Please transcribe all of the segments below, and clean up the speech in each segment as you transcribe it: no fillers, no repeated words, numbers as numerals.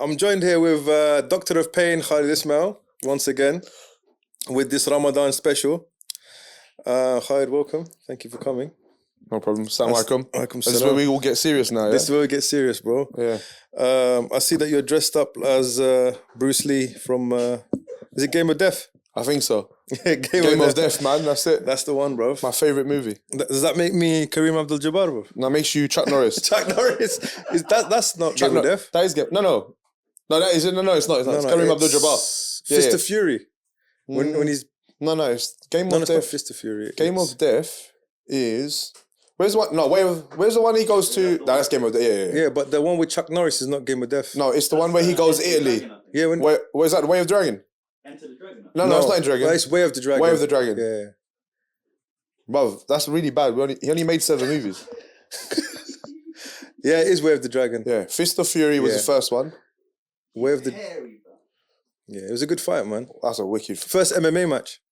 I'm joined here with Doctor of Pain, Khalid Ismail, once again, with this Ramadan special. Khalid, welcome. Thank you for coming. No problem. Assalamu alaikum. This is salam. where we all get serious now, yeah? This is where we get serious, bro. Yeah. I see that you're dressed up as Bruce Lee from, is it Game of Death? I think so. Game of Death, man. That's it. That's the one, bro. My favourite movie. Does that make me Kareem Abdul-Jabbar, bro? That makes you Chuck Norris. Chuck Norris? That's not Chuck Game of Death. That is Game... No, that is... No, it's not. It's Kareem Abdul-Jabbar. Fist of Fury. When he's... No, it's Game of Death. It's not Fist of Fury. Game of Death is... Where's the one? No, where's the one he goes to? No, that's Game of Death. Yeah. Yeah, but the one with Chuck Norris is not Game of Death. No, it's the one where he goes Italy. Yeah, where's that? The Way of Dragon? Enter the Dragon. No, it's not in Dragon. It's Way of the Dragon. Way of the Dragon. Yeah. Bro, that's really bad. He only made 7 movies. Yeah, it is Way of the Dragon. Yeah, Fist of Fury was the first one. Way of the... Yeah, it was a good fight, man. That's a wicked... First MMA match.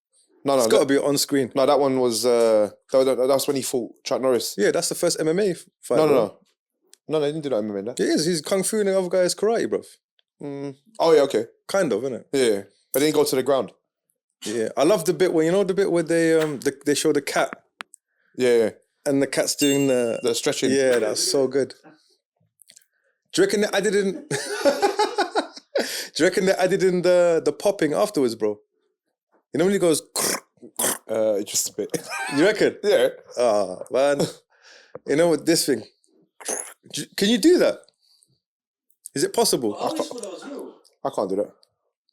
No, it's got to be on screen. No, that one was... that's when he fought Chuck Norris. Yeah, that's the first MMA fight. No, they didn't do that MMA, that. It is. He's Kung Fu and the other guy is karate, bruv. Oh, yeah, okay. Kind of, innit? Yeah, but they didn't go to the ground. Yeah, I love the bit where, they show the cat. Yeah. And the cat's doing the stretching. Yeah, that's so good. Do you reckon they added in... the popping afterwards, bro? You know when he goes... Just a bit. You reckon? Yeah. Oh, man. You know what, this thing... Can you do that? Is it possible? I can't do that.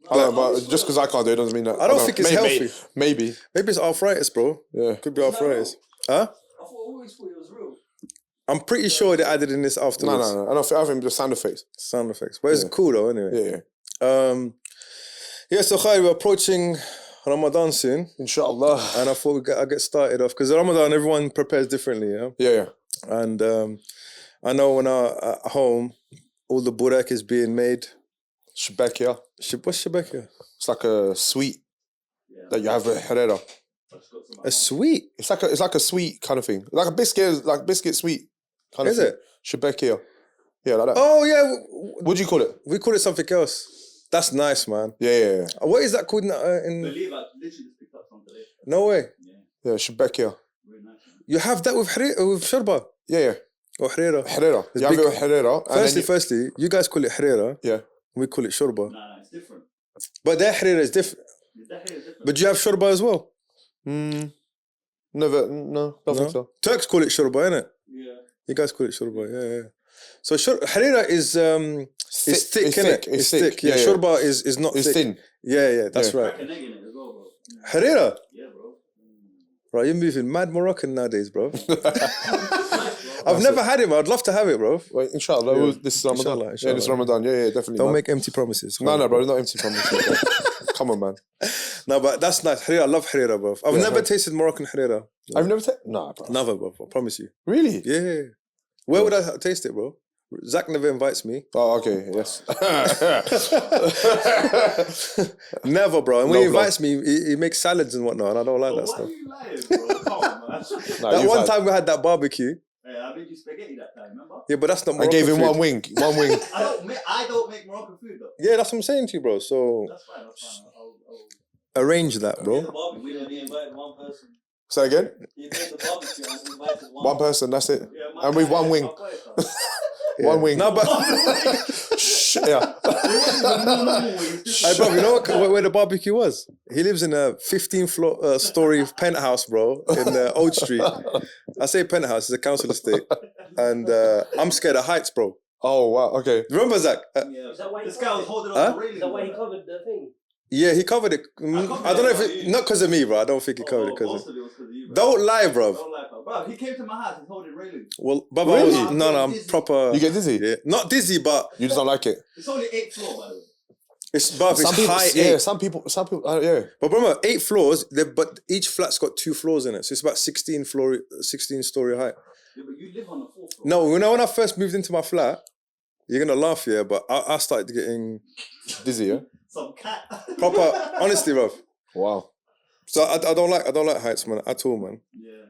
I don't know, but just because I can't do it doesn't mean that... I don't think it's healthy. Maybe. Maybe it's arthritis, bro. Yeah. Could be arthritis. Huh? I always thought it was real. I'm pretty sure they added in this afterwards. No. I think just sound effects. Sound effects. But it's cool though, anyway. Yeah. So Khalid, we're approaching Ramadan soon. Inshallah. And I thought I'd get started off. Because Ramadan, everyone prepares differently, yeah? Yeah. And I know when I'm at home, all the burek is being made. Shebekia. What's shebekia? It's like a sweet that you have at Herrera. A sweet? It's like a sweet kind of thing. Like a biscuit sweet kind of thing. Is it? Shebekia. Yeah, like that. Oh, yeah. What do you call it? We call it something else. That's nice, man. Yeah. What is that called in... I believe I literally just picked up some today. No way. Yeah, shebekia. Very nice. You have that with shorba? Yeah. Or Herrera? Herrera. You have it with Herrera. Firstly, you guys call it Herrera. Yeah. We call it shorba. No, it's different. But their Herrera is different. But do you have shorba as well? Never. No, don't think so. Turks call it shorba, innit? Yeah. You guys call it shorba, yeah. So Herrera is thick, innit? It's thick. Yeah, shorba is not thick. It's thin. Yeah, that's right. Crack an egg in it as well, bro. Herrera? Yeah, bro. Right, you're moving mad Moroccan nowadays, bro. I've never had it, I'd love to have it, bro. Wait, inshallah. This is Ramadan. Inshallah. Yeah, this is Ramadan. Yeah, definitely. Don't make empty promises. No, bro, not empty promises. Come on, man. No, but that's nice. Herrera, I love Herrera, bro. I've never tasted Moroccan Herrera. I've never tasted... Nah, bro. Never, bro. I promise you. Really? Yeah. Where would I taste it, bro? Zach never invites me. Oh, okay. Yes. Never, bro. And when he invites me, he makes salads and whatnot, and I don't like that stuff. Why are you lying, bro? Come on, man. That one time we had that barbecue. Yeah, I made you spaghetti that time, remember? Yeah, but that's not I Moroccan gave him food. one wing. I don't make Moroccan food, though. Yeah, that's what I'm saying to you, bro. So That's fine. I'll arrange that, bro. We only invited one person. Say again? He made the barbecue and he invited One person, that's it. Yeah, And with one wing. One wing. No, but Yeah. hey, bro, you know where the barbecue was? He lives in a 15-story penthouse, bro, in Old Street. I say penthouse, it's a council estate. And I'm scared of heights, bro. Oh, wow, okay. Remember, Zach? Is that why this guy was holding on the railing? Is that why he covered the thing? Yeah, he covered it. I don't know if it... Not because of me, bro. I don't think he covered it because of... It was because of you, bro. Don't lie, bro. Don't lie, bro. He came to my house, he's holding railing. Well, Baba, Really? I'm proper... You get dizzy? Yeah. Not dizzy, but... You just don't like it? It's only 8th floor, by the way. It's high 8. Yeah, some people, yeah. But remember, 8 floors, but each flat's got 2 floors in it. So it's about 16-story height. Yeah, but you live on the 4th floor. No, when I first moved into my flat, you're going to laugh, yeah, but I started getting... Dizzy, yeah? Some cat. Proper, honestly, bro. Wow. So I don't like heights, man, at all, man. Yeah.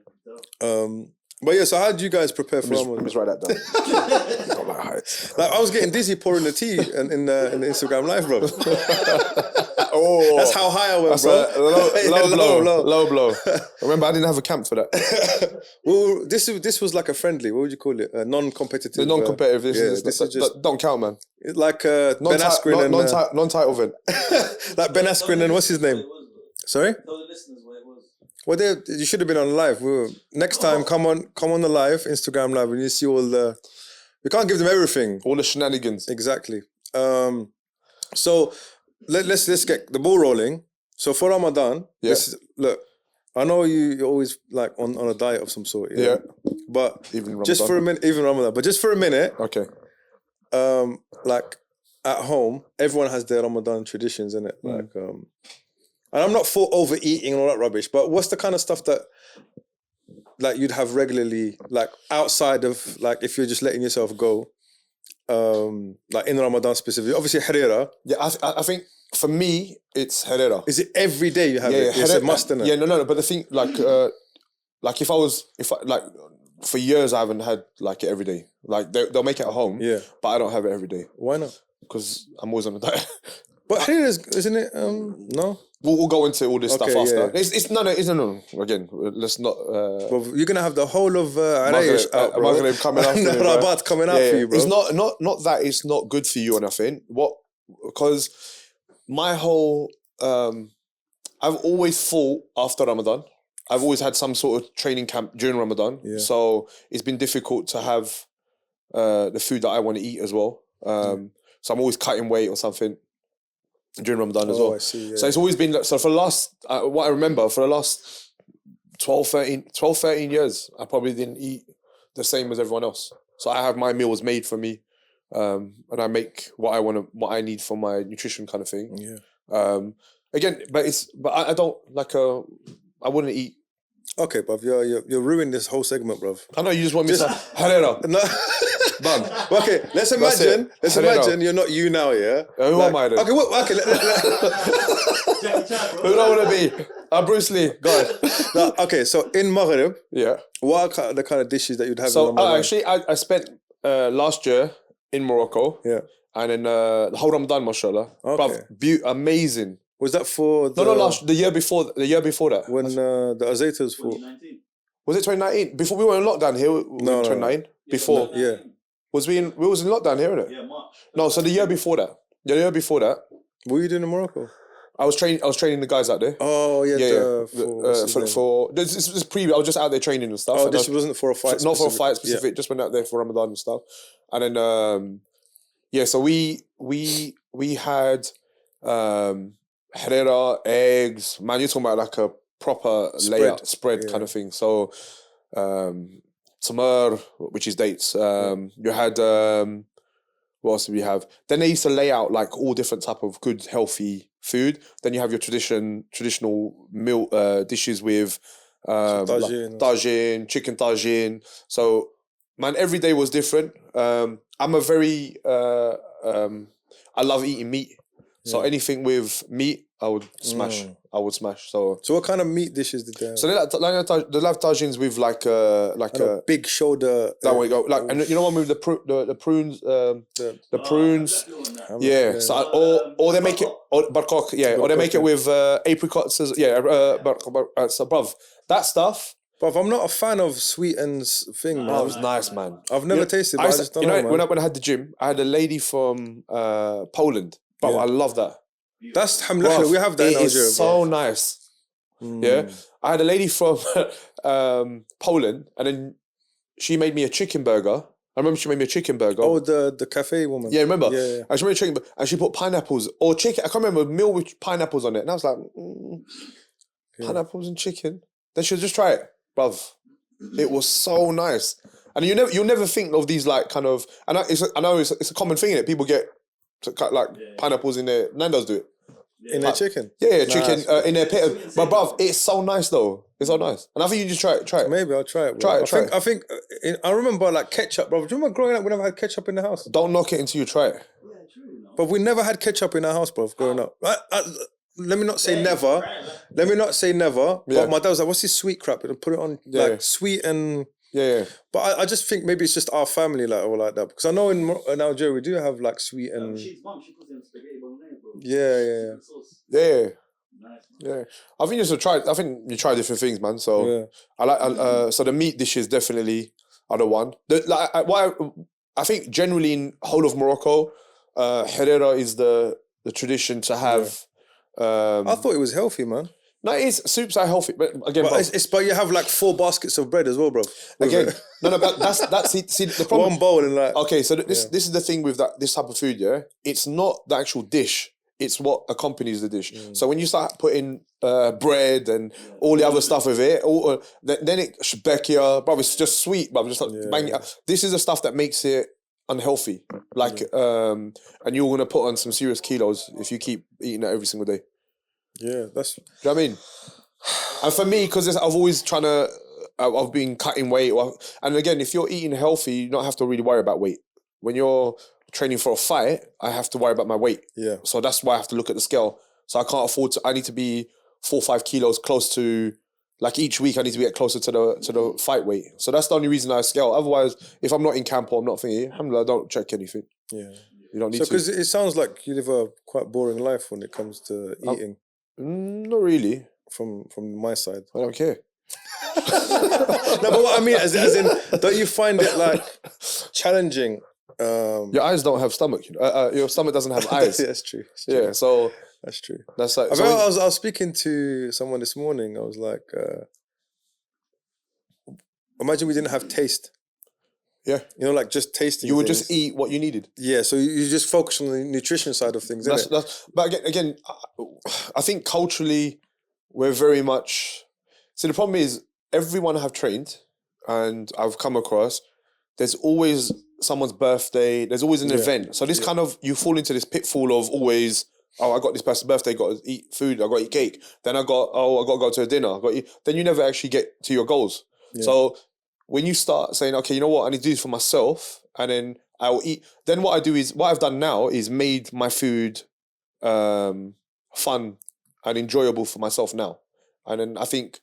But yeah, so how do you guys prepare for Let Ramadan? me just write that down. Don't like heights. Like I was getting dizzy pouring the tea in the Instagram live, bro. Oh, That's how high I went, that's bro. a low blow. Low. Low blow. Remember, I didn't have a camp for that. Well, this was like a friendly. What would you call it? A non-competitive. The non-competitive. This is just don't count, man. it's like Ben Askren and Non-title event. like Ben Askren and what's his name? Sorry. Tell the listeners what it was. Well, you should have been on live. Next time, come on the live Instagram live, and you see all the. We can't give them everything. All the shenanigans. Exactly. So let's get the ball rolling. So for Ramadan, Yeah. look, I know you're always like on a diet of some sort. Yeah. But Even Ramadan. just for a minute, even Ramadan, but just for a minute, Okay. like at home, everyone has their Ramadan traditions, innit? Like, and I'm not for overeating and all that rubbish, but what's the kind of stuff that like you'd have regularly, like outside of like if you're just letting yourself go, like in Ramadan specifically? Obviously, harira. Yeah, I think for me it's Herrera. Is it every day you have it? It's a must, innit? Yeah, no. But the thing, like if for years I haven't had like it every day. Like they'll make it at home, Yeah. but I don't have it every day Why not? because I'm always on a diet. But harira isn't it? No. We'll go into all this stuff Okay, after. yeah. It's no. Again, let's not. But you're gonna have the whole of Maghreb, Araish out, bro. Maghreb coming after And me, bro. Rabat coming out for you, bro. It's not that it's not good for you or nothing. Because my whole I've always fought after Ramadan. I've always had some sort of training camp during Ramadan. Yeah. So it's been difficult to have the food that I want to eat as well. So I'm always cutting weight or something during Ramadan as well. I see, yeah. So it's always been, so for the last, what I remember, for the last 12, 13 years, I probably didn't eat the same as everyone else. So I have my meals made for me, and I make what I need for my nutrition kind of thing. Yeah. Again, but I don't like I wouldn't eat. Okay, bruv, you're ruining this whole segment, bruv. I know you just want me to Herrera. No. Done. Okay, let's imagine you're not you now, yeah? Who am I then? Okay, Jackie Chan, bro. Who do I want to be? Bruce Lee. Go ahead. okay, so in Maghreb, Yeah. what are the kind of dishes that you'd have in So Ramadan? actually, I spent last year in Morocco. Yeah. And then the whole Ramadan, mashallah. Okay. Bruv, amazing. Was that for the... The year before that. When the Azetas for... 2019. Was it 2019? Before we were in lockdown here? No. 2019? Before. Yeah. We was in lockdown here, innit? Yeah, March. No, so the year before that. The year before that, What were you doing in Morocco? I was training the guys out there. Oh, yeah. This is I was just out there training and stuff. Oh, and this wasn't for a fight not for a specific. fight specific. Just went out there for Ramadan and stuff. And then so we had harira, eggs. Man, you're talking about like a proper layout spread kind of thing. So tamar, which is dates. You had what else did we have? Then they used to lay out like all different type of good healthy food. Then you have your traditional meal dishes with tagine, chicken tagine. So man, every day was different. I'm a very I love eating meat. So anything with meat, I would smash. So what kind of meat dishes did they have? they love tagines with like a big shoulder. that way go like, and you know what with the prunes, the prunes. Yeah. So or they make it or barkok, or they make it with apricots as so bruv, that stuff. But I'm not a fan of sweet and thing, man. That was nice, man. I've never tasted it, but I just don't know, man. When I had the gym, I had a lady from Poland. But I love that. That's hamlachla. We have that in Algeria. It is so nice. Yeah. I had a lady from Poland, and then she made me a chicken burger. I remember she made me a chicken burger. Oh, the cafe woman. Yeah, remember? Yeah. And she made a chicken burger, and she put pineapples or chicken. I can't remember, a meal with pineapples on it. And I was like, pineapples and chicken. Then she was just try it. Bruv, it was so nice. And you'll never think of these like kind of, I know it's a common thing in it. People get like pineapples in their, Nando's do it. In their chicken? Yeah, chicken in their pit. But bruv, it's so nice though. It's so nice. And I think you just try it. Maybe I'll try it. Bro. I think I remember like ketchup, bro. Do you remember growing up we never had ketchup in the house? Don't knock it until you try it. Yeah, true. But we never had ketchup in our house, bro, growing up. Let me not say never. Let me not say never. Yeah. But my dad was like, what's this sweet crap? And put it on like sweet and Yeah. But I just think maybe it's just our family like that. Because I know in Algeria we do have like sweet and She's mum, she calls them spaghetti bolognese, bro. yeah. Secret sauce. Yeah. Nice, man. Yeah, I think I think you try different things, man. So Yeah. I like. So the meat dishes definitely are the one. I think generally in whole of Morocco, Herrera is the tradition to have. I thought it was healthy, man. No, it is. Soups are healthy, but again, But but you have like 4 baskets of bread as well, bro. again, no. But that's see the problem. One bowl and like Okay, so this is the thing with this type of food. Yeah, it's not the actual dish. It's what accompanies the dish. So when you start putting bread and all the other stuff with it, then it shbekia, bro, it's just sweet, bro. Just like bang it up. This is the stuff that makes it unhealthy. Like, and you're gonna put on some serious kilos if you keep eating it every single day. yeah, that's Do you know what I mean? And for me, because I've always I've been cutting weight. And again, if you're eating healthy, you don't have to really worry about weight. When you're training for a fight, I have to worry about my weight. Yeah. So that's why I have to look at the scale. So I can't afford to. I need to be 4 or 5 kilos close to. Like each week, I need to get closer to the fight weight. So that's the only reason I scale. Otherwise, if I'm not in camp or I'm not thinking, alhamdulillah, I don't check anything. yeah. You don't need So to. because it sounds like you live a quite boring life when it comes to eating. Not really. From my side. I don't care. No, but what I mean, as in, don't you find it like challenging? Your eyes don't have stomach. Your stomach doesn't have eyes. Yeah, that's true. That's true. Yeah, so That's true. that's like. I So remember I was speaking to someone this morning. I was like, imagine we didn't have taste. yeah, You know, like just tasting. you would things. just eat what you needed. Yeah, so you just focus on the nutrition side of things, innit? But again, I think culturally, we're very much. See, the problem is everyone I have trained, and I've come across. There's always someone's birthday. There's always an event. So this kind of you fall into this pitfall of always. Oh, I got this person's birthday. Got to eat food. I got to eat cake. Then I got to go to a dinner. Then you never actually get to your goals. Yeah. So when you start saying, okay, you know what, I need to do this for myself, and then I will eat. Then what I've done now is made my food fun and enjoyable for myself now. And then I think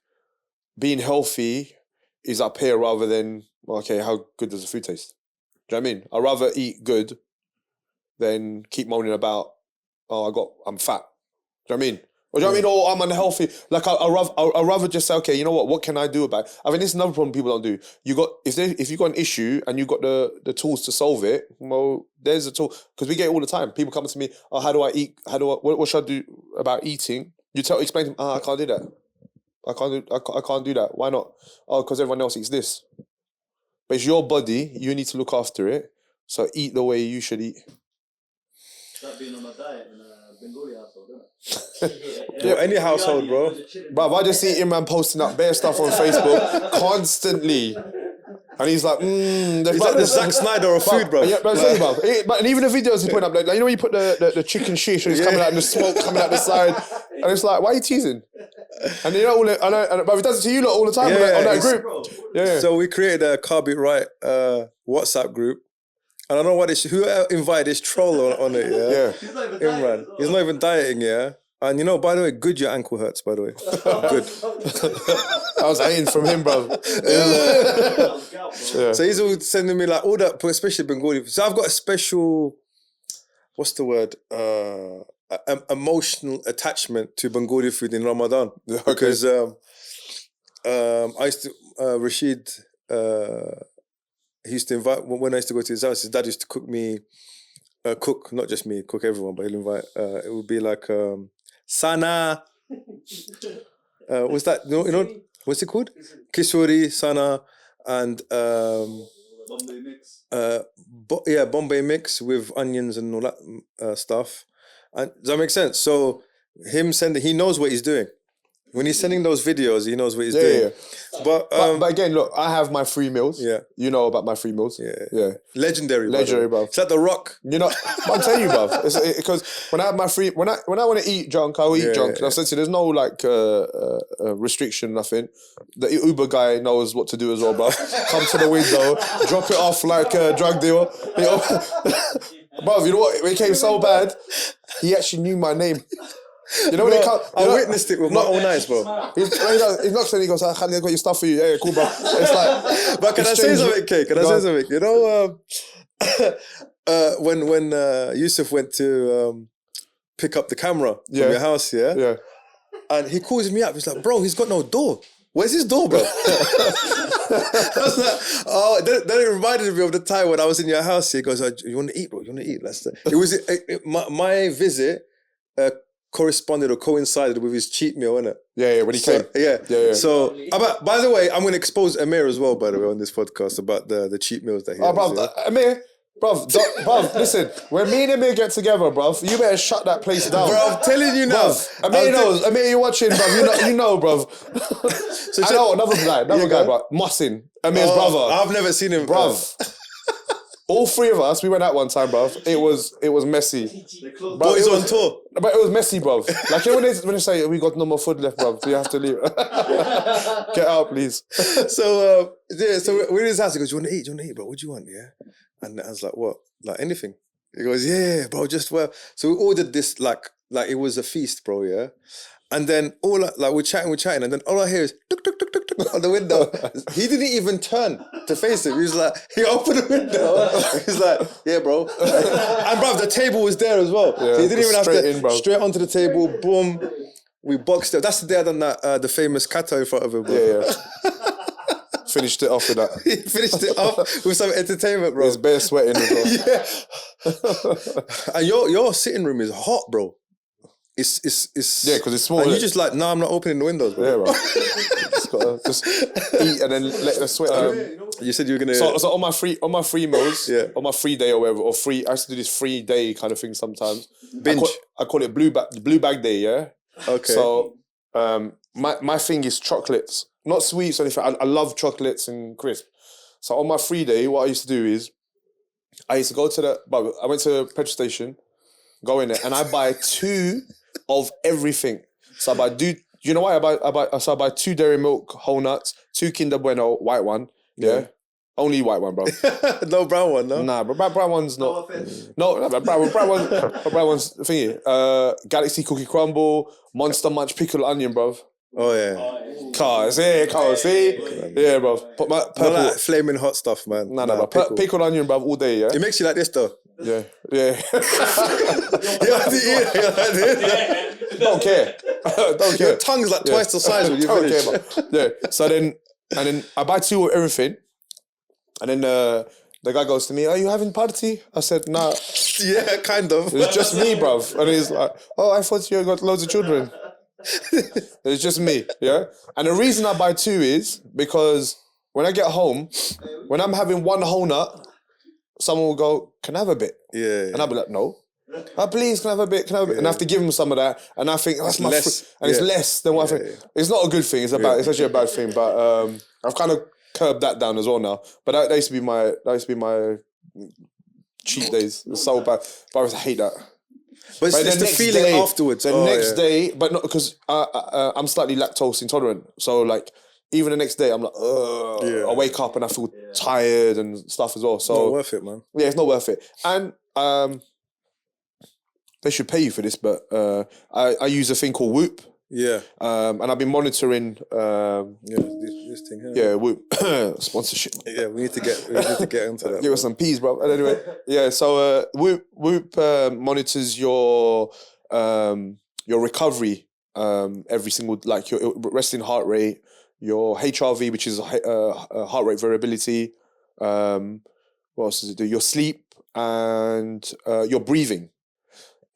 being healthy is up here rather than, okay, how good does the food taste? Do you know what I mean? I'd rather eat good than keep moaning about, I'm fat. Do you know what I mean? Or do you know what I mean? Or I'm unhealthy. Like I'd rather just say, okay, you know what can I do about it? I mean, this is another problem people don't do. If you got an issue and you got the tools to solve it, well, there's a tool. Because we get it all the time. People come to me, oh, how do I eat? What should I do about eating? Explain to them, I can't do that. I can't do that. Why not? Oh, because everyone else eats this. But it's your body. You need to look after it. So eat the way you should eat. That being on a diet in a Bengali household, isn't it? Yeah, any household, bro. Bruv, I just see him man posting up bare stuff on Facebook constantly. And he's like, He's like the Zack Snyder of food, bro. Yeah, but I'm saying, bruv. And even the videos he put up, like you know when you put the chicken shish and it's coming out and the smoke coming out the side. And it's like, why are you teasing? And you know, but he does it to you lot all the time on that group. Yeah. So we created a Carb It Right WhatsApp group. And I don't know what who invited this troll on it, yeah? He's not even dieting as well. He's not even dieting, yeah? And you know, by the way, good your ankle hurts, by the way. Good. I was hating from him, bro. Yeah. So he's all sending me like all that, especially Bengali. So I've got a special, what's the word? Emotional attachment to Bengali food in Ramadan. Okay. Because I used to, Rashid, he used to invite, when I used to go to his house, his dad used to cook me, not just me, cook everyone, but he'll invite, it would be like, Sana, what's that, you know, what's it called? Kisori, Sana, and Bombay mix. Bombay mix with onions and all that stuff. And does that make sense? So he knows what he's doing. When he's sending those videos, he knows what he's doing. Yeah. But again, look, I have my free meals. Yeah. You know about my free meals. Yeah. Legendary, bruv. It's like The Rock. You know, I'm telling you, bruv. Because when I have my free, when I want to eat junk, I'll eat junk. And I've said to you, there's no like restriction, nothing. The Uber guy knows what to do as well, bruv. Come to the window, drop it off like a drug deal. You know? Bruv, you know what? It became so bad, he actually knew my name. You know when they come, I witnessed it with my own eyes, bro. He knocks and he goes, Khalid, I got your stuff for you. Yeah, cool, bro. It's like, But can I say something, Kay? Can I say something? You know, when Yusuf went to pick up the camera from your house, Yeah. and he calls me up. He's like, bro, he's got no door. Where's his door, bro? I was like, oh, then it reminded me of the time when I was in your house. He goes, you want to eat, bro? You want to eat? It was my visit corresponded or coincided with his cheat meal, innit? Yeah, when he came. Yeah. So, by the way, I'm going to expose Amir as well, by the way, on this podcast about the cheat meals that he has. Bruv, Amir, bruv, listen, when me and Amir get together, bruv, you better shut that place down. Bro, I'm telling you now. Amir knows. Amir, you're watching, bruv. You know, bruv. So I know another guy, bruv. Muhsin, Amir's brother. I've never seen him, bruv. All three of us, we went out one time, bruv. It was messy. Bro, he's on tour. But it was messy, bruv. Like, you know when they say, we got no more food left, bruv, so you have to leave. Get out, please. So we're in his house. He goes, you want to eat? Do you want to eat, bro? What do you want, yeah? And I was like, what? Like, anything? He goes, yeah, bro, just well. So we ordered this, like it was a feast, bro, yeah? And then we're chatting, and then all I hear is tuk, tuk, tuk, tuk, tuk on the window. He didn't even turn to face him. He was like, he opened the window. He's like, yeah, bro. And bruv, the table was there as well. Yeah, so he didn't even have to, straight onto the table, boom. We boxed it. That's the day I done that, the famous kata in front of him, bro. Yeah. Finished it off with that. He finished it off with some entertainment, bro. His bare sweating as well. Yeah. And your sitting room is hot, bro. It's because it's small. And you just like, nah, I'm not opening the windows, bro. Yeah, bro. Just gotta just eat and then let the sweat. You said you were gonna. So on my free meals, Yeah. on my free day or whatever, I used to do this free day kind of thing sometimes. Binge. I call it blue bag day. Yeah. Okay. So my thing is chocolates, not sweets or anything. I love chocolates and crisp. So on my free day, what I used to do is I used to go to I went to a petrol station, go in there, and I buy 2 of everything. So I buy you know why I buy 2 dairy milk whole nuts, 2 Kinder Bueno white one, yeah. Only white one, bro. No brown one, no? Nah, but brown one's not. No, brown one's thingy. Galaxy Cookie Crumble, Monster Munch Pickled Onion, bro. Oh yeah. Cars, see? Yeah, bro. Put my purple. Not like flaming hot stuff, man. Nah, bro. Pickled onion, bro, all day, yeah? It makes you like this, though. Yeah. You have to eat it like this. Don't care. Your tongue's like twice the size when you finish. Don't care, bro. Yeah. So then I buy 2 of everything. And then the guy goes to me, are you having party? I said, nah. Yeah, kind of. It's just me, bruv. And he's like, oh, I thought you got loads of children. It's just me, yeah? And the reason I buy 2 is because when I get home, when I'm having 1 whole nut, someone will go, can I have a bit? Yeah. And I'll be like, no. Oh, please, can I have a bit? And I have to give him some of that. And I think, that's my less. And it's less than what I think. It's not a good thing. It's actually a bad thing. But I've kind of curbed that down as well now. But that used to be my cheat days. It's so bad. But I hate that. But it's the feeling afterwards. The next day, but not because I'm slightly lactose intolerant. So like, even the next day, I'm like, I wake up and I feel tired and stuff as well. So not worth it, man. Yeah, it's not worth it. And they should pay you for this, but I use a thing called Whoop. Yeah. And I've been monitoring. This thing here. Yeah, Whoop sponsorship. Yeah, we need to get into that. Give us some peas, bro. And anyway, yeah. So Whoop monitors your recovery every single, like your resting heart rate, your HRV, which is heart rate variability. What else does it do? Your sleep and your breathing.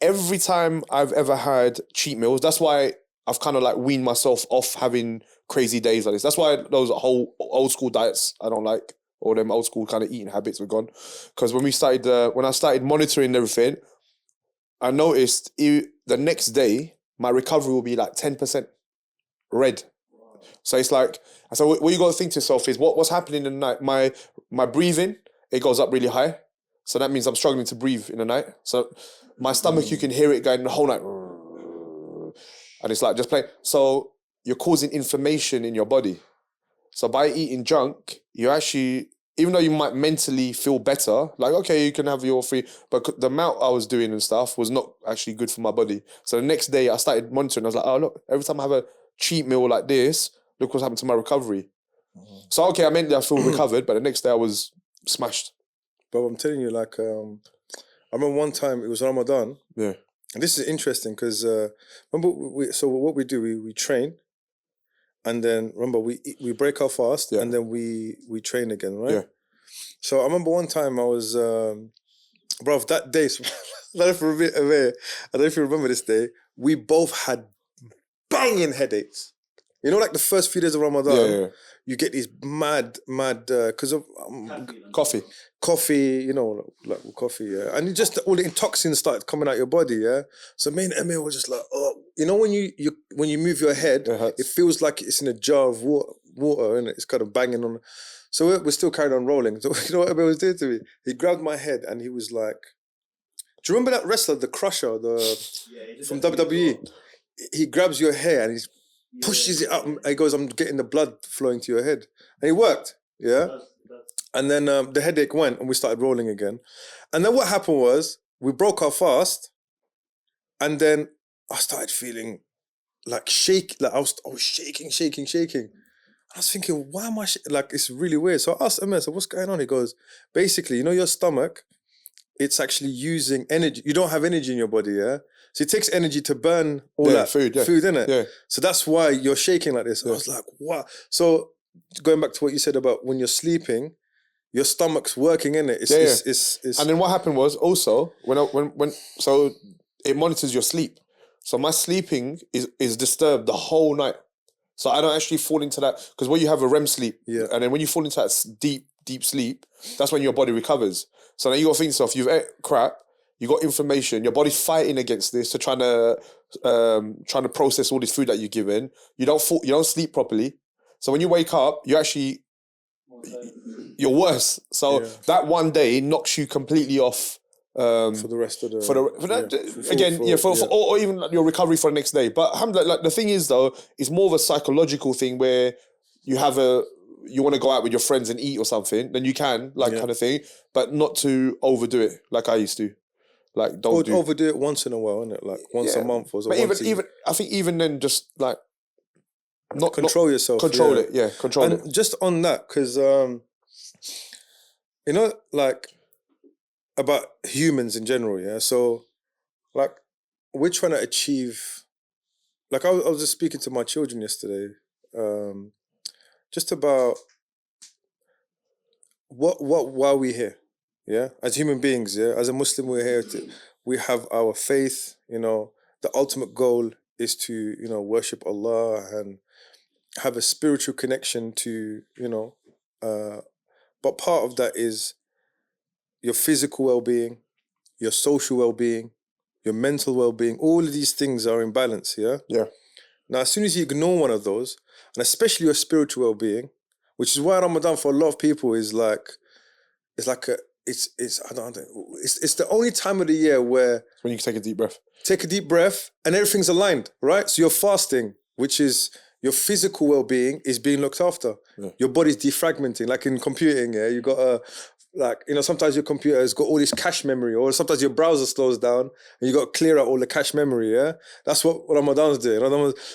Every time I've ever had cheat meals, that's why I've kind of like weaned myself off having crazy days like this. That's why those whole old school diets I don't like, or them old school kind of eating habits were gone. Because when I started monitoring everything, I noticed the next day my recovery will be like 10% red. So it's like, so what you got to think to yourself is what's happening in the night. My breathing, it goes up really high. So that means I'm struggling to breathe in the night. So my stomach, you can hear it going the whole night. And it's like just playing. So you're causing inflammation in your body. So by eating junk, you're actually even though you might mentally feel better, like, okay, you can have your free, but the amount I was doing and stuff was not actually good for my body. So the next day I started monitoring. I was like, oh, look, every time I have a cheat meal like this, look what's happened to my recovery. So, okay, I meant that I feel recovered, but the next day I was smashed. But I'm telling you, like, I remember one time it was Ramadan. Yeah. And this is interesting because remember, so what we do, we train, and then remember we break our fast, and then we train again, right? Yeah. So I remember one time I was, bruv, that day, I don't know if you remember this day, we both had banging headaches. You know, like the first few days of Ramadan, you get these mad, because of coffee, you know, like coffee, yeah. And you just, all the toxins started coming out your body, yeah. So me and Emil were just like, oh, you know, when you move your head, it feels like it's in a jar of water, and it's kind of banging on. So we're still carrying on rolling. So you know what Emil was doing to me? He grabbed my head and he was like, do you remember that wrestler, the Crusher, from WWE? He grabs your hair and he pushes it up and he goes, I'm getting the blood flowing to your head. And it worked, yeah? And then the headache went and we started rolling again. And then what happened was we broke our fast and then I started feeling like I was shaking. I was thinking, why am I like, it's really weird. So I asked Emma, so what's going on? He goes, basically, you know, your stomach, it's actually using energy. You don't have energy in your body, yeah? So it takes energy to burn all that food in it. Yeah. So that's why you're shaking like this. I was like, wow. So going back to what you said about when you're sleeping, your stomach's working in it. It's and then what happened was also so it monitors your sleep. So my sleeping is disturbed the whole night. So I don't actually fall into that, because when you have a REM sleep, and then when you fall into that deep sleep, that's when your body recovers. So now you got to think to yourself, you've ate crap, you got inflammation, your body's fighting against this, to trying to process all this food that you're given. You don't sleep properly. So when you wake up, you're worse. So that one day knocks you completely off. For the rest of the... or even like your recovery for the next day. But like the thing is though, it's more of a psychological thing where you want to go out with your friends and eat or something, then you can, like, kind of thing, but not to overdo it like I used to. Like, overdo it once in a while, innit? Like once a month or so. But even I think even then, just like control yourself. Control it. Control it. Just on that, because you know, like, about humans in general, yeah. So, like, we're trying to achieve. Like, I was just speaking to my children yesterday, just about why we're here, yeah. As human beings, yeah. As a Muslim, we're here we have our faith. You know, the ultimate goal is to, you know, worship Allah and have a spiritual connection to, you know. But part of that is your physical well-being, your social well-being, your mental well-being. All of these things are in balance, yeah? Yeah. Now, as soon as you ignore one of those, and especially your spiritual well-being, which is why Ramadan for a lot of people is like, it's the only time of the year where... When you can take a deep breath. Take a deep breath and everything's aligned, right? So you're fasting, which is your physical well-being is being looked after. Yeah. Your body's defragmenting, like in computing, yeah? You got a... Like, you know, sometimes your computer has got all this cache memory, or sometimes your browser slows down and you got to clear out all the cache memory, yeah? That's what Ramadan's doing.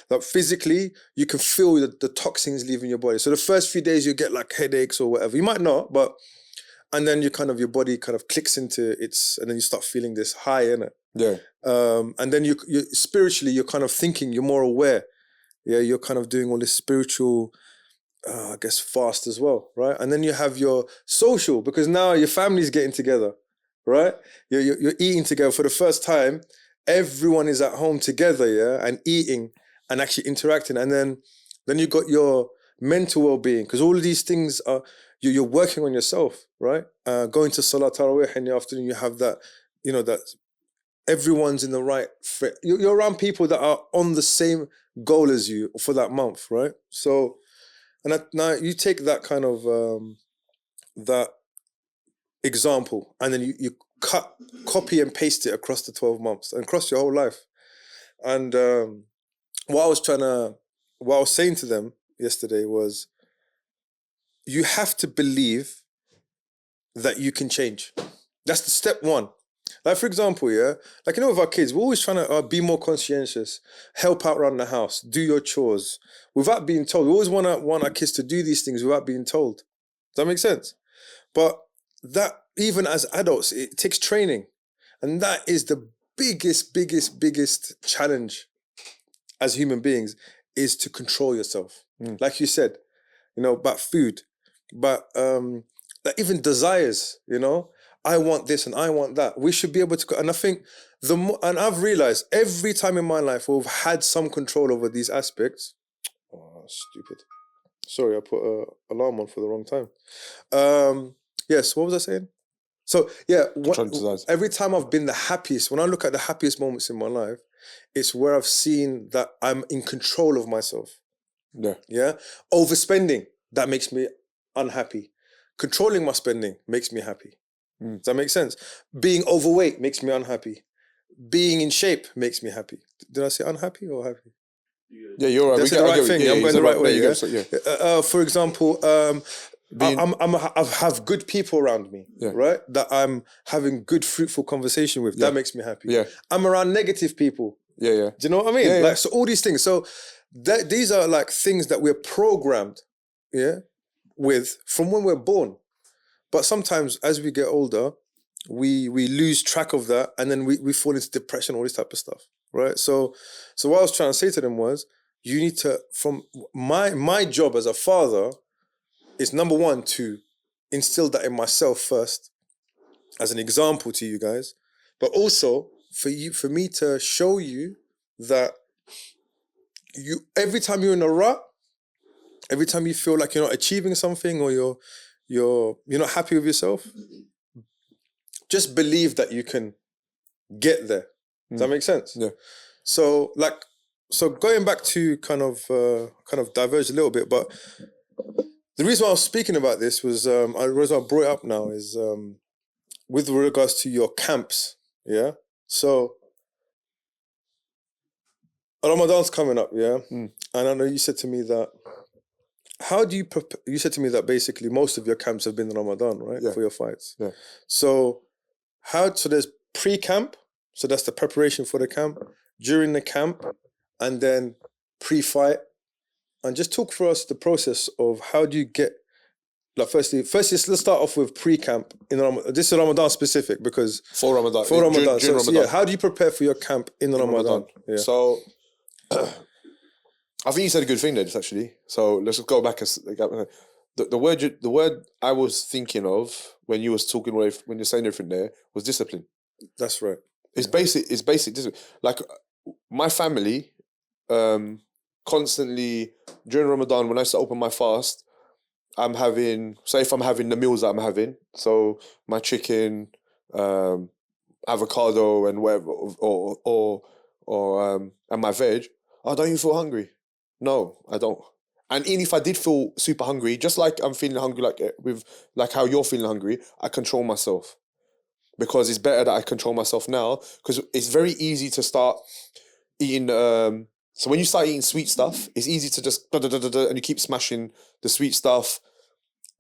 Like, physically, you can feel the toxins leaving your body. So the first few days you get like headaches or whatever. You might not, but... And then your body kind of clicks into its... And then you start feeling this high, innit? Yeah. And then you spiritually, you're kind of thinking, you're more aware. Yeah, you're kind of doing all this spiritual... I guess fast as well, right? And then you have your social, because now your family's getting together, right? You're eating together for the first time. Everyone is at home together, yeah, and eating and actually interacting. And then you got your mental well-being, because all of these things are you're working on yourself, right? Going to Salat Tarawih in the afternoon, you have that, you know, that everyone's in the right fit. You're around people that are on the same goal as you for that month, right? So. And now you take that kind of that example, and then you copy and paste it across the 12 months and across your whole life. And what I was saying to them yesterday was, you have to believe that you can change. That's the step one. Like, for example, like, with our kids, we're always trying to be more conscientious, help out around the house, do your chores without being told. We always want our kids to do these things without being told. Does that make sense? But that, even as adults, it takes training. And that is the biggest challenge as human beings, is to control yourself. Like you said, about food, but like even desires, I want this and I want that. We should be able to, and I think and I've realized every time in my life we've had some control over these aspects. Oh, stupid. Sorry, I put an alarm on for the wrong time. Yes, what was I saying? So every time I've been the happiest, when I look at the happiest moments in my life, it's where I've seen that I'm in control of myself. Yeah. Overspending, that makes me unhappy. Controlling my spending makes me happy. Does that make sense? Being overweight makes me unhappy. Being in shape makes me happy. Did I say unhappy or happy? Yeah, you're right. That's the right thing. I'm going the right way. For example, I have good people around me, right? That I'm having good, fruitful conversation with. That makes me happy. Yeah. I'm around negative people. Yeah. Do you know what I mean? Yeah. Like, so all these things. So these are like things that we're programmed, with from when we're born. But sometimes as we get older, we lose track of that, and then we fall into depression, all this type of stuff, right? So what I was trying to say to them was, you need to, from my job as a father, is number one, to instill that in myself first, as an example to you guys, but also for me to show you that every time you're in a rut, every time you feel like you're not achieving something, or you're not happy with yourself, just believe that you can get there. Does that make sense? Yeah. So going back to kind of diverge a little bit, but the reason why I was speaking about this was, the reason I brought it up now is with regards to your camps, yeah? So Ramadan's coming up, yeah? And I know you said to me that, how do you prepare? You said to me that basically most of your camps have been Ramadan, right? Yeah. For your fights. Yeah. So there's pre-camp, so that's the preparation for the camp, during the camp, and then pre-fight. And just talk for us the process of how do you get, like, firstly, let's start off with pre-camp. This is Ramadan specific, because For Ramadan. During Ramadan. yeah, how do you prepare for your camp in Ramadan? Yeah. So, I think you said a good thing there, just actually. So let's just go back. The word I was thinking of when you was talking, when you're saying everything there, was discipline. That's right. It's basic discipline. Like, my family, constantly during Ramadan, when I start open my fast, I'm having, say if I'm having the meals that I'm having, so my chicken, avocado and whatever, or and my veg, don't you feel hungry? No, I don't. And even if I did feel super hungry, just like I'm feeling hungry, like how you're feeling hungry, I control myself. Because it's better that I control myself now, because it's very easy to start eating. So when you start eating sweet stuff, it's easy to just and you keep smashing the sweet stuff.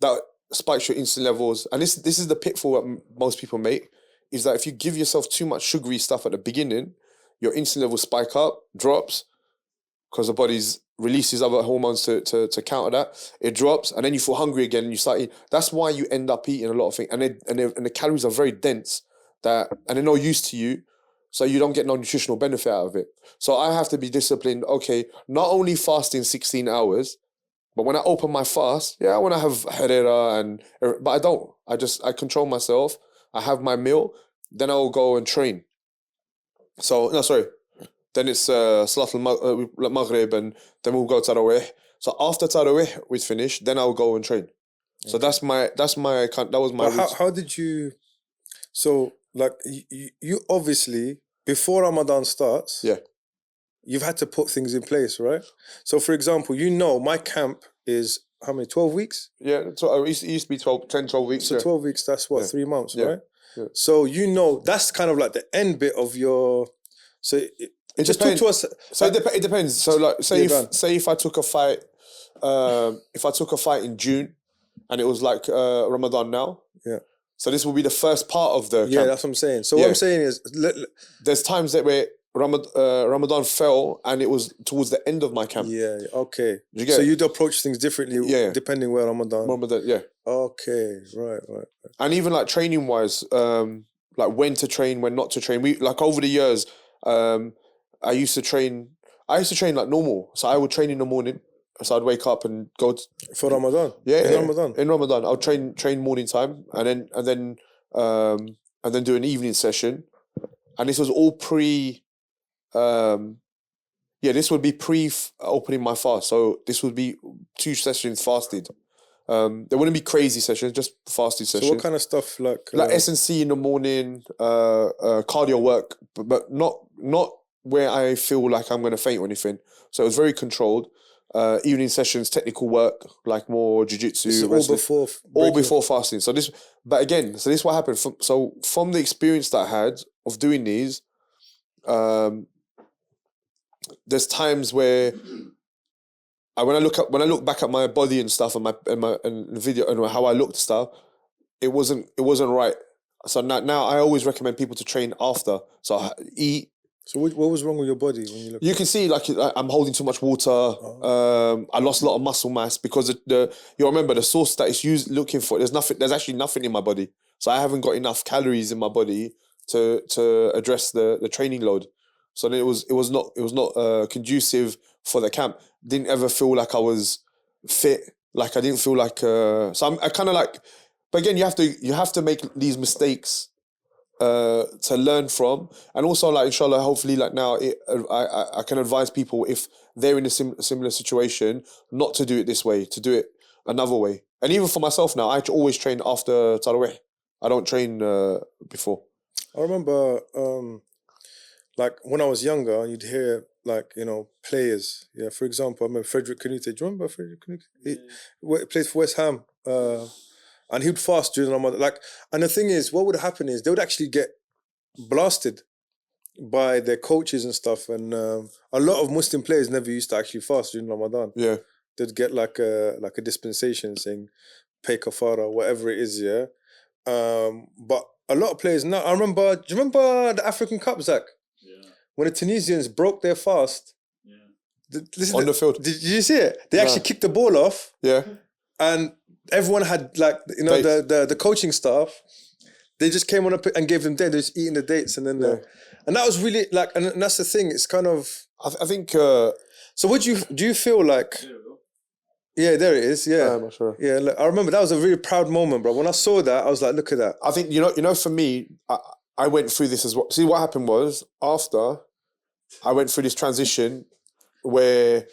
That spikes your insulin levels. And this is the pitfall that most people make, is that if you give yourself too much sugary stuff at the beginning, your insulin levels spike up, drops, because the body's releases other hormones to counter that. It drops, and then you feel hungry again, and you start eating. That's why you end up eating a lot of things, and the calories are very dense, and they're not used to you, so you don't get no nutritional benefit out of it. So I have to be disciplined. Okay, not only fasting 16 hours, but when I open my fast, I want to have harira, but I don't. I control myself. I have my meal, then I'll go and train. Then it's Salat al-Maghrib, and then we'll go Tarawih. So after Tarawih we finish, then I'll go and train. Okay. So that was my routine. How did you, so like you obviously, before Ramadan starts, you've had to put things in place, right? So for example, my camp is how many, 12 weeks? Yeah, it used to be 12 weeks. So 12 weeks, that's what, 3 months, right? Yeah. So that's kind of like the end bit of your, so it just depends. talk to us. So it depends. So like, say if I took a fight, in June, and it was like Ramadan now. Yeah. So this will be the first part of the Yeah, camp. that's what I'm saying. So what I'm saying is, There's times that where Ramadan fell and it was towards the end of my camp. yeah, okay. You get So it? you'd approach things differently, Yeah. depending where Ramadan. Ramadan, yeah. Okay, right. And even like training wise, like when to train, when not to train. We like over the years, I used to train like normal. So I would train in the morning. So I'd wake up and go For Ramadan, in Ramadan. In Ramadan, I'll train morning time and then do an evening session. And this was all this would be opening my fast. So this would be 2 sessions fasted. There wouldn't be crazy sessions, just fasted sessions. So what kind of stuff like S&C in the morning, cardio work, but not where I feel like I'm going to faint or anything. So it was very controlled. Evening sessions, technical work, like more jiu-jitsu. All before fasting. So this is what happened. From the experience that I had of doing these, there's times where when I look back at my body and stuff and the video and how I looked and stuff, it wasn't right. So now I always recommend people to train after. So I eat. So what was wrong with your body when you look? You can see like I'm holding too much water. I lost a lot of muscle mass because you remember the source that it's looking for. There's actually nothing in my body. So I haven't got enough calories in my body to address the training load. So then it was not conducive for the camp. Didn't ever feel like I was fit. Like I didn't feel like so I kind of like. But again, you have to make these mistakes to learn from, and also like inshallah, hopefully like now I can advise people if they're in a similar situation not to do it this way, to do it another way. And even for myself now, I always train after Tarawih. I don't train before. I remember like when I was younger, you'd hear like, players. Yeah, for example, I remember Frederick Canute. Do you remember Frederick Canute? He plays for West Ham. And he would fast during Ramadan. And the thing is, what would happen is they would actually get blasted by their coaches and stuff. And a lot of Muslim players never used to actually fast during Ramadan. Yeah. They'd get like a dispensation saying, pay kafara, whatever it is, yeah. But a lot of players now, do you remember the African Cup, Zach? Yeah. When the Tunisians broke their fast. Yeah. On the field. Did you see it? They actually kicked the ball off. Yeah. And everyone had like, the coaching staff, they just came on and gave them dates. They're just eating the dates and then and that was really like, and that's the thing. It's kind of, I think. So do you feel like? Yeah, there it is. Yeah, I'm not sure. Yeah, look, I remember that was a really proud moment, bro. When I saw that, I was like, look at that. I think for me, I went through this as well. See, what happened was after I went through this transition where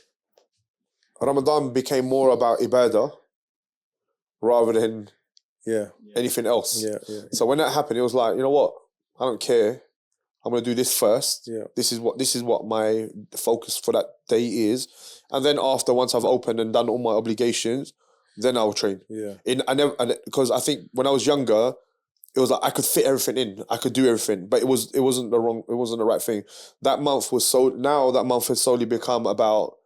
Ramadan became more about ibadah rather than anything else. Yeah. So when that happened, it was like, you know what? I don't care. I'm gonna do this first. Yeah. This is what my focus for that day is. And then once I've opened and done all my obligations, then I'll train. Yeah. Because I think when I was younger, it was like I could fit everything in. I could do everything, but it wasn't the right thing. That month has solely become about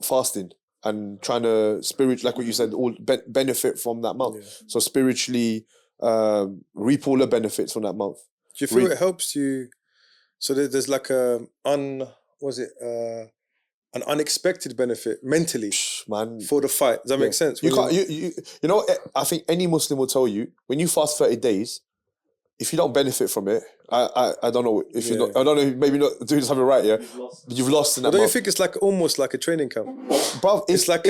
fasting and trying to like what you said, all benefit from that month. Yeah. So spiritually reap all the benefits from that month. Do you feel it helps you? So there's like an unexpected benefit mentally, man, for the fight. Does that make sense? You can't. You know. I think any Muslim will tell you when you fast 30 days, if you don't benefit from it, I don't know if you're not. I don't know. Maybe not doing something right. Yeah, you've lost in that. Don't you think it's like almost like a training camp, bruv? It's like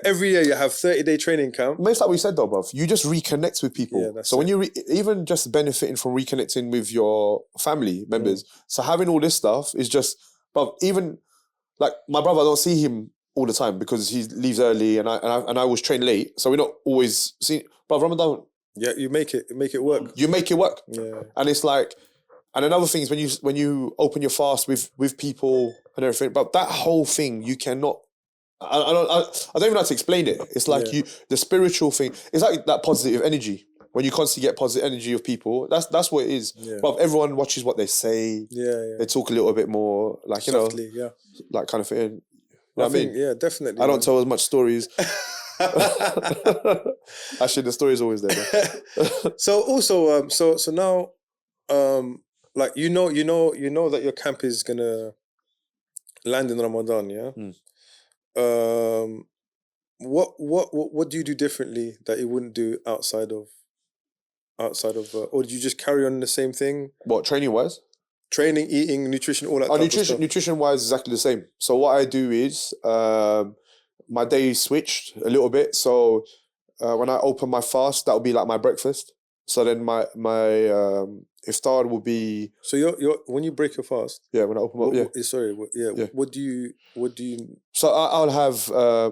every year you have 30-day training camp. It's like we said though, bruv. You just reconnect with people. Yeah, so when you even just benefiting from reconnecting with your family members. So having all this stuff is just, bruv. Even like my brother, I don't see him all the time because he leaves early, and I was trained late, so we're not always seeing. But Ramadan. Yeah, you make it work. You make it work. Yeah. And it's like, and another thing is when you open your fast with people and everything, but that whole thing you cannot. I don't even know how to explain it. It's like the spiritual thing. It's like that positive energy. When you constantly get positive energy of people, that's what it is. Yeah. But everyone watches what they say. Yeah. They talk a little bit more, like softly, like kind of thing. You know what I mean? Yeah, definitely. I don't tell as much stories. Actually, the story is always there. Man. So also, so now, like you know that your camp is gonna land in Ramadan, yeah. What do you do differently that you wouldn't do outside of, or do you just carry on the same thing? What, training wise? Training, eating, nutrition, all that. Type of stuff. Nutrition wise, exactly the same. So what I do is my day switched a little bit. So when I open my fast, that will be like my breakfast. So then my iftar will be. So you're when you break your fast. Yeah, when I open my yeah. What do you? So I'll have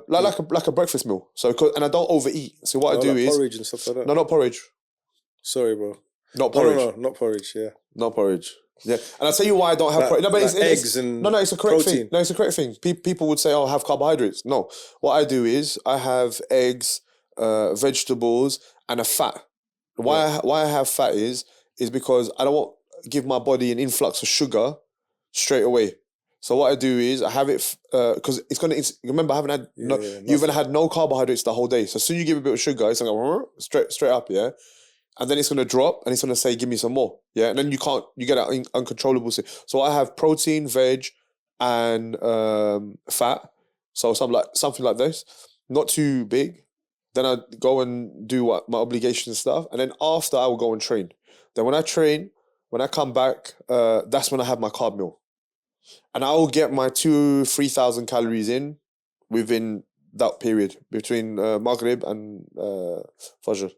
like a breakfast meal. So and I don't overeat. So what I do is porridge and stuff like that. No, not porridge. Sorry, bro. Not porridge. No, not porridge. Yeah, not porridge. Yeah, and I'll tell you why I don't have porridge. No, but it's eggs and no, it's a correct protein. thing. No, it's a correct thing. People would say, "Oh, have carbohydrates." No, what I do is I have eggs, vegetables, and a fat. Why I have fat is because I don't want to give my body an influx of sugar straight away. So what I do is I have it because it's gonna. Remember, I haven't had you haven't had no carbohydrates the whole day. So as soon as you give a bit of sugar, it's gonna straight up, yeah. And then it's gonna drop, and it's gonna say, "Give me some more," yeah. And then you get that uncontrollable. So I have protein, veg, and fat. So something like this, not too big. Then I go and do my obligations and stuff, and then after I will go and train. Then when I train, when I come back, that's when I have my carb meal, and I will get my 2,000-3,000 calories in within that period between Maghrib and Fajr.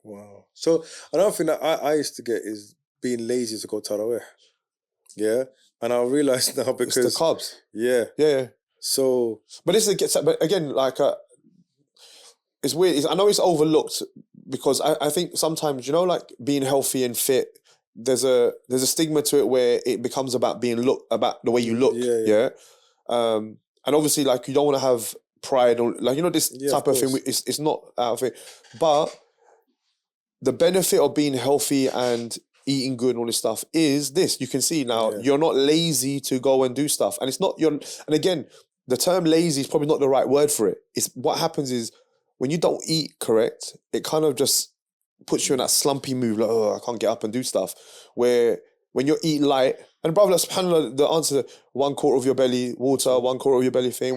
Wow. So another thing that I used to get is being lazy to go Tarawih. Yeah. And I realize now because it's the carbs. Yeah. Yeah. So but but again, like it's weird. I know it's overlooked because I think sometimes, you know, like being healthy and fit, there's a stigma to it where it becomes about about the way you look. Yeah. And obviously, like, you don't want to have pride or, like, you know, this type of thing. It's not out of it. But the benefit of being healthy and eating good and all this stuff is this. You can see now you're not lazy to go and do stuff. And it's not and again, the term lazy is probably not the right word for it. It's what happens is when you don't eat correct, it kind of just puts you in that slumpy mood, like, oh, I can't get up and do stuff. Where when you eat light, and brother, subhanAllah, the answer, 1/4 of your belly water, 1/4 of your belly thing,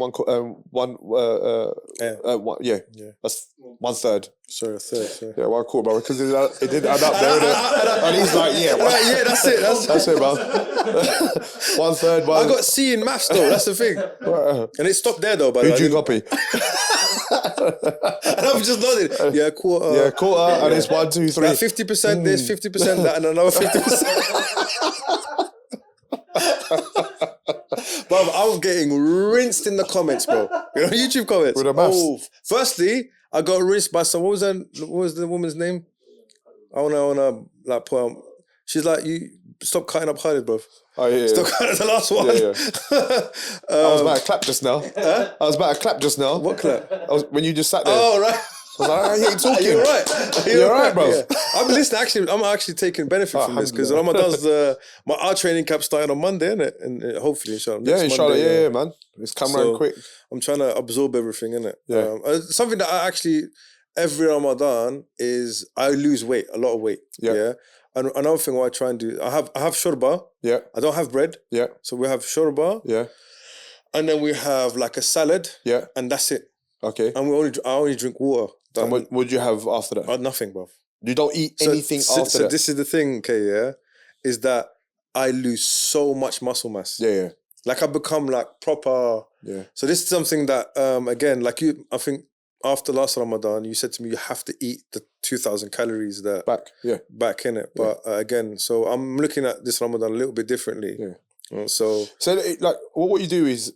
that's 1/3. Sorry, a third. Sorry. Yeah, 1/4, brother, because it did add up there, innit? And he's like, yeah, that's it. That's it, bro. 1/3. I got C in maths though. That's the thing, and it stopped there though. By the way, who'd you copy? And I'm just nodding. Yeah, quarter. Yeah, quarter, and it's 1, 2, 3. Like 50% this, 50% that, and another 50%. Bro, I'm getting rinsed in the comments, bro. You know, YouTube comments. With the maths. Firstly, I got rinsed by some. What was the woman's name? I wanna like put on. She's like, you stop cutting up Khalid, bro. Oh yeah. Stop cutting the last one. Yeah. I was about to clap just now. I was about to clap just now. What clap? When you just sat there. Oh right. I was like, I hear you talking. You're right. You're right, bro. Yeah. I'm listening. I'm actually taking benefit from this because Ramadan's my art training camp starting on Monday, innit? And hopefully, inshallah. Inshallah, yeah, man. It's come around quick. I'm trying to absorb everything, innit? Yeah. Something that I actually every Ramadan is I lose weight, a lot of weight. Yeah. And another thing what I try and do, I have shorba. Yeah. I don't have bread. Yeah. So we have shorba. Yeah. And then we have like a salad. Yeah. And that's it. Okay. And I only drink water. And what would you have after that? Nothing, bro. You don't eat anything after that? So this is the thing, okay, yeah? Is that I lose so much muscle mass. Yeah. Like I become like proper... Yeah. So this is something that, again, like you, I think after last Ramadan, you said to me, you have to eat the 2,000 calories that... Back in it. But again, so I'm looking at this Ramadan a little bit differently. Yeah. So like, what you do is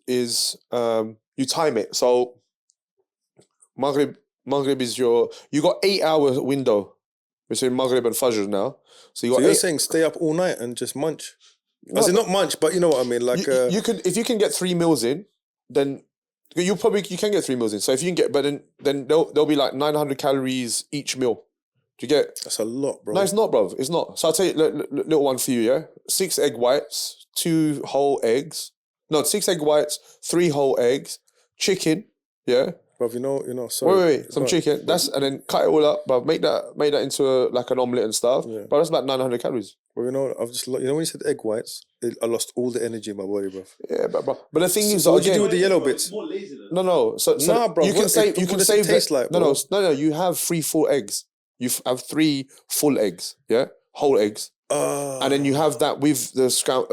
you time it. So Maghrib is you got 8 hour window between Maghrib and Fajr now. So you're saying stay up all night and just munch? No, not munch, but you know what I mean. Like you can, if you can get 3 meals in, then you can get 3 meals in. So if you can get, but then there'll be like 900 calories each meal. Do you get? That's a lot, bro. No, it's not, bro. It's not. So I'll tell you, little one for you, yeah? 6 egg whites, 2 whole eggs. No, 6 egg whites, 3 whole eggs, chicken, yeah? Bruv, sorry. Wait. Some chicken. And then cut it all up, but make that into like an omelette and stuff. Yeah. But that's about 900 calories. Well, when you said egg whites, I lost all the energy in my body, bruv. Yeah, but the thing is, So what do you again, do with the yellow Bro, bits? it's more lazy than no. So Nah, bro. you can save. You what can does it save. taste like, No. bro? You have 3 full eggs. You have 3 full eggs. Yeah, whole eggs. And then you have that with the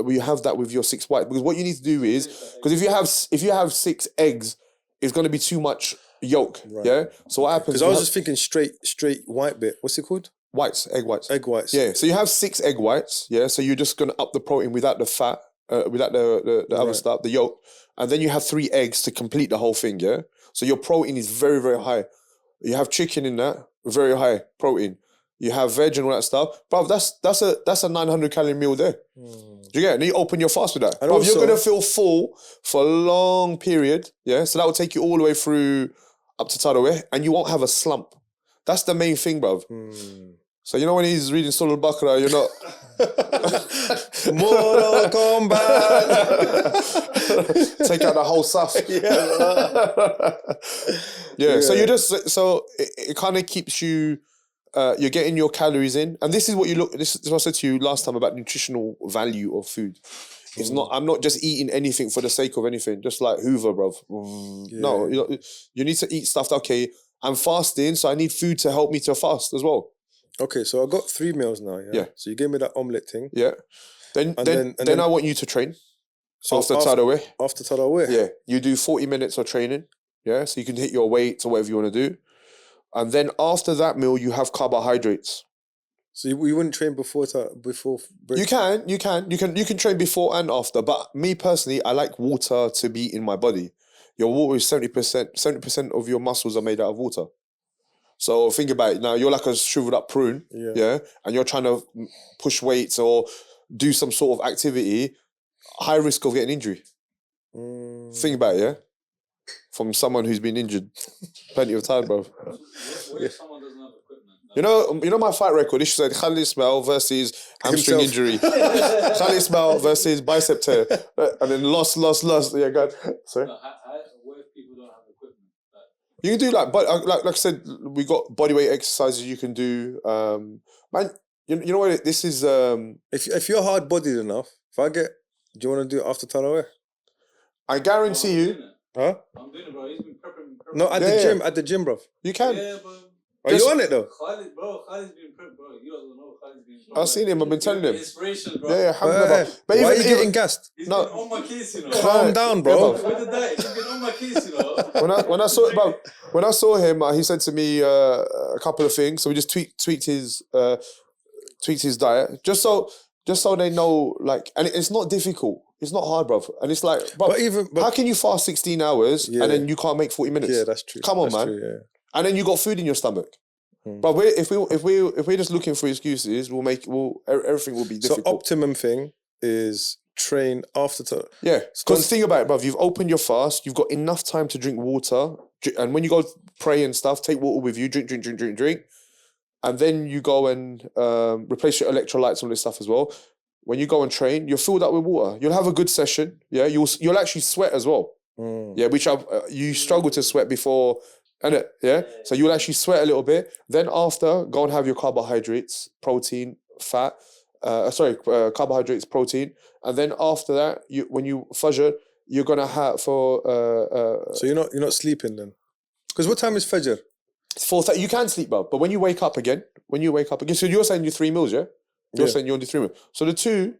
you have that with your 6 white, because what you need to do is, because if you have 6 eggs, it's going to be too much yolk. Right. Yeah. So what happens? Because I was just thinking straight white bit. What's it called? egg whites. Egg whites. Yeah. So you have 6 egg whites. Yeah. So you're just going to up the protein without the fat, without the other Right. stuff, the yolk, and then you have 3 eggs to complete the whole thing. Yeah. So your protein is very, very high. You have chicken in that, very high protein. You have veg and all that stuff, bro. That's a 900 calorie meal there. Do you get it? And you open your fast with that, And bro. You're also- gonna feel full for a long period, yeah. So that will take you all the way through up to Tarawih, and you won't have a slump. That's the main thing, bro. So when he's reading Surah Al-Baqarah, you're not. Mortal Kombat. Take out the whole stuff. Yeah. So you just it kind of keeps you. You're getting your calories in, and this is what you look. This is what I said to you last time about nutritional value of food. It's not. I'm not just eating anything for the sake of anything. Just like Hoover, bruv. No, you need to eat stuff. Okay, I'm fasting, so I need food to help me to fast as well. Okay, so I got 3 meals now. Yeah. So you gave me that omelette thing. Yeah. Then I want you to train. So after Tarawih. After Tarawih. Yeah. You do 40 minutes of training. Yeah. So you can hit your weights or whatever you want to do. And then after that meal, you have carbohydrates. So you wouldn't train before break? You can train before and after. But me personally, I like water to be in my body. Your water is 70%. 70% of your muscles are made out of water. So think about it. Now you're like a shriveled up prune, yeah, and you're trying to push weights or do some sort of activity. High risk of getting injury. Think about it, yeah. From someone who's been injured plenty of time, bro. What if someone doesn't have equipment? You know my fight record. This said Khalid Ismail versus hamstring Himself. injury. Khalid Ismail versus bicep tear, and then lost. Yeah, go ahead. Sorry. What if people don't have equipment? You can do like I said, we got bodyweight exercises you can do. Man, you know what? This is If you're hard bodied enough, do you want to do it after Tarawih? I guarantee you. Huh? I'm doing it, bro. He's been prepping. No, at the gym, bro. You can. Yeah, bro. Are you on it though? Khalid's been prepped, bro. You don't know Khalid's been prepped. I've seen him. I've been telling him. Inspiration, bro. Yeah, alhamdulillah. But Why are you even getting gassed? He's No. been on my case, you know. Calm down, bro. With the diet, he's been on my case, you know. when I saw him, he said to me a couple of things. So we just tweaked his diet, just so they know. Like, and it's not difficult. It's not hard, bro. And it's like, But how can you fast 16 hours and then you can't make 40 minutes? Yeah, that's true. Come on, That's man. true, yeah. And then you got food in your stomach. But if we're just looking for excuses, everything will be difficult. So optimum thing is train after Yeah, because think about it, bruv. You've opened your fast. You've got enough time to drink water. And when you go pray and stuff, take water with you. Drink. And then you go and replace your electrolytes and all this stuff as well. When you go and train, you're filled up with water. You'll have a good session. Yeah, you'll actually sweat as well. Yeah, which you struggle to sweat before, innit? Yeah, so you'll actually sweat a little bit. Then after, go and have your carbohydrates, protein, fat. Carbohydrates, protein, and then after that, when you Fajr, you're gonna have for. So you're not sleeping then, because what time is Fajr? 4:30. You can sleep, bro, but when you wake up again, so you're saying you 3 meals, yeah? You're saying you only 3 meals. So the 2,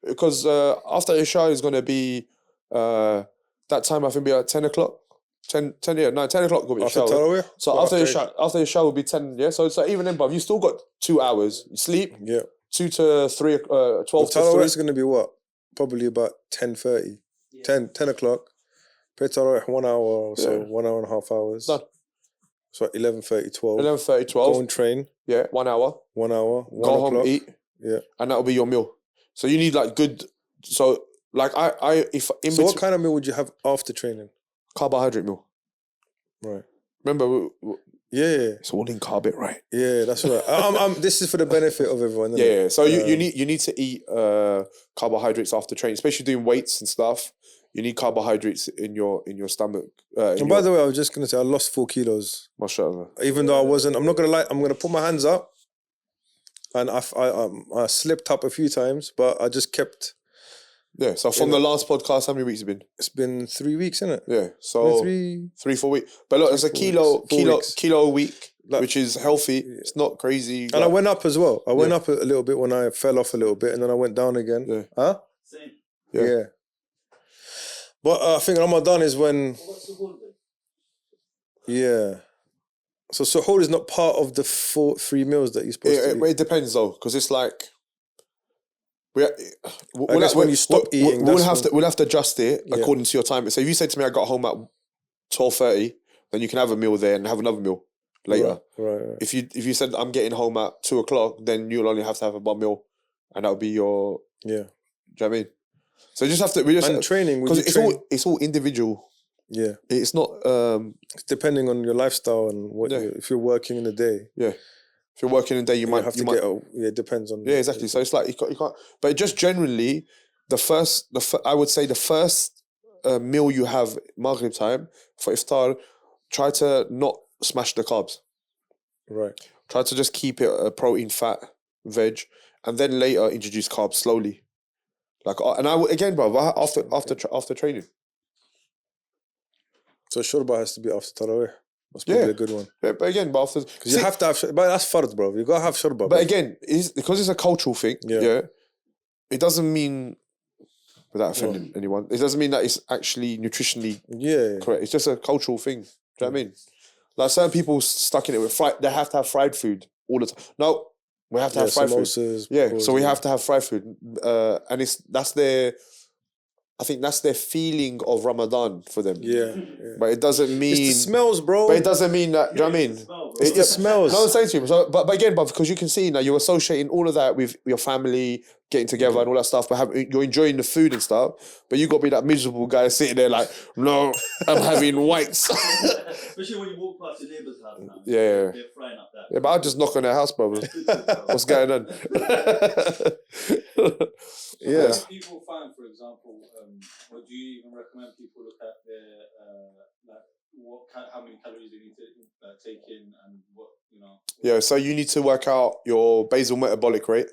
because after Isha is gonna be that time. I think be at 10 o'clock. 10 o'clock will be After Isha. Tarawih? So Well, after Isha will be 10. Yeah. So it's like even then, bro, you still got 2 hours. You sleep. Yeah. 2 to 3, 12 to Tarawih 3. is going to be what? Probably about 10:30. 10 o'clock. Pray Tarawih 1 hour or so, 1.5 hours. Done. So 11:30, 12. 11:30, 12. Go and train. Yeah, 1 hour. 1 hour. 1 Go o'clock. home, eat. Yeah. And that'll be your meal. So you need like good. So like if in So what between kind of meal would you have after training? carbohydrate meal. Right. Remember, Yeah. it's all in carb, it, right? Yeah, that's right. This is for the benefit of everyone. Isn't Yeah. it? So you need to eat carbohydrates after training, especially doing weights and stuff. You need carbohydrates in your stomach. And by the way, I was just gonna say I lost 4 kilos. Mashallah. Even though I wasn't, I'm not gonna lie. I'm gonna put my hands up, and I slipped up a few times, but I just kept. Yeah. So from the last podcast, how many weeks have it been? It's been 3 weeks, isn't it? Yeah. So 3-4 weeks. But look, it's a kilo a week, which is healthy. It's not crazy. And I went up as well. I went up a little bit when I fell off a little bit, and then I went down again. Yeah. Huh? Same. Yeah. But I think Ramadan is when. What's the whole day? Yeah. So suhoor is not part of the 3 meals that you're supposed to eat. It depends though, because it's like. I guess when you stop eating, we'll have to adjust it according to your time. So if you say to me, I got home at 12:30, then you can have a meal there and have another meal later. Right. If you said I'm getting home at 2:00, then you'll only have to have one meal, and that'll be your. Yeah. Do you know what I mean? So you just have to. And training because it's all individual. Yeah. It's not. It's depending on your lifestyle and what if you're working in the day. Yeah. If you're working in the day, you might have to it depends on. Yeah, exactly. So it's like you can't. But just generally, I would say the first meal you have Maghrib time for iftar, try to not smash the carbs. Right. Try to just keep it protein, fat, veg, and then later introduce carbs slowly. Like, and I would again, bro, after training. So shorba has to be after tarawih. That's probably a good one. Yeah, but again, because you have to have, but that's fard, bro. You gotta have shorba. But again, because it's a cultural thing. Yeah. It doesn't mean, without offending anyone, it doesn't mean that it's actually nutritionally correct. It's just a cultural thing. Do you know what I mean? Like certain people stuck in it with fried. They have to have fried food all the time. No, we have to have fried samosas, food. Yeah, so we have to have fried food, and I think that's their feeling of Ramadan for them. Yeah. But it doesn't mean... It's the smells, bro. But it doesn't mean that... Do you know what I mean? It's the smells. No, I'm saying to you. So, but again, because you can see now, you're associating all of that with your family, getting together and all that stuff, but you're enjoying the food and stuff, but you got to be that miserable guy sitting there like, no, I'm having whites. Especially when you walk past your neighbour's house now. Yeah. They're frying up that. Yeah, but I'll just knock on their house, bro. What's going on? Yeah. What do people find, for example, or do you even recommend people look at their how many calories they need to take in and what, you know? Yeah, so you need to work out your basal metabolic rate.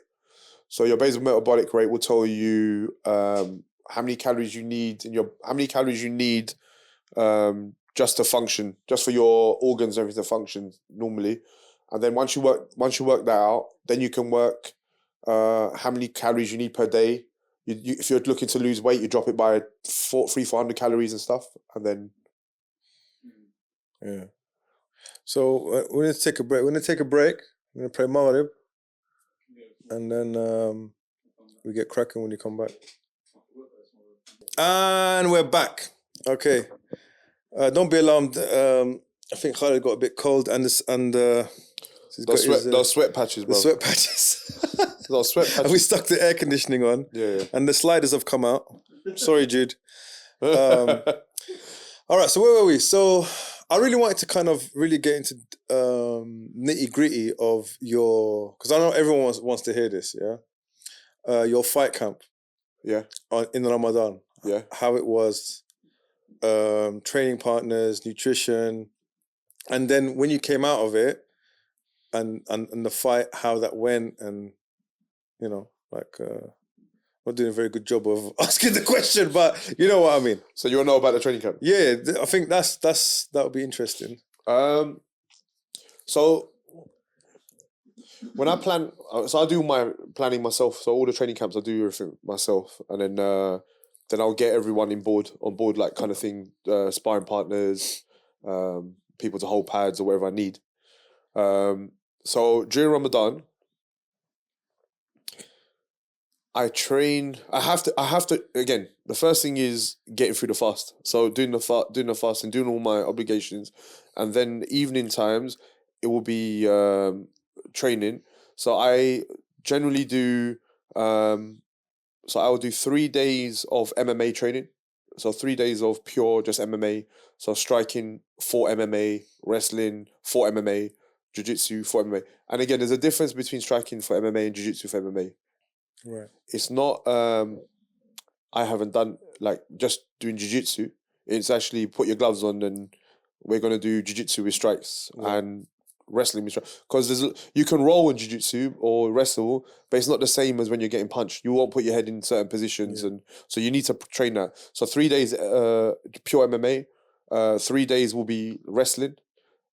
So your basal metabolic rate will tell you how many calories you need just to function, just for your organs and everything to function normally. And then once you work that out, then you can work how many calories you need per day. If you're looking to lose weight, you drop it by 400 calories and stuff, and then. Yeah. So we're gonna take a break. We're gonna play Maghrib, and then we get cracking when you come back. And we're back. Okay. Don't be alarmed. I think Khalid got a bit cold, and those sweat patches, bro. The sweat patches. Those sweat patches. And we stuck the air conditioning on. Yeah. And the sliders have come out. Sorry, Jude. All right. So where were we? So I really wanted to kind of really get into nitty gritty of because I know everyone wants to hear this. Yeah. Your fight camp. Yeah. In Ramadan. Yeah. How it was. Training partners, nutrition, and then when you came out of it, and the fight, how that went, and not doing a very good job of asking the question, but you know what I mean. So you want to know about the training camp? Yeah, I think that would be interesting. So when I plan, so I do my planning myself. So all the training camps I do everything myself, and then I'll get everyone on board, like kind of thing, sparring partners, people to hold pads or whatever I need. So during Ramadan, I train. I have to. Again, the first thing is getting through the fast. So doing the fast and doing all my obligations, and then evening times it will be training. So I generally do. So I will do 3 days of MMA training. So 3 days of pure just MMA. So striking 4 MMA, wrestling 4 MMA, jiu-jitsu 4 MMA. And again, there's a difference between striking for MMA and jiu-jitsu for MMA. Right. It's not, I haven't done like just doing jiu-jitsu. It's actually put your gloves on and we're gonna do jiu-jitsu with strikes and wrestling with strikes. Because you can roll in jiu-jitsu or wrestle, but it's not the same as when you're getting punched. You won't put your head in certain positions, and so you need to train that. So 3 days pure MMA, 3 days will be wrestling,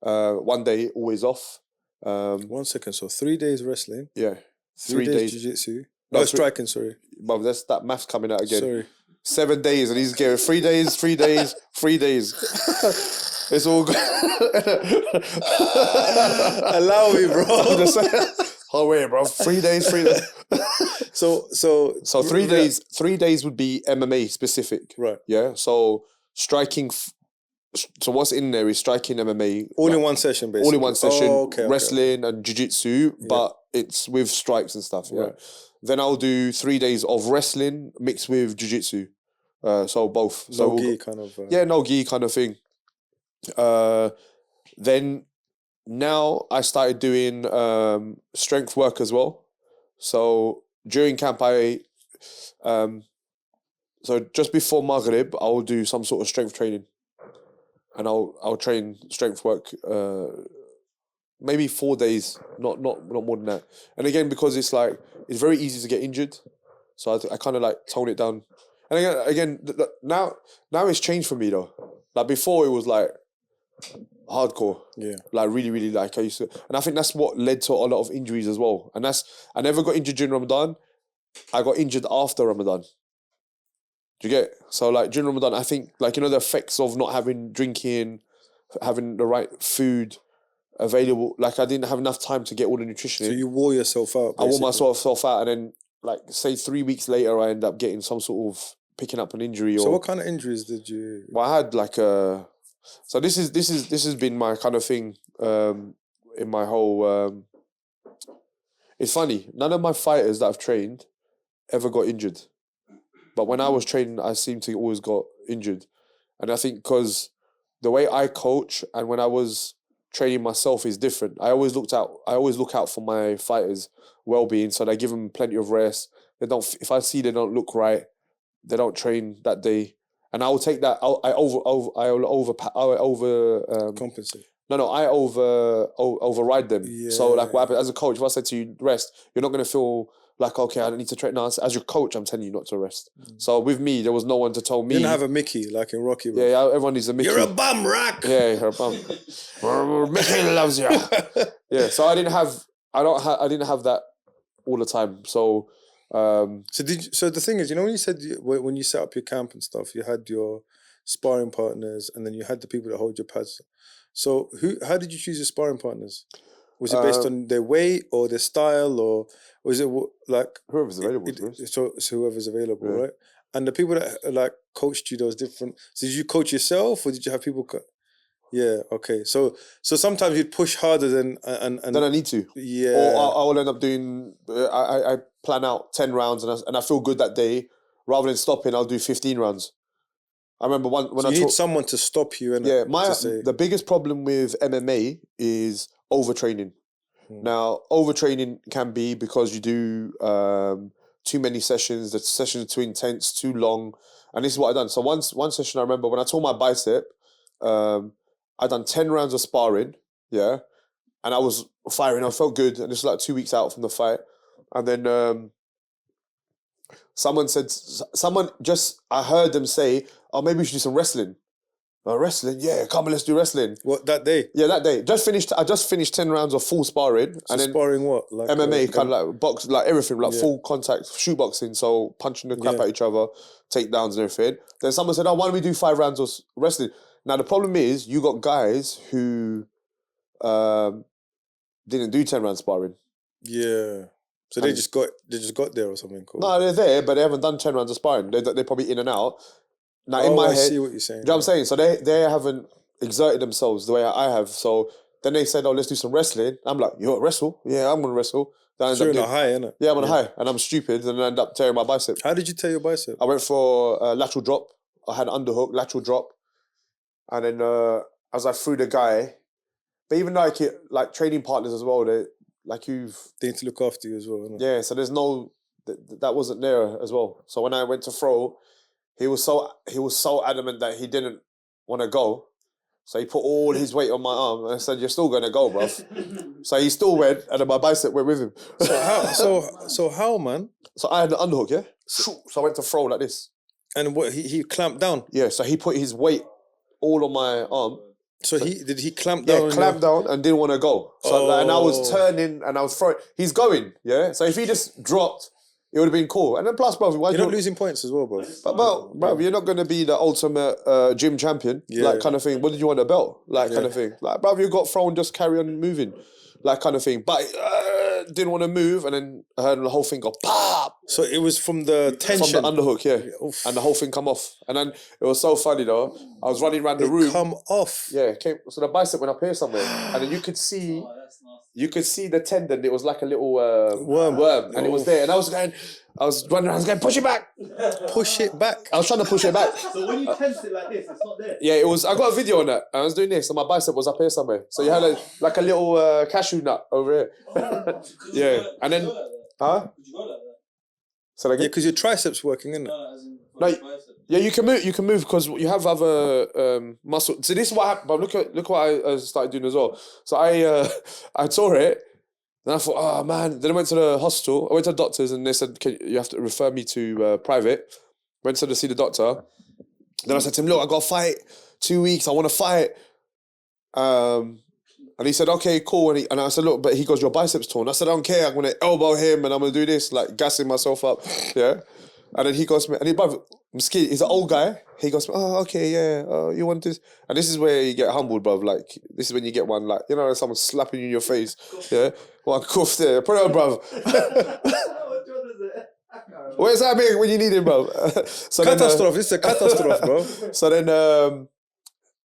1 day always off. 1 second. So 3 days wrestling. Yeah, 3 days jiu-jitsu. No, No, striking. Sorry. But that's that math's coming out again. Sorry. 7 days, and he's getting 3 days, 3 days, 3 days. It's all good. Allow me, bro. I'm just saying. Oh wait, bro. 3 days, 3 days. So 3 days. 3 days would be MMA specific. Right. Yeah. So striking. So what's in there is striking MMA. All in one session, basically. All in one session. Oh, okay, wrestling and jiu-jitsu, but it's with strikes and stuff. Yeah. Right. Then I'll do 3 days of wrestling mixed with jiu-jitsu. So both. So No gi kind of. yeah, no gi kind of thing. Then now I started doing strength work as well. So during camp, so just before Maghrib, I'll do some sort of strength training, and I'll train strength work. Maybe 4 days, not more than that. And again, because it's very easy to get injured, so I kind of like tone it down. And again, now it's changed for me though. Like before, it was like hardcore. Yeah. Like really, really like I used to. And I think that's what led to a lot of injuries as well. And I never got injured during Ramadan. I got injured after Ramadan. Do you get? So like during Ramadan, I think like, the effects of not drinking, having the right food available. Like I didn't have enough time to get all the nutrition So in. you wore yourself out. I wore basically. myself out, and then like say 3 weeks later, I end up getting some sort of picking up an injury. So what kind of injuries did you? Well, I had like a. So this has been my kind of thing in my whole. It's funny. None of my fighters that I've trained ever got injured, but when I was training, I seemed to always got injured, and I think because the way I coach and when I was training myself is different. I always look out for my fighters' well-being, so I give them plenty of rest. They don't. If I see they don't look right, they don't train that day. And I will take that. I Compensate. No, I override them. Yeah. So like, what happens as a coach? If I said to you rest, you're not gonna feel like okay, I don't need to train. No, as your coach, I'm telling you not to rest. So with me, there was no one to tell me. You didn't have a Mickey like in Rocky. Bro. Yeah, everyone needs a Mickey. You're a bum, Rock. Yeah, you're a bum. Mickey loves you. Yeah, so I didn't have that all the time. So. So the thing is, when you said when you set up your camp and stuff, you had your sparring partners, and then you had the people that hold your pads. So how did you choose your sparring partners? Was it based on their weight or their style, or was it like whoever's available? So whoever's available, Yeah. right? And the people that like coached you those different. So did you coach yourself, or did you have people? Yeah. Okay. So sometimes you'd push harder than Then I need to. Yeah. Or I will end up doing. I plan out 10 rounds and I feel good that day. Rather than stopping, I'll do 15 rounds. I remember when you need someone to stop you. Yeah, the biggest problem with MMA is overtraining. Now, overtraining can be because you do too many sessions. The sessions are too intense, too long, and this is what I done. So one session I remember when I tore my bicep, I done 10 rounds of sparring. Yeah, and I was firing. I felt good, and this was like 2 weeks out from the fight. And then I heard them say, oh, maybe we should do some wrestling. Wrestling? Yeah, come on, let's do wrestling. What, that day? Yeah, that day. I just finished 10 rounds of full sparring. So and then sparring what? Like MMA, kind of like box, like everything, like full contact, shoot boxing, so punching the crap at each other, takedowns and everything. Then someone said, oh, why don't we do 5 rounds of wrestling? Now, the problem is, you got guys who didn't do 10 round sparring. Yeah. So they just got there or something. Cool. No, they're there, but they haven't done 10 rounds of sparring. They're probably in and out. Now, in my I head, see what you're saying. You know what I'm saying? So they haven't exerted themselves the way I have. So then they said, oh, let's do some wrestling. I'm like, you want to wrestle? Yeah, I'm going to wrestle. Then I end So up you're on a high, innit? Yeah, I'm on a high. And I'm stupid. And I end up tearing my bicep. How did you tear your bicep? I went for a lateral drop. I had an underhook, lateral drop. And then as I threw the guy, but even like training partners as well, they need to look after you as well, innit? Yeah, so there's no, that wasn't there as well. So when I went to throw, he was so adamant that he didn't want to go. So he put all his weight on my arm and I said, "You're still gonna go, bruv." So he still went, and then my bicep went with him. So how, man? So I had the underhook, yeah. So I went to throw like this. And what he clamped down. Yeah. So he put his weight all on my arm. So did he clamp down? Yeah, clamped down and didn't want to go. So and I was turning and I was throwing. He's going, yeah. So if he just dropped, it would have been cool. And then plus, bro, you're not losing points as well, bro. But bro, you're not going to be the ultimate gym champion, kind of thing. What did you want, a belt? Kind of thing. Like, bro, you got thrown, just carry on moving, kind of thing. But didn't want to move, and then I heard the whole thing go pop. So it was from the tension, from the underhook, yeah. And the whole thing come off, and then it was so funny though. I was running around the room. Come off. Yeah, it came. So the bicep went up here somewhere, and then you could see. You could see the tendon. It was like a little worm, and it was there. And I was running around, I was going, push it back. Push it back. I was trying to push it back. So when you tense it like this, it's not there. Yeah, it was. I got a video on that. I was doing this, and my bicep was up here somewhere. So you had like a little cashew nut over here. Yeah, and then, huh? Would you go like that? So Yeah, because your triceps working, isn't it? No, yeah, you can move. You can move because you have other muscle. So this is what happened. But look what I started doing as well. So I tore it. Then I thought, oh man. Then I went to the hospital. I went to the doctors and they said, you have to refer me to private. Went to see the doctor. Then I said to him, look, I got to fight 2 weeks. I want to fight. And he said, okay, cool. And I said, look, but he goes, your biceps torn. I said, I don't care. I'm going to elbow him and I'm going to do this, like gassing myself up. Yeah. And then he goes, and I'm scared. He's an old guy. He goes, oh, okay, yeah. You want this? And this is where you get humbled, bruv. Like, this is when you get one, like, you know, someone slapping you in your face. Yeah. One cuff there. Put it on, bruv. Where's that big when you need him, bruv? Catastrophe. It's a catastrophe, bro. So then,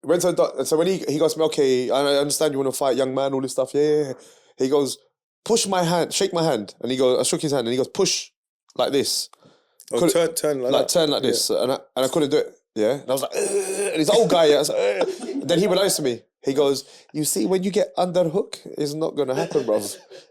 went to the doctor. So when he goes to me, okay, I understand you want to fight, young man, all this stuff. Yeah. He goes, push my hand, shake my hand. And he goes, I shook his hand and he goes, push like this. Oh, turn like that. Turn like this. And I couldn't do it. Yeah. And I was like, and he's an old guy. Yeah. I was like, then he went nice to me. He goes, you see, when you get underhook, it's not going to happen, bro.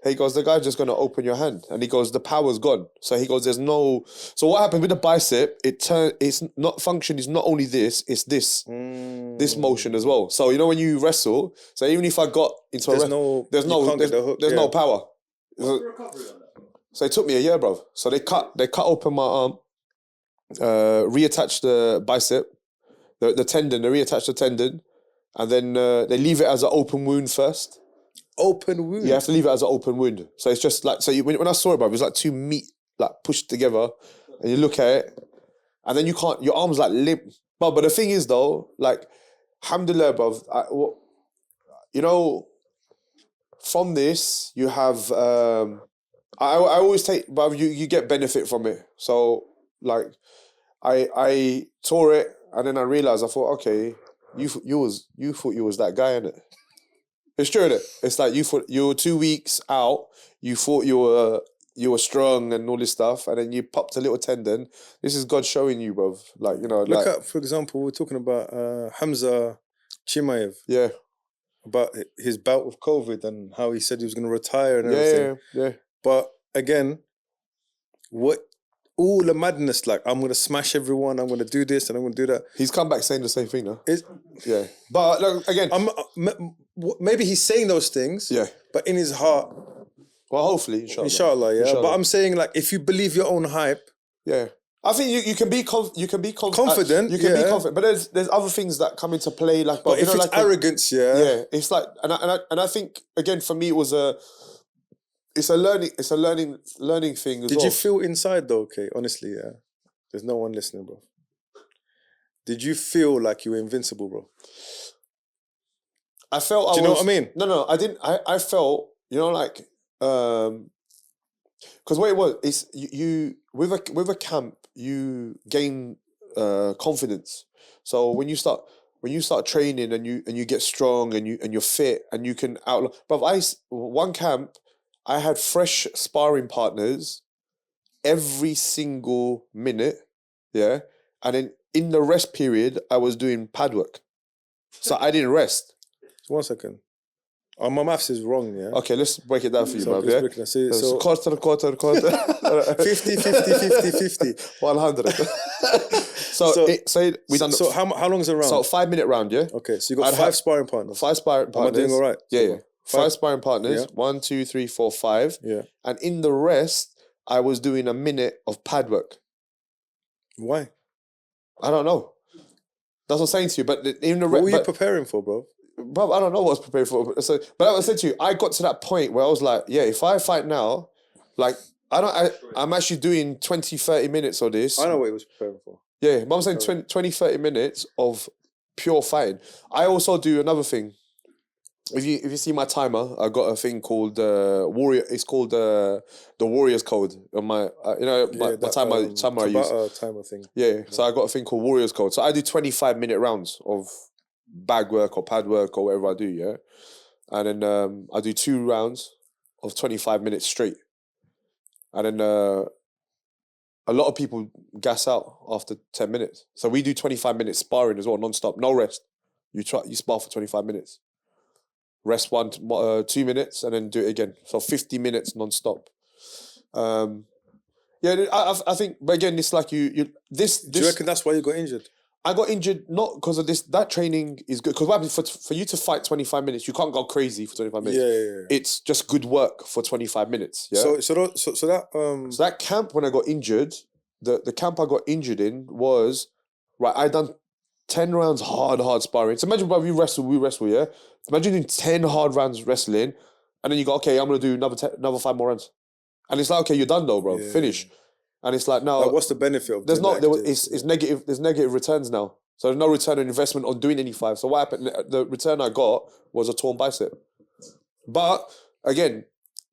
He goes, the guy's just going to open your hand. And he goes, the power's gone. So he goes, there's no... So what happened with the bicep, it's not function, it's not only this, it's this. This motion as well. So, you know, when you wrestle, so even if I got into there's no power. So it took me a year, bro. So they cut open my arm, reattach the bicep, the tendon, they reattach the tendon, and then they leave it as an open wound first. Open wound? You have to leave it as an open wound. So it's just like, when I saw it, bro, it was like two meat like pushed together, and you look at it, and then you can't, your arm's like limp. But the thing is though, like, alhamdulillah, bro, you know, from this, you have, I always take, but you get benefit from it. So, like, I tore it, and then I realized, I thought, okay, you thought you was that guy, innit? It's true, innit? It's like you thought you were 2 weeks out, you thought you were strong and all this stuff, and then you popped a little tendon. This is God showing you, bruv. Like, you know, look at, for example, we're talking about Hamza Chimaev. Yeah. About his bout with COVID and how he said he was going to retire and everything. Yeah. But again, all the madness, like, I'm going to smash everyone, I'm going to do this and I'm going to do that. He's come back saying the same thing now. Yeah. But look, again... maybe he's saying those things, but in his heart... Well, hopefully, inshallah. Inshallah, yeah. Inshallah. But I'm saying, like, if you believe your own hype... Yeah. I think you can be confident. You can be confident, but there's other things that come into play. Like, but if it's like arrogance, it's like, and I think again for me it was it's a learning thing as well. Did you feel inside though? Okay, honestly, yeah. There's no one listening, bro. Did you feel like you were invincible, bro? I felt. Do you know what I mean? No, I didn't. I felt, you know, like, because what it was is you with a camp you gain confidence. So when you start training and you get strong and you're fit and you can outlaw. But one camp, I had fresh sparring partners every single minute, yeah. And then in the rest period, I was doing pad work, so I didn't rest. 1 second. Oh, my maths is wrong, yeah? Okay, let's break it down for you, So, bruv, let's yeah? break it down. So, So quarter, 50, 50. 100. So, So- say we done. So how long is a round? So 5-minute round, yeah. Okay, so you got I'd 5 have- sparring partners. 5 sparring Am I partners. doing all right? Yeah, So yeah. five- 5 sparring partners. Yeah. 1, 2, 3, 4, 5. Yeah. And in the rest, I was doing a minute of pad work. Why? I don't know. That's what I'm saying to you. But in the What were you but, preparing for, bro? bro, I don't know what I was prepared for. So, but I was saying to you, I got to that point where I was like, yeah, if I fight now, like, I'm actually doing 20, 30 minutes of this. I know what he was preparing for. Yeah, but I'm saying 20, 30 minutes of pure fighting. I also do another thing. If you see my timer, I got a thing called Warrior. It's called the Warriors Code on my my timer I use. Tabata timer thing. Yeah, so I got a thing called Warriors Code. So I do 25-minute rounds of bag work or pad work or whatever I do. Yeah, and then I do 2 rounds of 25 minutes straight, and then a lot of people gas out after 10 minutes. So we do 25 minutes sparring as well, non-stop, no rest. You spar for 25 minutes. Rest 2 minutes and then do it again. So 50 minutes non-stop. Yeah, I think, but again, it's like you this. Do you reckon that's why you got injured? I got injured not because of this. That training is good because what happens for you to fight 25 minutes, you can't go crazy for 25 minutes. Yeah. It's just good work for 25 minutes. Yeah. So that So that camp when I got injured, the camp I got injured in was right. I done 10 rounds hard sparring. So imagine, bro, we wrestle, yeah. Imagine doing 10 hard rounds wrestling, and then you go, okay, I'm gonna do another 5 more rounds, and it's like, okay, you're done though, bro. Yeah. Finish. And it's like now, like, what's the benefit of there's doing not that? it's negative. There's negative returns now. So there's no return on investment on doing any 5. So what happened? The return I got was a torn bicep. But again,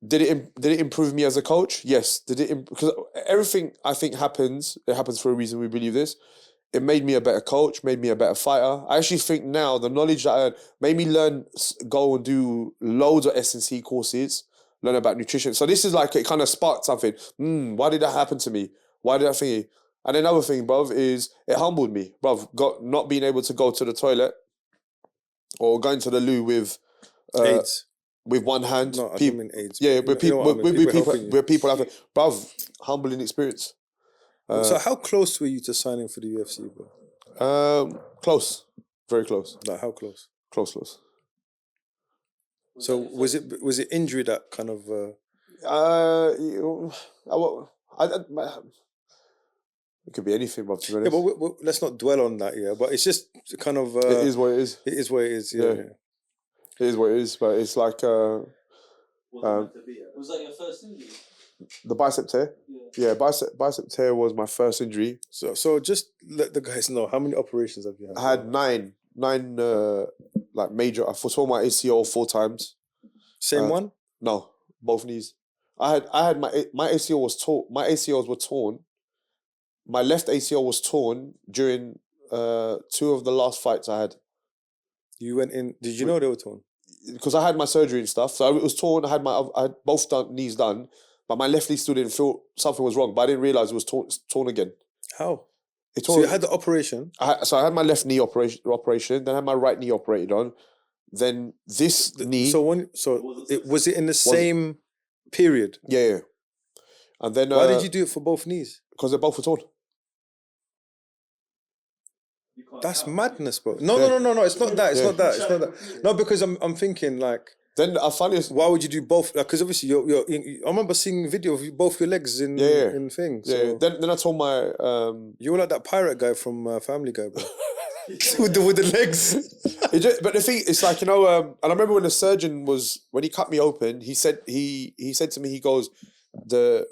did it improve me as a coach? Yes. Did it? Because everything I think happens. It happens for a reason. We believe this. It made me a better coach. Made me a better fighter. I actually think now the knowledge that I earned made me go and do loads of S&C courses. Learn about nutrition. So this is like, it kind of sparked something. Why did that happen to me? Why did I think? And another thing, bruv, is it humbled me, bruv. Not being able to go to the toilet or going to the loo with AIDS. with one hand. No, I don't mean AIDS. Yeah, but with you know people, what I mean, where people have, bruv, humbling experience. So how close were you to signing for the UFC, bro? Close, very close, Like how close? close. So was it injury that kind of? It could be anything, bruv, to be Yeah, honest. but let's not dwell on that. Yeah, but it's just kind of. It is what it is. It is what it is. Yeah. Yeah. It is what it is, but it's like Wasn't meant to be it. Was that your first injury? the bicep tear. Yeah. Yeah, bicep tear was my first injury. So just let the guys know, how many operations have you had? I had nine like major. I tore my ACL 4 times. Same one? No, both knees. I had my ACL was torn. My ACLs were torn. My left ACL was torn during 2 of the last fights I had. You went in. Did you know they were torn? Because I had my surgery and stuff, so it was torn. I had both knees done, but my left knee still didn't feel something was wrong. But I didn't realize it was torn again. How? It So tore. you had the operation. So I had my left knee operation. Then I had my right knee operated on. Then this knee. So was it in the same period? Yeah. And then Why did you do it for both knees? Because they both were torn. That's madness, bro. No. It's not that. It's not that. No, because I'm thinking like. Then I finally. Why would you do both? Because obviously I remember seeing a video of both your legs in things. Yeah. So Then I told my. You were like that pirate guy from Family Guy, bro. with the legs. But the thing, it's like, and I remember when the surgeon when he cut me open, he said to me, he goes, the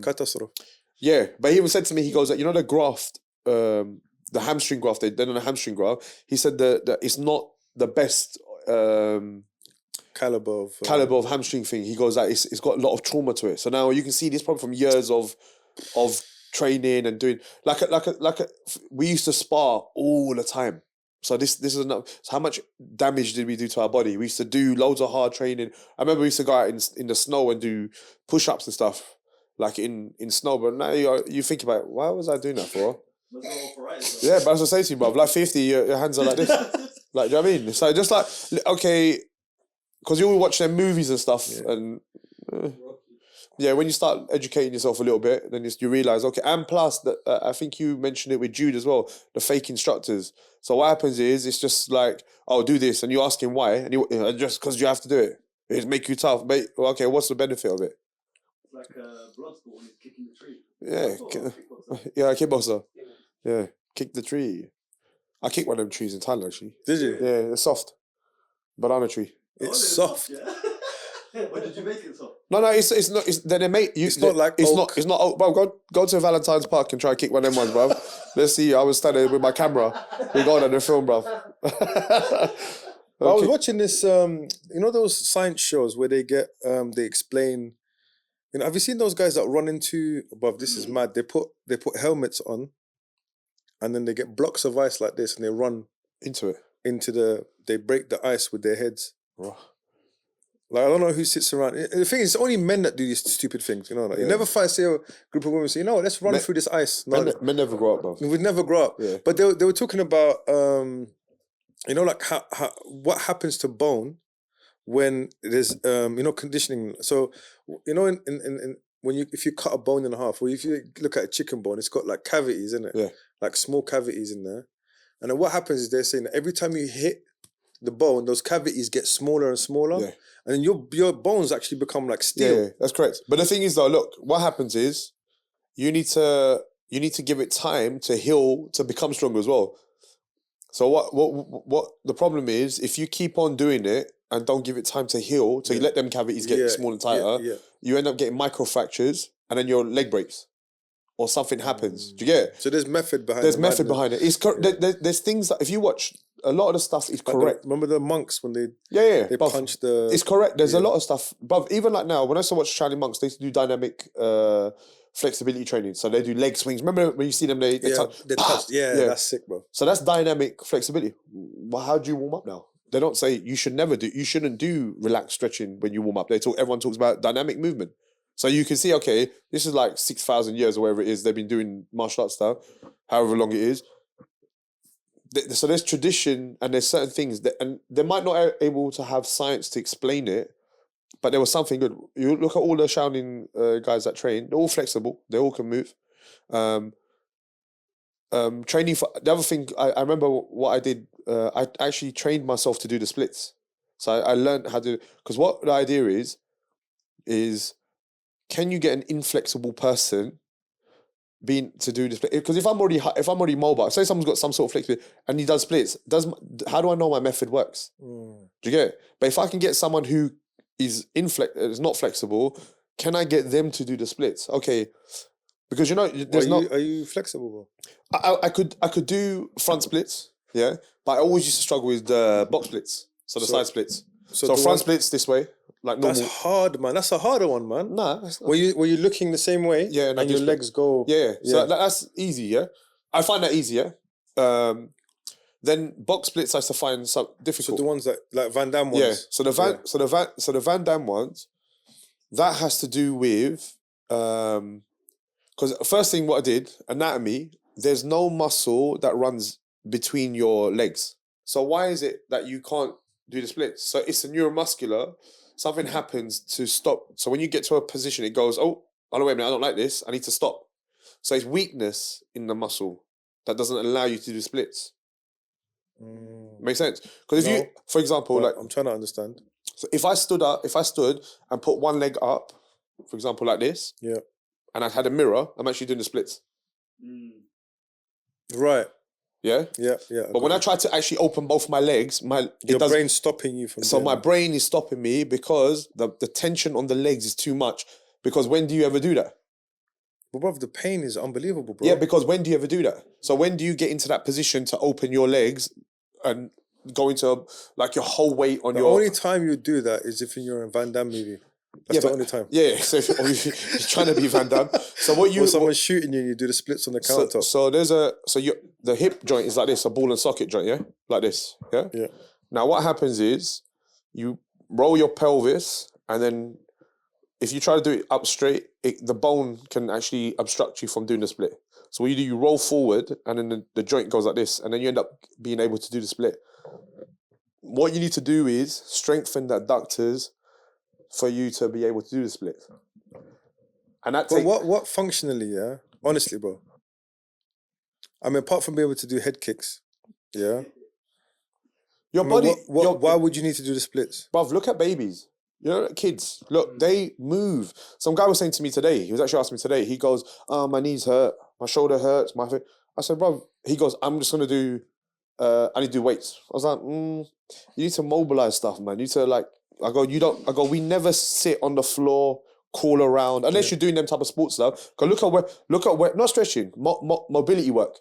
Catastrophe. yeah, but he said to me, he goes, the graft, the hamstring graft, they done a hamstring graft. He said that it's not the best Caliber of hamstring thing. He goes, that it's got a lot of trauma to it. So now you can see this probably from years of training and doing we used to spar all the time. So this is enough. So how much damage did we do to our body? We used to do loads of hard training. I remember we used to go out in the snow and do push-ups and stuff, like in snow. But now you think about it, why was I doing that for? Yeah, but as I say to you, bruv, like 50, your hands are like this. Like, do you know what I mean? So just like, okay, because you all watch their movies and stuff, Yeah. and yeah, when you start educating yourself a little bit, then you realize, okay, and plus, that I think you mentioned it with Jude as well, the fake instructors. So what happens is, it's just like, oh, do this, and you ask him why, and just because you have to do it, it make you tough. But okay, what's the benefit of it? It's like blood sport when he's kicking the tree. Yeah, yeah, kickboxer. Yeah, kick the tree. I kicked one of them trees in Thailand actually. Did you? Yeah, it's soft. Banana tree. It's soft. Yeah. Why did you make it soft? No, it's not. It's then they make you. It's not like it's oak. not. It's not. Oak. Bro, go to Valentine's Park and try to kick one of them ones, bro. Let's see. I was standing with my camera. We got on the film, bro. I was watching this. You know those science shows where they get they explain. You know, have you seen those guys that run into? Above, this is mad. They put helmets on, and then they get blocks of ice like this, and they run into it. They break the ice with their heads. Like, I don't know who sits around. The thing is, it's only men that do these stupid things, you know. Like, you never see a group of women say, you know what, let's run through this ice. No, Men never grow up, bro. we'd never grow up. Yeah. But they were talking about, you know, like how what happens to bone when there's, you know, conditioning. So, you know, in when if you cut a bone in half, or if you look at a chicken bone, it's got like cavities in it, Yeah. like small cavities in there. And then what happens is they're saying that every time you hit the bone, those cavities get smaller and smaller. Yeah. And then your bones actually become like steel. Yeah, that's correct. But the thing is, though, look, what happens is you need to give it time to heal, to become stronger as well. So what the problem is, if you keep on doing it and don't give it time to heal, so you let them cavities get smaller and tighter, you end up getting microfractures, and then your leg breaks or something happens. Do you get it? So there's method behind it. There's method behind it. It's there's things that if you watch, a lot of the stuff is correct. Remember the monks when they they punch the... It's correct. There's a lot of stuff. But even like now, when I used to watch Shining Monks, they used to do dynamic flexibility training. So they do leg swings. Remember when you see them, they touch? That's sick, bro. So that's dynamic flexibility. Well, how do you warm up now? They don't say you shouldn't do relaxed stretching when you warm up. Everyone talks about dynamic movement. So you can see, okay, this is like 6,000 years or whatever it is they've been doing martial arts stuff, however long it is. So there's tradition and there's certain things that, and they might not be able to have science to explain it, but there was something good. You look at all the Shaolin guys that train; they're all flexible. They all can move. Training for the other thing, I remember what I did. I actually trained myself to do the splits. So I learned how to. Because what the idea is can you get an inflexible person to do this? Because if I'm already mobile, say someone's got some sort of flexibility and he does splits, how do I know my method works? Do you get it? But if I can get someone who is not flexible, can I get them to do the splits? Okay, because you know there's Are you flexible, bro? I could do front splits, yeah, but I always used to struggle with the box splits, so the side splits. So front splits this way. Like normal. That's hard, man. That's a harder one, man. Nah, that's not. Were you looking the same way? Yeah, and your legs go. Yeah. So that's easy. Yeah, I find that easier. Then box splits I used to find so difficult. So the ones that like Van Damme ones. Yeah. So the Van Damme ones, that has to do with because first thing what I did, anatomy. There's no muscle that runs between your legs. So why is it that you can't do the splits? So it's a neuromuscular. Something happens to stop. So when you get to a position, it goes, oh, wait a minute, I don't like this. I need to stop. So it's weakness in the muscle that doesn't allow you to do splits. Makes sense? Because if you, for example, like... I'm trying to understand. So if I stood and put one leg up, for example, like this, and I had a mirror, I'm actually doing the splits. Right. Yeah? Yeah. But when I try to actually open both my legs, your brain's stopping you from. So my brain is stopping me because the tension on the legs is too much. Because when do you ever do that? But bro, the pain is unbelievable, bro. Yeah, because when do you ever do that? So when do you get into that position to open your legs and go into like your whole weight on The only time you do that is if you're in a Van Damme movie. That's the only time. Yeah. So you're trying to be Van Damme. So or someone's shooting you and you do the splits on the countertop. So the hip joint is like this, a ball and socket joint, yeah? Like this, yeah? Yeah. Now what happens is you roll your pelvis and then if you try to do it up straight, the bone can actually obstruct you from doing the split. So what you do, you roll forward and then the joint goes like this and then you end up being able to do the split. what you need to do is strengthen the adductors for you to be able to do the split. And that But takes... what functionally, yeah? Honestly, bro. I mean, apart from being able to do head kicks, yeah? Your I mean, body... why would you need to do the splits? Bruv, look at babies. You know, kids. Look, they move. Some guy was saying to me today, he was actually asking me today, he goes, my knees hurt, my shoulder hurts, my... I said, bruv, he goes, I'm just going to do... I need to do weights. I was like, you need to mobilize stuff, man. You need to like... I go, we never sit on the floor, crawl around, unless you're doing them type of sports stuff. Because look at where, not stretching, mobility work.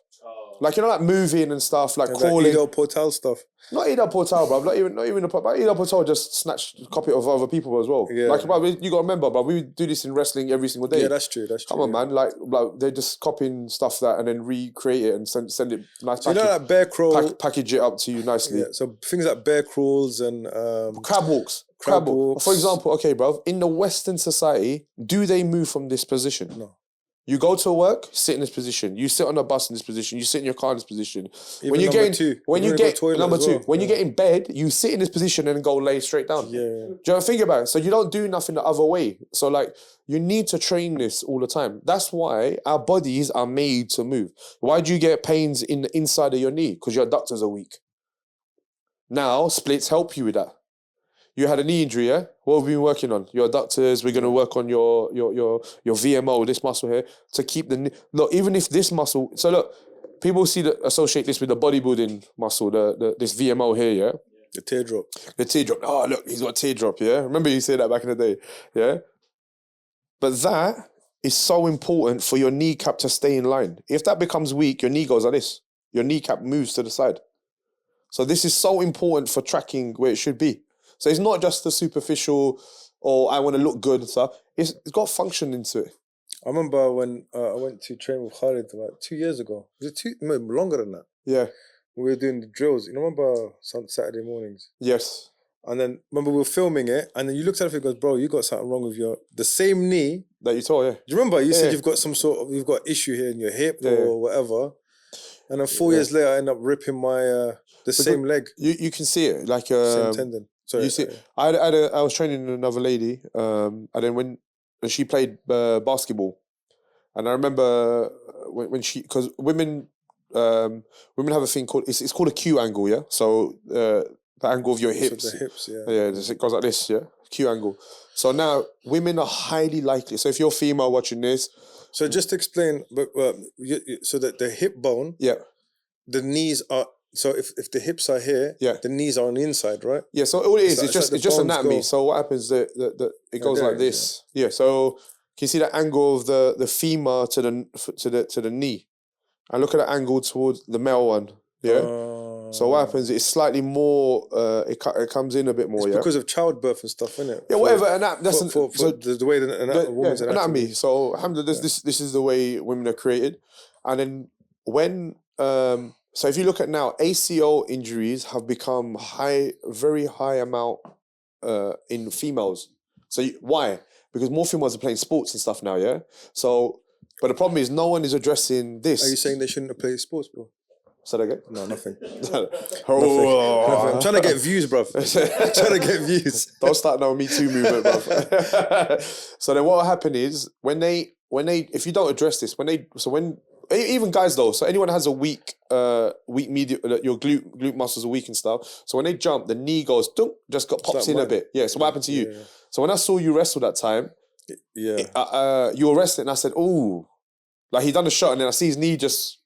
Like, you know, like moving and stuff, like crawling. Like Ido Portal stuff. Not Ido Portal, bro. Not even but Ido Portal just snatched a copy of other people as well. Yeah. Like, bro, you got to remember, bro, we do this in wrestling every single day. Yeah, that's true. Come on, man. Like they're just copying stuff that and then recreate it and send it nice. So you know that bear crawl? Package it up to you nicely. Yeah, so things like bear crawls and... crab walks. Crab walks. For example, okay, bro, in the Western society, do they move from this position? No. You go to work, sit in this position. You sit on a bus in this position. You sit in your car in this position. Even when you number get two. when Even you go get toilet number as two, well. when you get in bed, you sit in this position and go lay straight down. Yeah. Do you ever think about it? So you don't do nothing the other way. So like you need to train this all the time. That's why our bodies are made to move. Why do you get pains in the inside of your knee? Because your adductors are weak. Now splits help you with that. You had a knee injury, yeah? What have we been working on? Your adductors, we're going to work on your VMO, this muscle here, to keep the knee. Look, even if this muscle... So look, people associate this with the bodybuilding muscle, this VMO here, yeah? The teardrop. The teardrop. Oh, look, he's got a teardrop, yeah? Remember you said that back in the day, yeah? But that is so important for your kneecap to stay in line. If that becomes weak, your knee goes like this. Your kneecap moves to the side. So this is so important for tracking where it should be. So it's not just the superficial, or I want to look good and stuff. It's got function into it. I remember when I went to train with Khalid about 2 years ago. Was it maybe longer than that? Yeah. We were doing the drills. You remember some Saturday mornings? Yes. And then remember we were filming it, and then you looked at it and goes, bro, you got something wrong with the same knee that you tore. Yeah. Do you remember you said you've got you've got issue here in your hip or whatever, and then 4 years later I end up ripping my same leg. You can see it like same tendon. Sorry, you see, I was training another lady, and then when she played basketball, and I remember when she, because women have a thing called it's called a Q angle, yeah. So the angle of your hips, so the hips, it goes like this, yeah. Q angle. So now women are highly likely. So if you're female watching this, so just to explain, so that the hip bone, the knees are. So if the hips are here, the knees are on the inside, right? Yeah. So all it is, it's just anatomy. Go. So what happens? It goes like this. Yeah. So can you see the angle of the femur to the knee? And look at the angle towards the male one. Yeah. So what happens? It's slightly more. It comes in a bit more. It's because of childbirth and stuff, isn't it? Yeah. Whatever. And that's for the way the woman's anatomy. So alhamdulillah, this is the way women are created, and then when so if you look at now, ACL injuries have become very high amount in females. So why? Because more females are playing sports and stuff now, yeah? So, but the problem is no one is addressing this. Are you saying they shouldn't have played sports, bro? Say that again? No, nothing. Nothing. I'm trying to get views, bro. I'm trying to get views. Don't start no Me Too movement, bro. So then what will happen is when they, if you don't address this, even guys though, so anyone has a weak medium, your glute muscles are weak and stuff. So when they jump, the knee goes, pops in a bit. Yeah. So what happened to you? Yeah. So when I saw you wrestle that time, you were wrestling, and I said, "Oh, like he done a shot, and then I see his knee just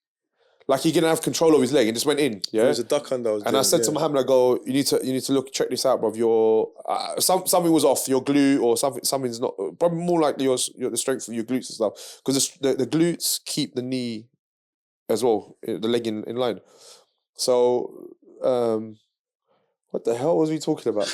like he didn't have control of his leg and just went in." Yeah. It was a duck under. I said to Mohammed, I go, "You need to check this out, bro. Your something was off your glute or something's not. Probably more likely the strength of your glutes and stuff, because the glutes keep the knee as well, the leg in line. So, what the hell was we talking about?"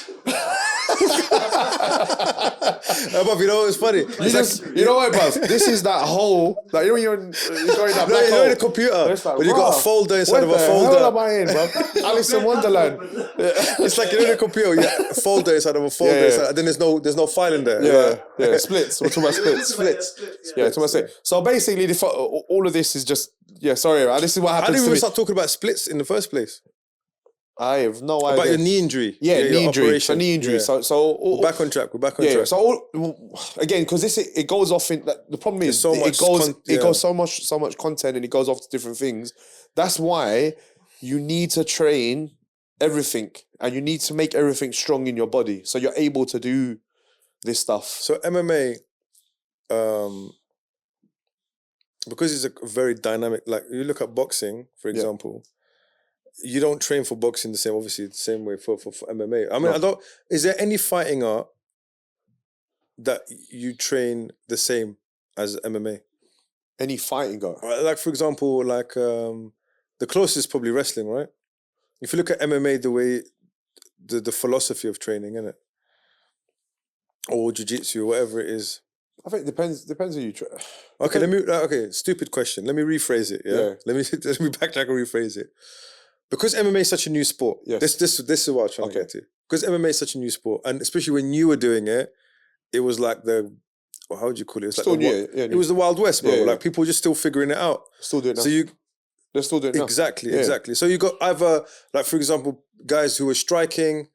Bob, you know what's funny? You know what, bruv? This is that whole, like, you know when you're in that black hole. You're in a computer, like, but you got a folder inside of a folder. What the hell am I in, bruv? Alice in Wonderland. It's like you're in a computer, a folder inside of a folder, and then there's no file in there. Yeah. Splits. We're talking about splits. Yeah, talking about splits. So basically, all of this is just, sorry, this is what happens. How did we start talking about splits in the first place? I have no About idea. your knee injury. Yeah, knee your injury. So operation. knee injury. Yeah. So We're back on track. We're back on yeah. track. So again, because it goes off in the problem There's is so it much goes so much content and it goes off to different things. That's why you need to train everything and you need to make everything strong in your body so you're able to do this stuff. So MMA, because it's a very dynamic. Like you look at boxing, for example. You don't train for boxing the same way for MMA. I mean, No. Is there any fighting art that you train the same as MMA? Any fighting guy. Like for example, like the closest is probably wrestling, right? If you look at MMA, the way the philosophy of training, innit? Or jiu-jitsu, or whatever it is. I think it depends who you train. Okay, stupid question. Let me rephrase it. Yeah. Let me backtrack and rephrase it. Because MMA is such a new sport. Yes. This is what I'm trying to get to. Because MMA is such a new sport, and especially when you were doing it, it was like how would you call it? It's Still like new. it was the Wild West, bro. Yeah. Like people were just still figuring it out. Still doing it now. So they're still doing it now. Exactly. So you got either, like for example, guys who are striking,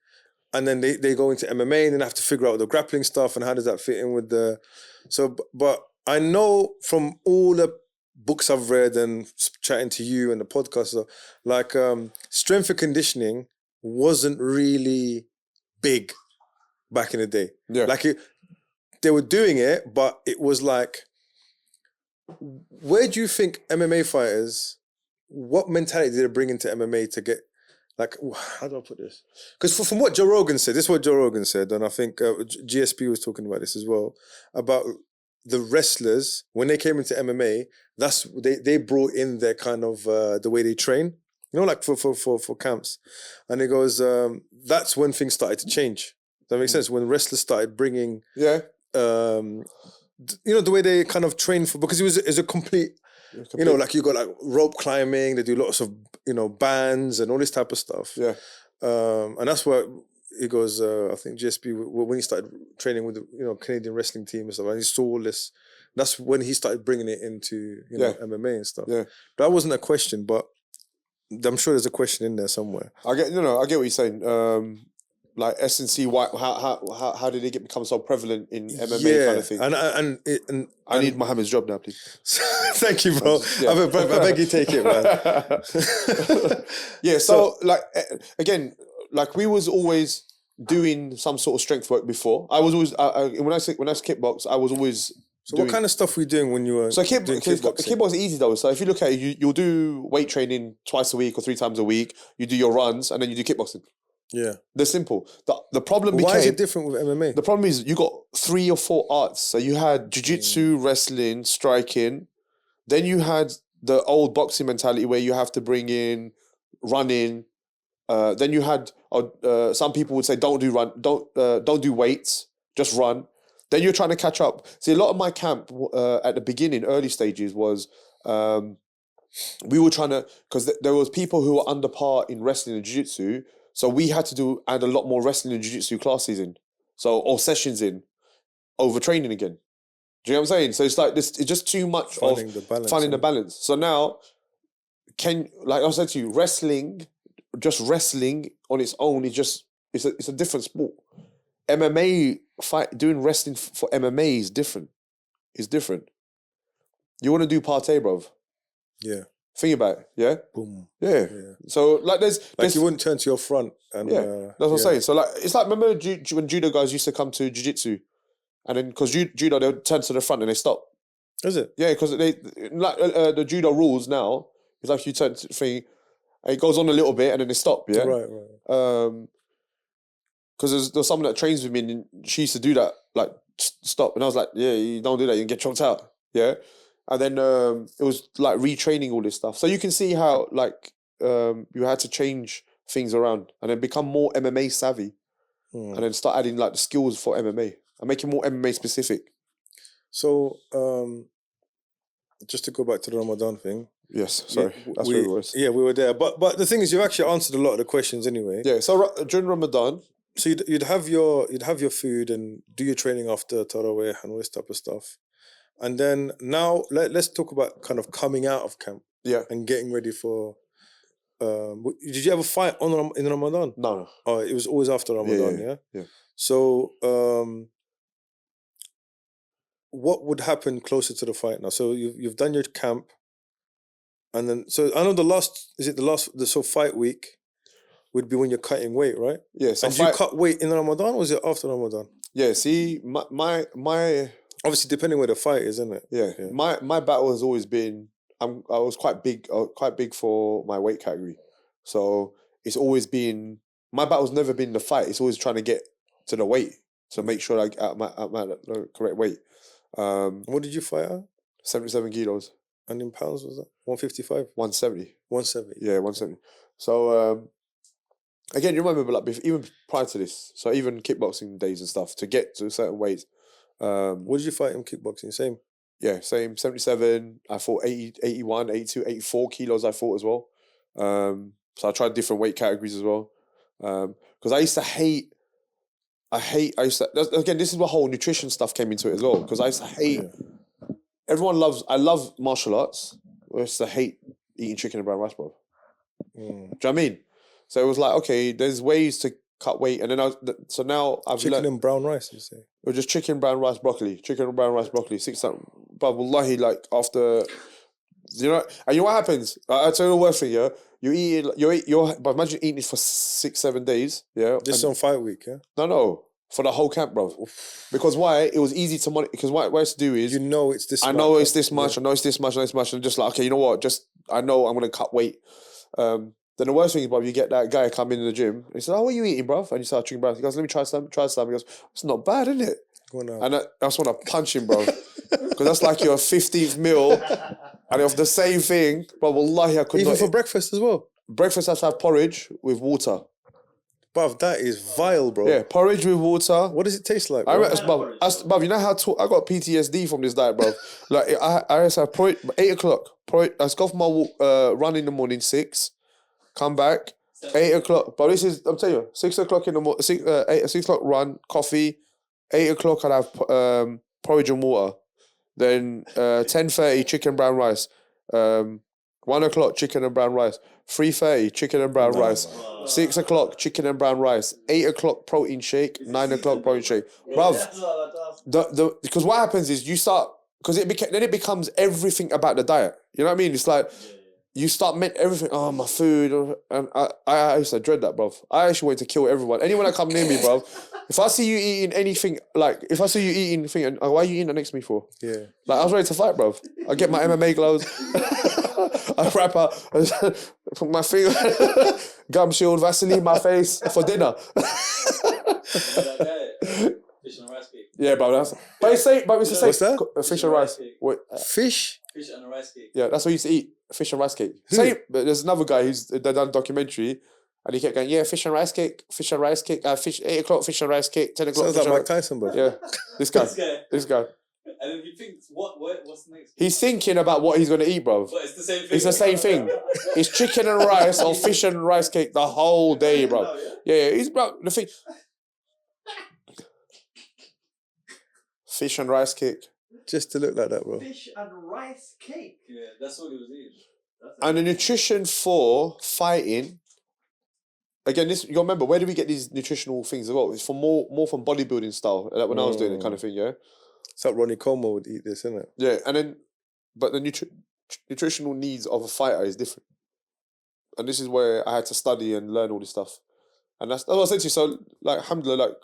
and then they go into MMA and then have to figure out the grappling stuff and how does that fit in with the. So, but I know from all the books I've read and chatting to you and the podcast, like strength and conditioning wasn't really big back in the day. Yeah. Like they were doing it, but it was like, where do you think MMA fighters, what mentality did they bring into MMA to get, like, how do I put this? Because from what Joe Rogan said, this is what Joe Rogan said, and I think GSP was talking about this as well, about the wrestlers, when they came into MMA, that's they brought in their kind of the way they train, you know, like for camps. And he goes, that's when things started to change. Does that make sense? When wrestlers started bringing, you know, the way they kind of train for, because it was a complete, you know, like you got like rope climbing, they do lots of, you know, bands and all this type of stuff. Yeah. And that's what he goes, I think GSP, when he started training with the, you know, Canadian wrestling team and stuff, and he saw all this, that's when he started bringing it into, you know, MMA and stuff. Yeah. That wasn't a question, but I'm sure there's a question in there somewhere. I get what you're saying. Like S&C, how did it become so prevalent in MMA kind of thing? And I need Mohammed's job now, please. Thank you, bro. I beg you take it, man. Yeah, so like again, like we was always doing some sort of strength work before. I was always when I kickbox, I was always. So what kind of stuff were you doing when you were doing kickboxing? Kickboxing is easy though. So if you look at it, you'll do weight training twice a week or 3 times a week. You do your runs and then you do kickboxing. Yeah. They're simple. The problem became... Why is it different with MMA? The problem is you got 3 or 4 arts. So you had jiu-jitsu, wrestling, striking. Then you had the old boxing mentality where you have to bring in running. Then you had... some people would say, don't do weights, just run. Then you're trying to catch up. See, a lot of my camp at the beginning, early stages, was... we were trying to... Because there was people who were under par in wrestling and jiu-jitsu. So we had to add a lot more wrestling and jiu-jitsu classes in. Or sessions in. Over training again. Do you know what I'm saying? So it's like this, it's just too much finding the balance. So now, like I said to you, just wrestling on its own it's a different sport. MMA doing wrestling for MMA is different. It's different. You want to do partay, bruv? Yeah. Think about it, yeah? Boom. Yeah. So, like, there's... you wouldn't turn to your front. And, that's what I'm saying. So, like, it's like, remember when judo guys used to come to jiu-jitsu? And then, because judo, they'll turn to the front and they stop. Is it? Yeah, because the judo rules now, it's like you turn to the thing, and it goes on a little bit and then they stop, yeah? Right. Because there's someone that trains with me and she used to do that, like, stop. And I was like, yeah, you don't do that, you can get choked out, yeah? And then it was like retraining all this stuff. So you can see how like you had to change things around and then become more MMA savvy and then start adding like the skills for MMA and make it more MMA specific. So just to go back to the Ramadan thing. Yes, sorry. That's where it was. Yeah, we were there. But the thing is, you've actually answered a lot of the questions anyway. Yeah, so during Ramadan... So you'd have your food and do your training after Tarawih and all this type of stuff. And then now let's talk about kind of coming out of camp, yeah, and getting ready for did you ever fight in Ramadan? No. Oh, it was always after Ramadan, yeah? yeah. So, what would happen closer to the fight now? So you've done your camp, and then I know so fight week would be when you're cutting weight, right? Yeah. So And did you cut weight in Ramadan or was it after Ramadan? Yeah. See, my obviously depending where the fight is, isn't it? Yeah. My battle has always been I was quite big for my weight category. So it's always been my battle's never been the fight. It's always trying to get to the weight to make sure I at my the correct weight. What did you fight at? 77 kilos. And in pounds was that? 155? 170. 170. Yeah, 170. So again, you remember like even prior to this, so even kickboxing days and stuff, to get to certain weights. What did you fight in kickboxing? Same? Yeah, same. 77. I fought 80, 81, 82, 84 kilos I fought as well. So I tried different weight categories as well. Because I used to hate, again, this is where whole nutrition stuff came into it as well. Because I used to hate, I love martial arts. I used to hate eating chicken and brown rice, bro. Do you know what I mean? So it was like, okay, there's ways to cut weight. And then so now I've chicken and brown rice, you say? Or just chicken, brown rice, broccoli. Chicken and brown rice, broccoli. 6 times. But wallahi, like after, and you know what happens? I tell you the worst thing, yeah? But imagine eating it for 6-7 days, yeah? This is on fight week, yeah? No. For the whole camp, bro. Because why? It was easy to monitor. Because what I used to do is... You know it's this much. I know it's this much. Yeah. I know it's this much. I know it's much. And just like, okay, you know what? I know I'm going to cut weight. Then the worst thing is, bro, you get that guy come in the gym. And he says, what are you eating, bro? And you start chicken brown. He goes, let me try some. He goes, it's not bad, isn't it? And I just want to punch him, bro. Because that's like your 15th meal. And of the same thing, bro, wallahi, I could Even for breakfast as well? Breakfast, I have to have porridge with water. Bruv, that is vile, bro. Yeah, porridge with water. What does it taste like, bro? Bruv, you know how I got PTSD from this diet, bro. Like, I used to have porridge, 8 o'clock. Let's go for my walk, run in the morning, 6. Come back, 8 o'clock. But I'm telling you, 6 o'clock in the morning, 6 o'clock run, coffee. 8 o'clock, I'd have porridge and water. Then 10:30, chicken brown rice. 1 o'clock, chicken and brown rice. 3:30, chicken and brown rice. 6 o'clock, chicken and brown rice. 8 o'clock, protein shake. 9 o'clock, protein shake. Bruv, because what happens is you start, because then it becomes everything about the diet. You know what I mean? It's like, you start everything, my food. And I used to dread that, bruv. I actually wanted to kill everyone. Anyone that come near me, bruv, if I see you eating anything, like, if I see you eating anything, why are you eating that next to me for? Yeah. Like, I was ready to fight, bruv. I get my MMA gloves. I wrap up, put my finger, gum shield, Vaseline my face for dinner. Fish and rice cake. Yeah, bro. But it's the same. What's that? Fish and rice. Wait, fish? Fish and a rice cake. Yeah, that's what he used to eat. Fish and rice cake. Same. But there's another guy who's done a documentary, and he kept going, yeah, fish and rice cake, 8 o'clock, fish and rice cake, 10 o'clock. Sounds like Mike Tyson, bro. Yeah, this guy. And then he thinks, what's next? He's thinking about what he's going to eat, bro. But it's the same thing. It's the same thing. It's chicken and rice or fish and rice cake the whole day, bro. Yeah, he's, bro, the thing. Fish and rice cake. Just to look like that, bro. Fish and rice cake. Yeah, that's what he was eating. And the nutrition for fighting, again, this you remember, where do we get these nutritional things as well? It's from more from bodybuilding style, like when I was doing it kind of thing, yeah? It's like Ronnie Coleman would eat this, isn't it? Yeah, and then, but the nutritional needs of a fighter is different. And this is where I had to study and learn all this stuff. And that's what I said to you. So, like, alhamdulillah, like,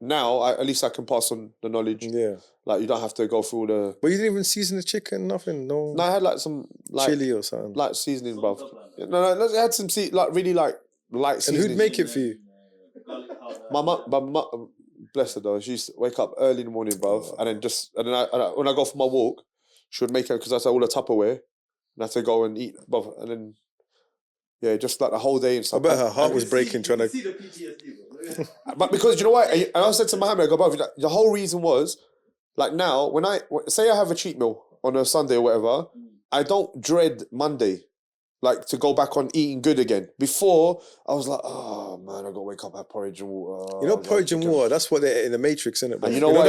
now, at least I can pass on the knowledge. Yeah. Like, you don't have to go through the... But you didn't even season the chicken, nothing? No, I had, like, some... like chili or something? Like, seasoning, bruv. No, I had some, really, like, light seasoning. And who'd make it for you? My mum, bless her, though. She used to wake up early in the morning, bruv. And then when I go for my walk, she would make her, because that's all the Tupperware. And I had to go and eat, bruv. And then... yeah, just like the whole day and stuff. I bet her heart was breaking trying to... See the PTSD, bro. But because, you know what? And I said to Mohammed, I go, bro, the whole reason was, like now, when say I have a cheat meal on a Sunday or whatever, I don't dread Monday, like to go back on eating good again. Before, I was like, oh man, I got to wake up, have porridge and water. You know porridge and water, that's what they're in the Matrix, isn't it? And you know what?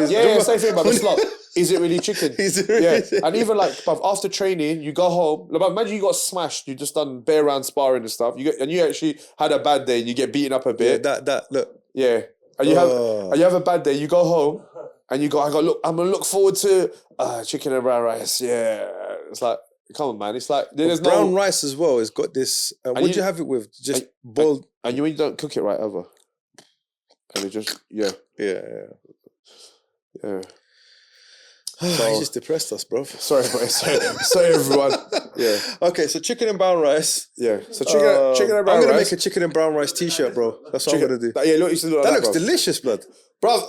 Yeah, same thing about the slop. is it really chicken? Is it really chicken? And even like, bruv, after training, you go home. Like, imagine you got smashed. You just done bare round sparring and stuff. And you actually had a bad day and you get beaten up a bit. Look. Yeah. And you have a bad day. You go home and you go. I'm gonna look forward to chicken and brown rice. Yeah. It's like, come on, man. It's like there's brown rice as well. It's got this. What do you have it with? Just boiled. And you don't cook it right ever. And it just yeah. So, he just depressed us, bro. Sorry, everyone. Yeah. Okay, so chicken and brown rice. Yeah. So chicken and brown rice. I'm gonna make a chicken and brown rice T-shirt, bro. That's what I'm gonna do. Yeah, look, that looks delicious, blood. Bro.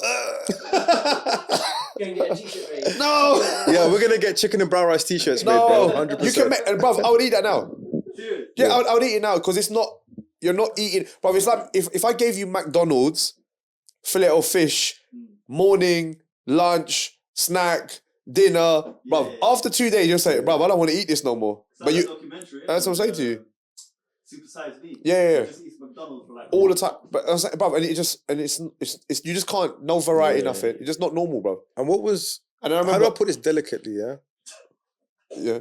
Gonna get a t-shirt made. No. Yeah, we're gonna get chicken and brown rice T-shirts made, bro. 100%. You can make, and bro, I would eat that now. Dude. Yeah, I would eat it now because it's not. You're not eating, bro. It's like if I gave you McDonald's, fillet of fish, morning, lunch, snack, dinner, bro. After 2 days, you'll say, bro, I don't want to eat this no more. But you, that's what I'm saying to you. Supersize me. Yeah. Just eat McDonald's for like all the time. But I was like, bro, and it's you just can't no variety, nothing. It's just not normal, bro. And what was? And I remember, how do I put this delicately? Yeah. Yeah.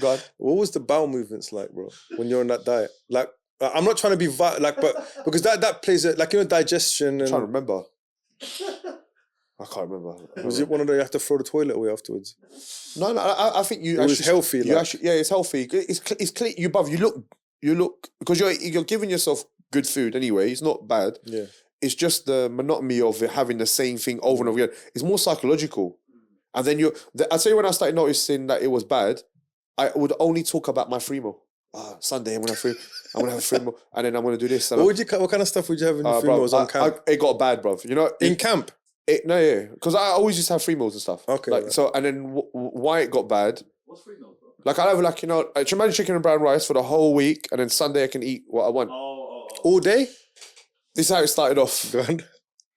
God. What was the bowel movements like, bro, when you're on that diet? Like, I'm not trying to be but because that plays a, like, digestion. And I'm trying to remember. I can't remember. Was it one of the you have to throw the toilet away afterwards? No, I think you. It was healthy. You actually, yeah, it's healthy. It's clean. You look because you're giving yourself good food anyway. It's not bad. Yeah. It's just the monotony of it, having the same thing over and over again. It's more psychological. And then I'd say when I started noticing that it was bad, I would only talk about my free meal. Sunday I'm gonna have a free meal, and then I'm gonna do this. What kind of stuff would you have in the free meals on camp? It got bad, bro. You know, in camp. Because I always used to have free meals and stuff. Okay. Like right. so, and then why it got bad? What's free meals, bro? Like I have imagine chicken and brown rice for the whole week, and then Sunday I can eat what I want. All day. This is how it started off. Go on.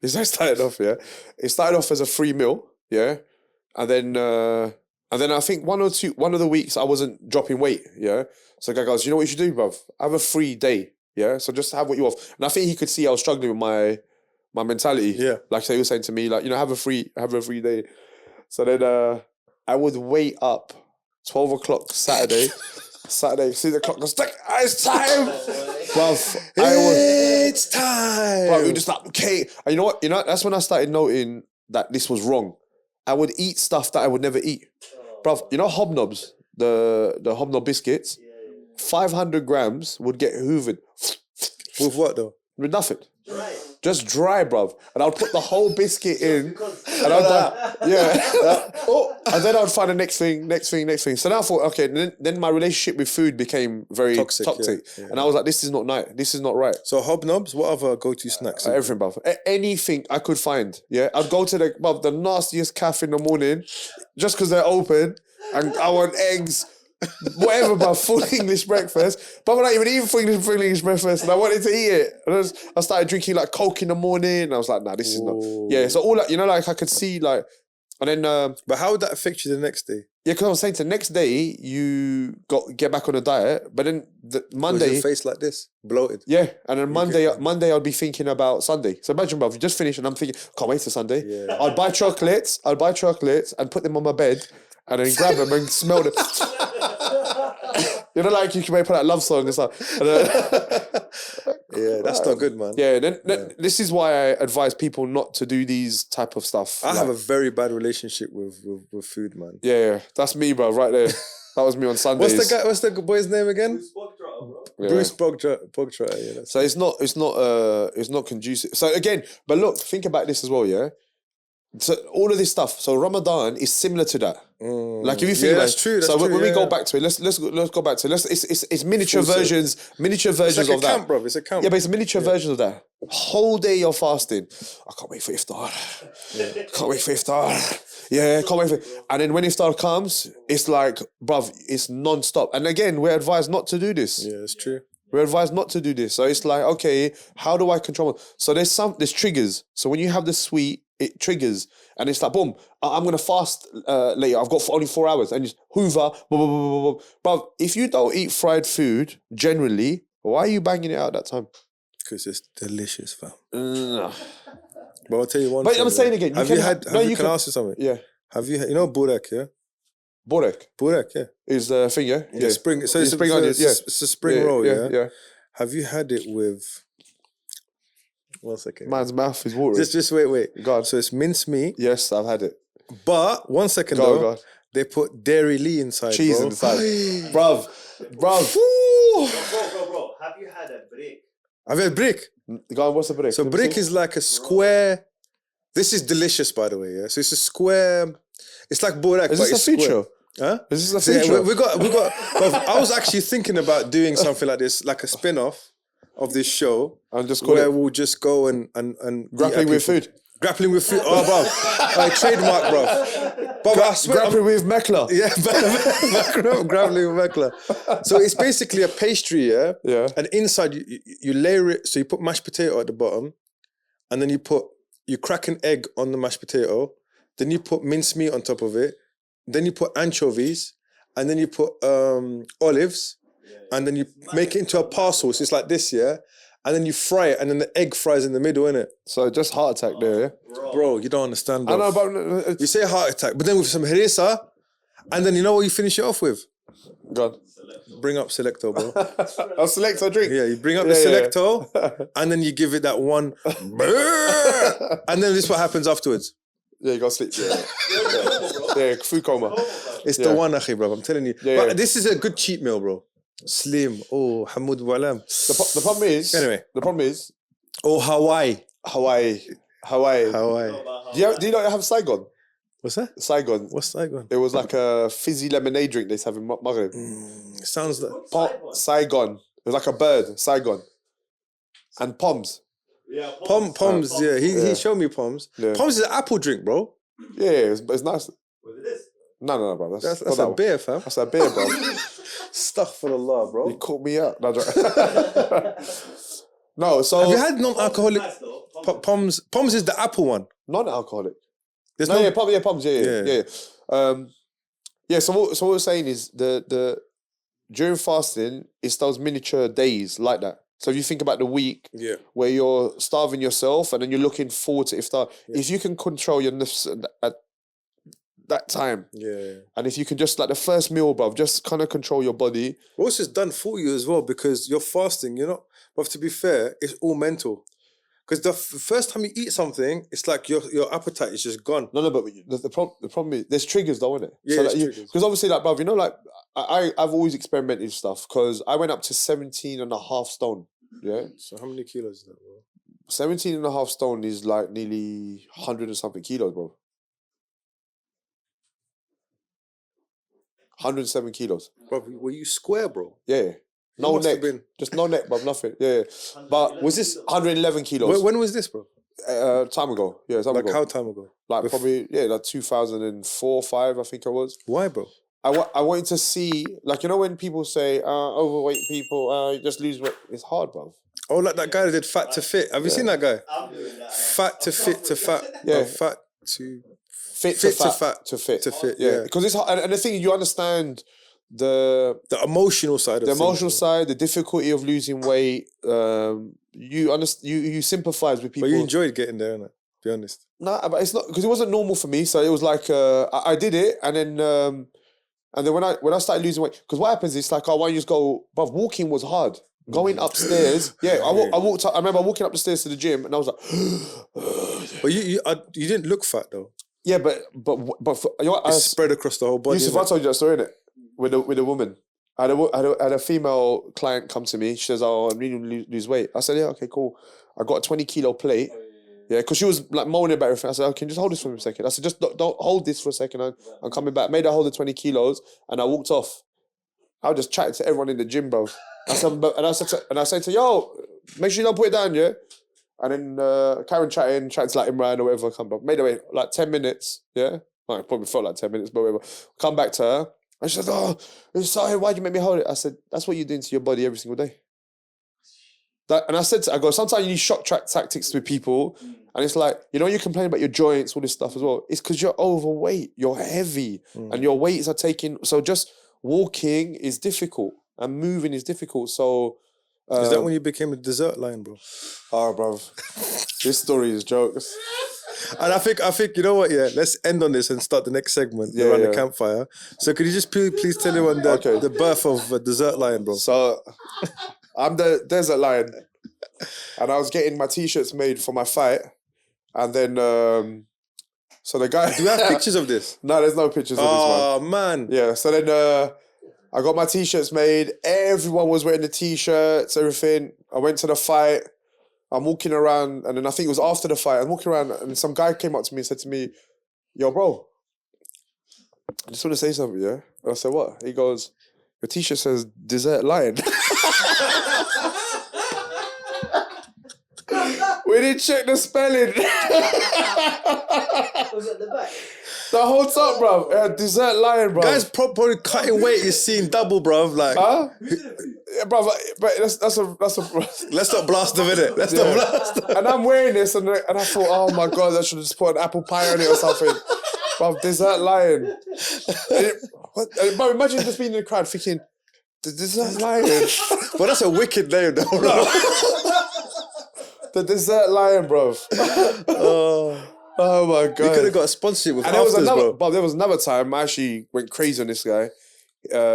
This is how it started off. Yeah, it started off as a free meal. Yeah, and then I think one of the weeks I wasn't dropping weight. Yeah, so the guy goes, you know what you should do, bruv? Have a free day. Yeah, so just have what you off. And I think he could see I was struggling with my mentality. Yeah, like so he was saying to me, like, have a free day. So then I would wait up 12 o'clock Saturday, see the clock goes, it's time, bruv. It's time. Bruv, we just like, okay. And you know what? That's when I started noting that this was wrong. I would eat stuff that I would never eat. Bruv, hobnobs, the hobnob biscuits, 500 grams would get hoovered. With what though? With nothing. Dry. Just dry, bruv. And I'd put the whole biscuit in. And and then I'd find the next thing. So now I thought, okay, then my relationship with food became very toxic. Yeah. And I was like, this is not nice. This is not right. So hobnobs, what other go-to snacks? Everything, bruv. Anything I could find. Yeah. I'd go to the nastiest cafe in the morning just because they're open and I want eggs. Whatever, but full English breakfast. But I'm not even eating full English breakfast, and I wanted to eat it. And I started drinking like Coke in the morning. And I was like, nah, this is not. Yeah, so all that, like I could see like, and then. But how would that affect you the next day? Yeah, because I was saying the next day you get back on a diet, but then Monday. Was your face like this, bloated? Yeah, and then Monday I'd be thinking about Sunday. So imagine, bro, you just finished, and I'm thinking, can't wait till Sunday. Yeah. I'd buy chocolates and put them on my bed, and then grab them and smell them. Like you can put that love song and stuff. Yeah, that's not good, man. Yeah, then this is why I advise people not to do these type of stuff. I have a very bad relationship with food, man. Yeah, that's me, bro, right there. That was me on Sundays. What's the boy's name again? Bruce Bogtrotter. Yeah, so it's not conducive. So again, but look, think about this as well, yeah? So all of this stuff. So Ramadan is similar to that. Like if you think about that's true. So when we go back to it, let's go back to it. It's miniature versions of that. It's like a camp, bro. It's a camp. Yeah, but it's a miniature version of that. Whole day you're fasting. I can't wait for iftar. Can't wait for iftar. Yeah, can't wait for. And then when iftar comes, it's like, bruv, it's non-stop. And again, we're advised not to do this. Yeah, it's true. We're advised not to do this. So it's like, okay, how do I control it? So there's triggers. So when you have the sweet, it triggers. And it's like, boom, I'm going to fast later. I've got only 4 hours. And just hoover, blah, blah, blah, blah, blah. But if you don't eat fried food, generally, why are you banging it out at that time? Because it's delicious, fam. But I'll tell you one But thing. I'm saying yeah. again, you Have can you ha- had? no, Have you can can- I ask you something? Yeah. Have you? You know burek, yeah. Borek Burek, yeah. is the thing, yeah? Yeah. Spring. So Yeah, it's spring a, onions, it's a spring roll, yeah. yeah. Have you had it with? 1 second. Man's mouth is watering. Just wait. Go on. So it's mince meat, Yes, I've had it. but 1 second Go on, though, go on. they put dairy lee inside, Cheese bro. inside. Bruv. Bro. Have you had a break? I've had brick. Go on, what's the break? So Let me brick see. is like a square. This is delicious, by the way. Yeah. So it's a square. It's like burek, Is but this a it's square. feature? Huh? Is this a So yeah, feature? we got. But I was actually thinking about doing something like this, like a spin-off of this show, And just call where it we'll just go and grappling with food. Grappling with food. Oh, bro. Trademark, bro. But I swear, Grappling with Mekla. yeah, grappling with Mekla. So it's basically a pastry, yeah? Yeah. And inside, you layer it, so you put mashed potato at the bottom, and then you crack an egg on the mashed potato, then you put minced meat on top of it, then you put anchovies, and then you put olives, and then you make it into a parcel. So it's like this, yeah? And then you fry it, and then the egg fries in the middle, innit? So just heart attack there, yeah? Bro, you don't understand, I bro. know, but You say heart attack, but then with some harissa, and then you know what you finish it off with? God. Bring up Selecto, bro. I'll select a drink. Yeah, you bring up Yeah, the yeah. Selecto, and then you give it that one, and then this is what happens afterwards. Yeah, you gotta sleep. Yeah, food coma. It's Yeah. the one, akhi, bro. I'm telling you. Yeah, But yeah. this is a good cheat meal, bro. Slim. Oh, Hamoud Walam. The problem is, Anyway. the problem is Oh, Hawaii. Hawaii. Do you not have Saigon? What's that? Saigon. What's Saigon? It was like a fizzy lemonade drink they used to have in Maghreb. It sounds like... Saigon. It was like a bird. Saigon. And Poms. Yeah, Poms, yeah. Yeah. He showed me Poms. Yeah. Poms is an apple drink, bro. Yeah, it's nice. Was it this? No, bro. That's not a that one. beer, fam. That's a beer, bro. Astaghfirullah, bro. You caught me out. No, so Have you had non-alcoholic... Nice though. Poms? Poms is the apple one. non-alcoholic. There's No, no... yeah, Poms. Yeah. So what we're saying is the during fasting, it's those miniature days like that. So if you think about the week Yeah. where you're starving yourself and then you're looking forward to iftar, if you can control your nafs at that time, Yeah. and if you can just like the first meal, bruv, just kind of control your body. Also, it's done for you as well because you're fasting. You're not. But to be fair, it's all mental. Because the first time you eat something, it's like your appetite is just gone. No, but the problem is there's triggers though, isn't it? Yeah, there's triggers. Because obviously, like, bruv, you know, like I've always experimented with stuff because I went up to 17.5 stone. Yeah, So how many kilos is that, bro? 17.5 stone is like nearly 100 and something kilos, bro. 107 kilos. Bro, were you square, bro? Yeah. No must have neck. been- Just no neck, bruv, nothing. Yeah. But Was this 111 kilos. when was this, bro? Time ago. Yeah, time Like ago. how time ago? Like probably, yeah, like 2004, 5, I think I was. Why, bro? I wanted to see, like, you know when people say, overweight people, just lose weight. It's hard, bruv. Oh, like that guy that did fat to fit. Have you seen that guy? I'm doing that. Fat to fit to fat. Yeah. No, fat to Fit Fit to to fat. fat. To fit. to fit. Yeah. Yeah. Because it's hard. And the thing, you understand the emotional side of emotional things, side, the difficulty of losing weight. You sympathize with people. But you enjoyed getting there, innit? Be honest. No, but it's not because it wasn't normal for me. So it was like I did it, and then when I started losing weight, because what happens is like, why don't you just go? But walking was hard. Going upstairs, yeah. I walked. I remember walking up the stairs to the gym, and I was like, But you didn't look fat though. yeah, but for, you know what, It's spread across the whole body. Yusuf, I innit? told you that story, innit? With a woman. I had a female client come to me. She says, "Oh, I'm really lose weight." I said, "Yeah, okay, cool." I got a 20 kilo plate. Yeah, because she was like moaning about everything. I said, "Oh, can you just hold this for me a second?" I said, "Just don't hold this for a second. I'm coming back." Made her hold the 20 kilos, and I walked off. I was just chatting to everyone in the gym, bro. I said to yo, make sure you don't put it down, yeah. And then Karen chatting to like Imran or whatever. Come back, made her wait like 10 minutes, yeah. Well, it probably felt like 10 minutes, but whatever. Come back to her, and she said, "Oh, sorry, why'd you make me hold it?" I said, "That's what you're doing to your body every single day." And I said to her, I go, sometimes you need shock track tactics with people, and it's like, you know, you complain about your joints, all this stuff as well. It's because you're overweight, you're heavy, and your weights are taking. So just walking is difficult, and moving is difficult. So Is that when you became a dessert lion, bro? Oh, bro. This story is jokes. And I think you know what? Yeah, let's end on this and start the next segment Yeah, around yeah. the campfire. So could you just please tell everyone the birth of a dessert lion, bro? So, I'm the desert lion. And I was getting my t-shirts made for my fight. And then, so the guy... Do we have pictures of this? No, there's no pictures of this one. Oh, man. Yeah, so then I got my t-shirts made. Everyone was wearing the t-shirts, everything. I went to the fight. I'm walking around, and then I think it was after the fight. I'm walking around, and some guy came up to me and said to me, "Yo, bro, I just want to say something, yeah?" And I said, "What?" He goes, "Your t-shirt says Dessert Lion." We didn't check the spelling. Was it at the back? The whole top, bro. Dessert Lion, bro. Guys probably cutting weight is seeing double, bro. Like, Huh? Yeah, bro, but that's a let's not blast them in it. Let's not blast them. And I'm wearing this, and I thought, oh my god, I should have just put an apple pie on it or something. Bro, Dessert Lion. Bro, imagine just being in the crowd thinking, the Dessert Lion. But that's a wicked name, though, bro. The Dessert Lion, bro. Oh my god. You could have got a sponsorship with And there was Afters, another, bro. there was another time I actually went crazy on this guy.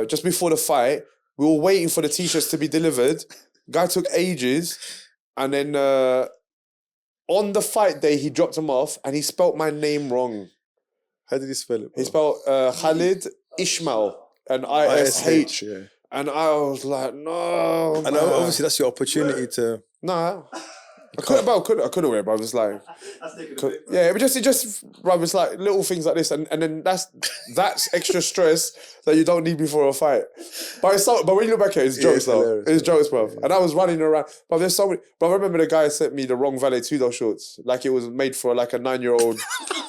Just before the fight, we were waiting for the t-shirts to be delivered. Guy took ages, and then on the fight day, he dropped them off, and he spelt my name wrong. How did he spell it, bro? He spelled Khalid Ismail and ISH. yeah. And I was like, no. And man. obviously that's your opportunity to... Nah. I could have wear it, bro. It's like, That's taking a bit. yeah, it just, bro. It's like little things like this, and then that's extra stress that you don't need before a fight. But but when you look back at it, it's jokes it's though. hilarious, It's jokes, bro. And I was running around, but there's so many. But I remember the guy sent me the wrong Valetudo shorts, like it was made for like a 9-year-old.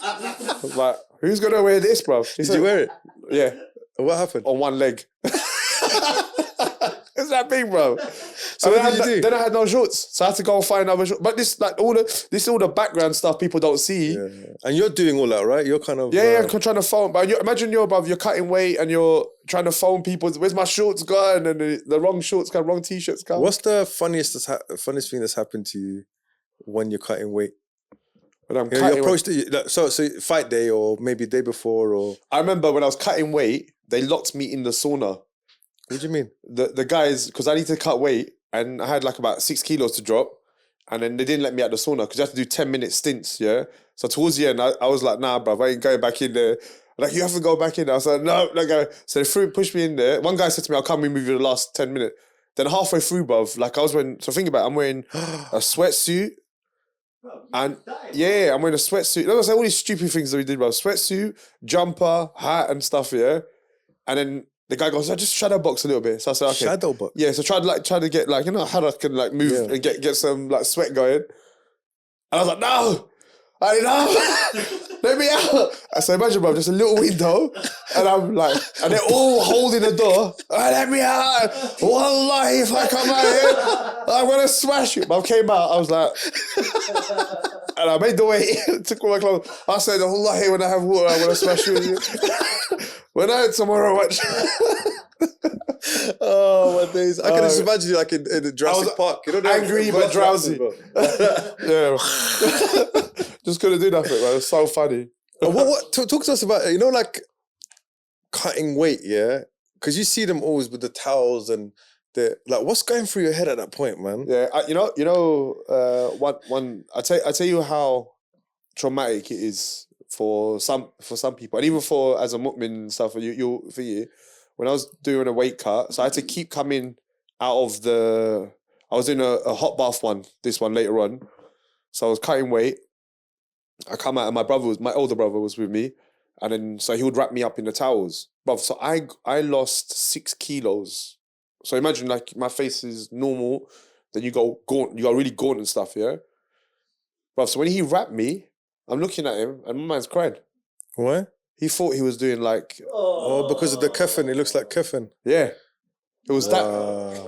I was like, who's gonna wear this, bro? Did you wear it? Yeah, What happened? on one leg. It's that big, bro. So And what did you do? Then I had no shorts, so I had to go and find other shorts. But this is all the background stuff people don't see. Yeah. And you're doing all that, right? You're kind of... Yeah, I'm trying to phone. But imagine you're cutting weight and you're trying to phone people. Where's my shorts gone? And the wrong shorts come, wrong t-shirts come. What's the funniest thing that's happened to you when you're cutting weight? When I'm You know, cutting you weight. approached so fight day or maybe day before or... I remember when I was cutting weight, they locked me in the sauna. What do you mean? The guys, because I need to cut weight, and I had like about 6 kilos to drop, and then they didn't let me out the sauna because you have to do 10-minute stints, yeah? So towards the end, I was like, nah, bruv, I ain't going back in there. Like, you have to go back in there. I was like, no, not going. So they pushed me in there. One guy said to me, I'll come in with you the last 10 minutes. Then halfway through, bruv, like I was wearing, so think about it, I'm wearing a sweatsuit, Bro, you and just died, yeah, I'm wearing a sweatsuit. Like I say, all these stupid things that we did, bro. Sweatsuit, jumper, hat, and stuff, yeah? And then the guy goes, just shadow box a little bit. So I said, okay. Shadow box? Yeah, so try to get like, you know how I can like move and get some like sweat going. And I was like, no, let me out. So imagine, bro, just a little window, and I'm like, and they're all holding the door. Let me out. Wallahi, if I come out here, I'm gonna smash you. But I came out, I was like, and I made the way, took all my clothes. I said, Wallahi, when I have water, I'm gonna smash you. When I had tomorrow, watch. Oh my days! I can just imagine you like in the Jurassic Park. You know, angry but drowsy. Yeah, just couldn't do nothing, man. It was so funny. Talk to us about, you know, like cutting weight, yeah? Because you see them always with the towels and the like. What's going through your head at that point, man? Yeah, I tell you how traumatic it is for some people, and even for as a mu'min and stuff. For you. When I was doing a weight cut, so I had to keep coming out of the... I was doing a hot bath this one later on. So I was cutting weight. I come out and my older brother was with me. And then, so he would wrap me up in the towels. Bruv, so I lost 6 kilos. So imagine like my face is normal. Then you go gaunt, you go really gaunt and stuff, yeah? Bruv, so when he wrapped me, I'm looking at him and my man's crying. Why? He thought he was doing like... Oh, because of the coffin. It looks like coffin. Yeah. It was that.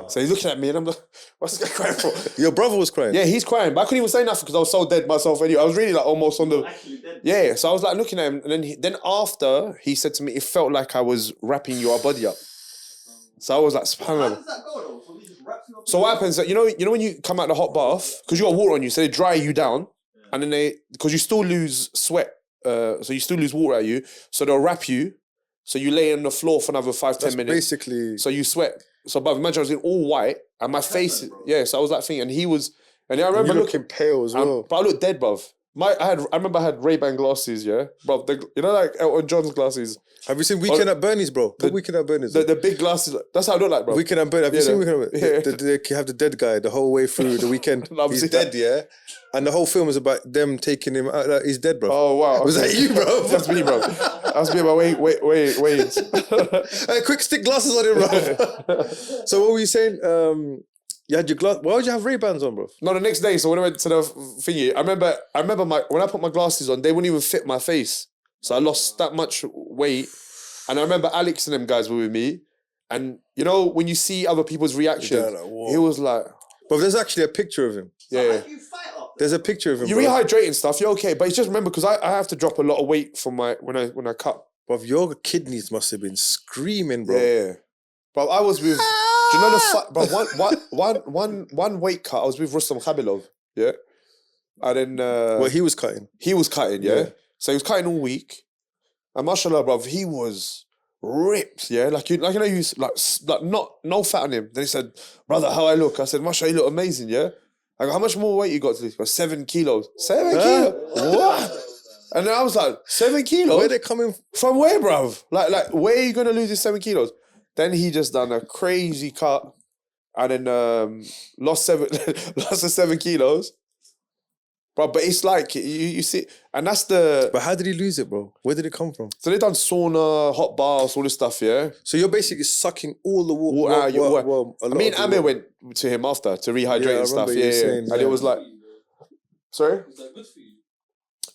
So he's looking at me and I'm like, what's this guy crying for? Your brother was crying? Yeah, he's crying. But I couldn't even say nothing because I was so dead myself anyway. I was really like almost on the... Actually dead. Yeah, so I was like looking at him and then after, he said to me, it felt like I was wrapping your body up. So I was like, How subhanAllah. does that go though? So he just wraps So what happens? That you know when you come out the hot bath because you got water on you, so they dry you down, and then because you still lose sweat, so you still lose water at you, so they'll wrap you, so you lay on the floor for another 5-10 minutes. Basically. So you sweat. So, but imagine I was in all white, and my face, so I was like thinking, and he was, and I remember looking pale as well. but I looked dead, bruv. I remember I had Ray-Ban glasses, yeah, bruv. You know, like Elton John's glasses. Have you seen Weekend at Bernie's, bro? Put Weekend at Bernie's. The big glasses. That's how I look like, bro. Weekend at Bernie's. Have you seen Weekend at Bernie's? Yeah. They have the dead guy the whole way through the weekend. He's dead, yeah? And the whole film is about them taking him out. Like, he's dead, bro. Oh, wow. Was that you, bro? That's me, bro. That's me, bro. Wait. Hey, quick, stick glasses on him, bro. So what were you saying? You had your glass. Why would you have Ray-Bans on, bro? No, the next day. So when I went to the thingy, I remember when I put my glasses on, they wouldn't even fit my face. So I lost that much weight. And I remember Alex and them guys were with me. And you know, when you see other people's reactions, he was like... But there's actually a picture of him. Yeah. There's a picture of him, you rehydrate and stuff, you're okay. But it's just remember, because I have to drop a lot of weight from when I cut. Bro, your kidneys must have been screaming, bro. Yeah. But I was with... Do you know the one weight cut? I was with Rustam Khabilov, yeah, and then well, he was cutting. He was cutting, yeah. So he was cutting all week, and mashallah, bruv, he was ripped, yeah. Like you know, he was like no fat on him. Then he said, "Brother, how I look?" I said, "Mashallah, you look amazing, yeah." I go, "How much more weight you got to this?" 7 kilos. 7 kilos. What? And then I was like, 7 kilos. Where they coming from? Where, bruv? Like, where are you gonna lose this 7 kilos? Then he just done a crazy cut and then lost the 7 kilos. Bro, but it's like, you see, and that's the... But how did he lose it, bro? Where did it come from? So they done sauna, hot baths, all this stuff, yeah? So you're basically sucking all the water out. I mean, Amir went to him after to rehydrate and stuff. Yeah. And it was like... Sorry? Is that good for you?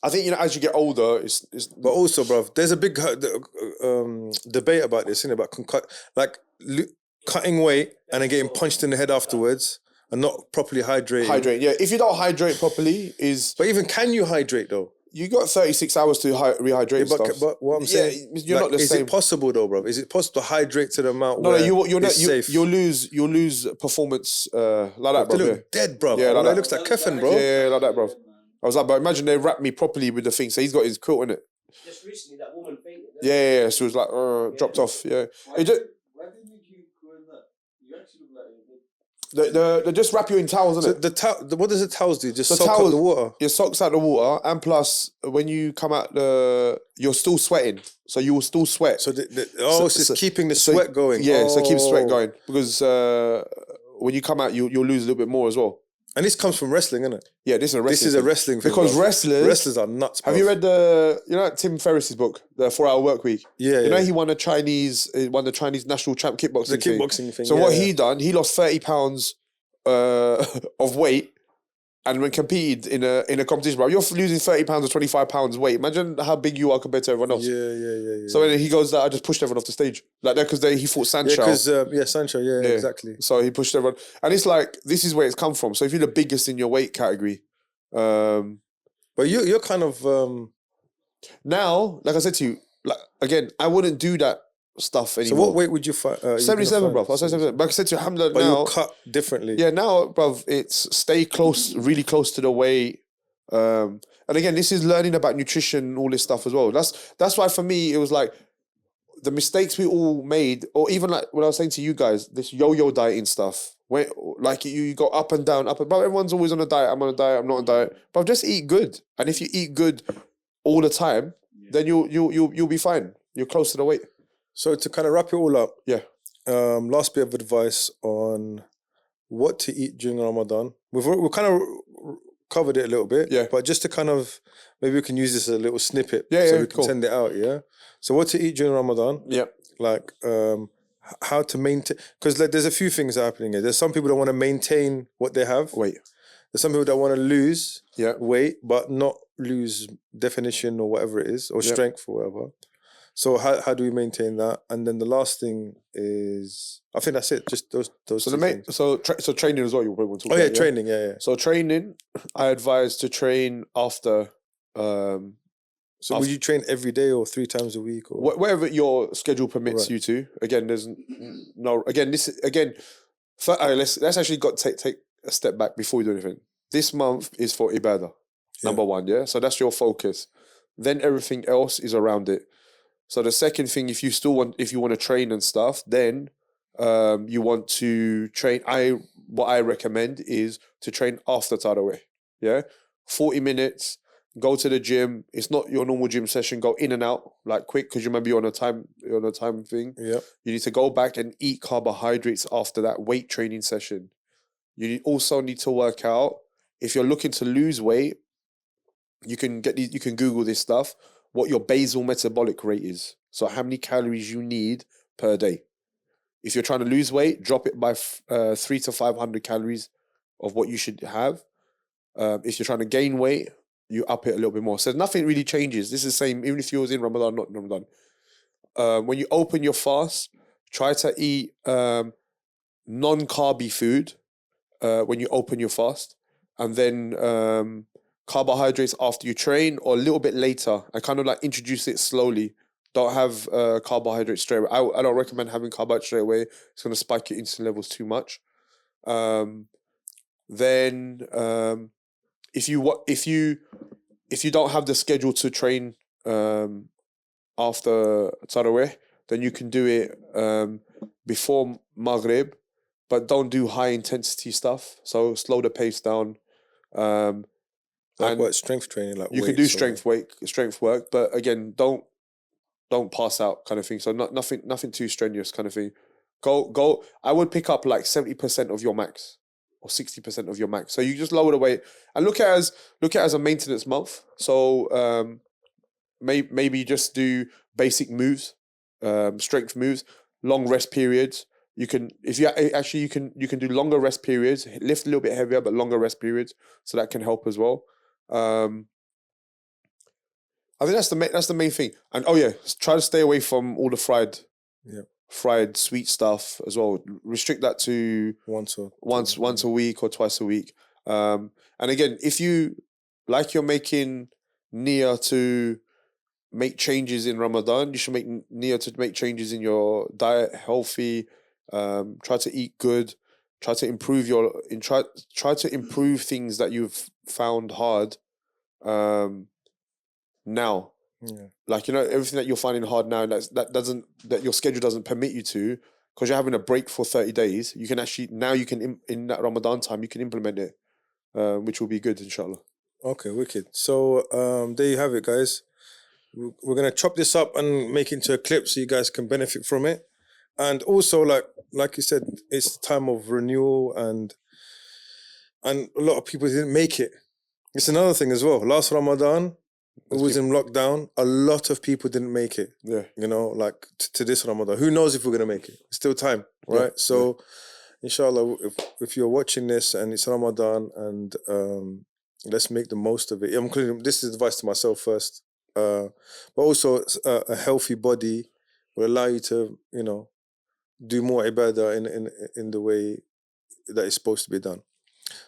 I think, you know, as you get older, it's... But also, bro, there's a big debate about this, isn't it? About cutting weight and then getting punched in the head afterwards and not properly hydrating. Hydrate, yeah. If you don't hydrate properly, But even can you hydrate, though? You got 36 hours to rehydrate and stuff. But what I'm saying... you're not the is same. Is it possible, though, bro? Is it possible to hydrate to the amount No, where it's safe? You'll lose performance like that, bro. They look dead, bro. Yeah, like that. It looks like Keffin, bro. Yeah, like that, bro. I was like, but imagine they wrapped me properly with the thing. So he's got his quilt in it. Just recently, that woman fainted. Yeah. So it was like, dropped off. Yeah. Why didn't you go in that? You actually look like they just wrap you in towels, So innit? what does the towels do? Just The soak up towels- the water? Your socks out the water, and plus when you come out you're still sweating, so you will still sweat. So it's keeping the sweat going. Yeah, so it keeps sweat Oh. going because when you come out, you'll lose a little bit more as well. And this comes from wrestling, isn't it? Yeah, this is a wrestling. This is a wrestling thing. Because bro. wrestlers are nuts, bro. Have you read Tim Ferriss's book, The 4 Hour Work Week? Yeah, You know he won the Chinese national champ kickboxing the kickboxing thing? So what he done, he lost 30 pounds of weight and when competed in a competition, bro. You're losing 30 pounds or 25 pounds weight. Imagine how big you are compared to everyone else. Yeah. So when he goes that, I just pushed everyone off the stage. Like that because he fought Sancho. Yeah, because Sancho, yeah, exactly. So he pushed everyone. And it's like, this is where it's come from. So if you're the biggest in your weight category, but you're kind of now, like I said to you, like again, I wouldn't do that stuff anymore. So what weight would you fight? 77, bruv. I was 77. But like I said to you, alhamdulillah, But now you cut differently. Yeah, now, bruv, it's stay close, really close to the weight. And again, this is learning about nutrition, all this stuff as well. That's why for me, it was like the mistakes we all made, or even like what I was saying to you guys, this yo-yo dieting stuff. Where like you go up and down, but everyone's always on a diet. I'm on a diet. I'm not on a diet. But just eat good. And if you eat good all the time, then you'll be fine. You're close to the weight. So to kind of wrap it all up, Yeah. Last bit of advice on what to eat during Ramadan. We've kind of covered it a little bit, Yeah. But just to kind of maybe we can use this as a little snippet, Yeah, so yeah, we can cool. send it out, yeah. So what to eat during Ramadan? Yeah. Like how to maintain, because like, there's a few things happening here. There's some people that want to maintain what they have. Weight. There's some people that want to lose Yeah. weight, but not lose definition or whatever it is, or Yeah. strength or whatever. So how do we maintain that? And then the last thing is, I think that's it. Just those So two things. so training as well. You probably want to talk Oh yeah, about, training. Yeah. So training, I advise to train after. So would you train every day or 3 times a week or Whatever your schedule permits Right. you to. Again, there's no. Again, Let's actually take a step back before we do anything. This month is for ibadah, number one, yeah? So that's your focus. Then everything else is around it. So the second thing, if you want to train and stuff, then you want to train. What I recommend is to train after Tarawih. Yeah, 40 minutes. Go to the gym. It's not your normal gym session. Go in and out like quick because you remember you're on a time thing. Yeah. You need to go back and eat carbohydrates after that weight training session. You also need to work out. If you're looking to lose weight, you can Google this stuff. What your basal metabolic rate is. So how many calories you need per day. If you're trying to lose weight, drop it by 300 to 500 calories of what you should have. If you're trying to gain weight, you up it a little bit more. So nothing really changes. This is the same, even if you was in Ramadan, not in Ramadan. When you open your fast, try to eat non-carby food when you open your fast. And then carbohydrates after you train or a little bit later. I kind of like introduce it slowly. Don't have carbohydrates straight away. I don't recommend having carbohydrates straight away. It's going to spike your insulin levels too much. Then if you don't have the schedule to train after Tarawih, then you can do it before Maghrib, but don't do high intensity stuff. So slow the pace down. Like what, strength training? Like you can do strength work, but again, don't pass out kind of thing. So nothing too strenuous kind of thing. Go. I would pick up like 70% of your max or 60% of your max. So you just lower the weight and look at it as a maintenance month. So maybe just do basic moves, strength moves, long rest periods. You can do longer rest periods, lift a little bit heavier, but longer rest periods. So that can help as well. I think that's the main thing. And try to stay away from all the fried sweet stuff as well. Restrict that to once a week or twice a week. And again, if you're making niyyah to make changes in Ramadan, you should make niyyah to make changes in your diet, healthy. Try to eat good. Try to improve try to improve things that you've found hard. Now, like everything that you're finding hard now that your schedule doesn't permit you to, because you're having a break for 30 days. You can actually in that Ramadan time you can implement it, which will be good, inshallah. Okay, wicked. So there you have it, guys. We're gonna chop this up and make it into a clip so you guys can benefit from it. And also, like you said, it's time of renewal, and a lot of people didn't make it. It's another thing as well. Last Ramadan, it was in lockdown. A lot of people didn't make it. Yeah. Like to this Ramadan. Who knows if we're going to make it? It's still time, right? Yeah. So, inshallah, if you're watching this and it's Ramadan, and let's make the most of it. I'm including, this is advice to myself first. But also, a healthy body will allow you to, do more ibadah in the way that it's supposed to be done.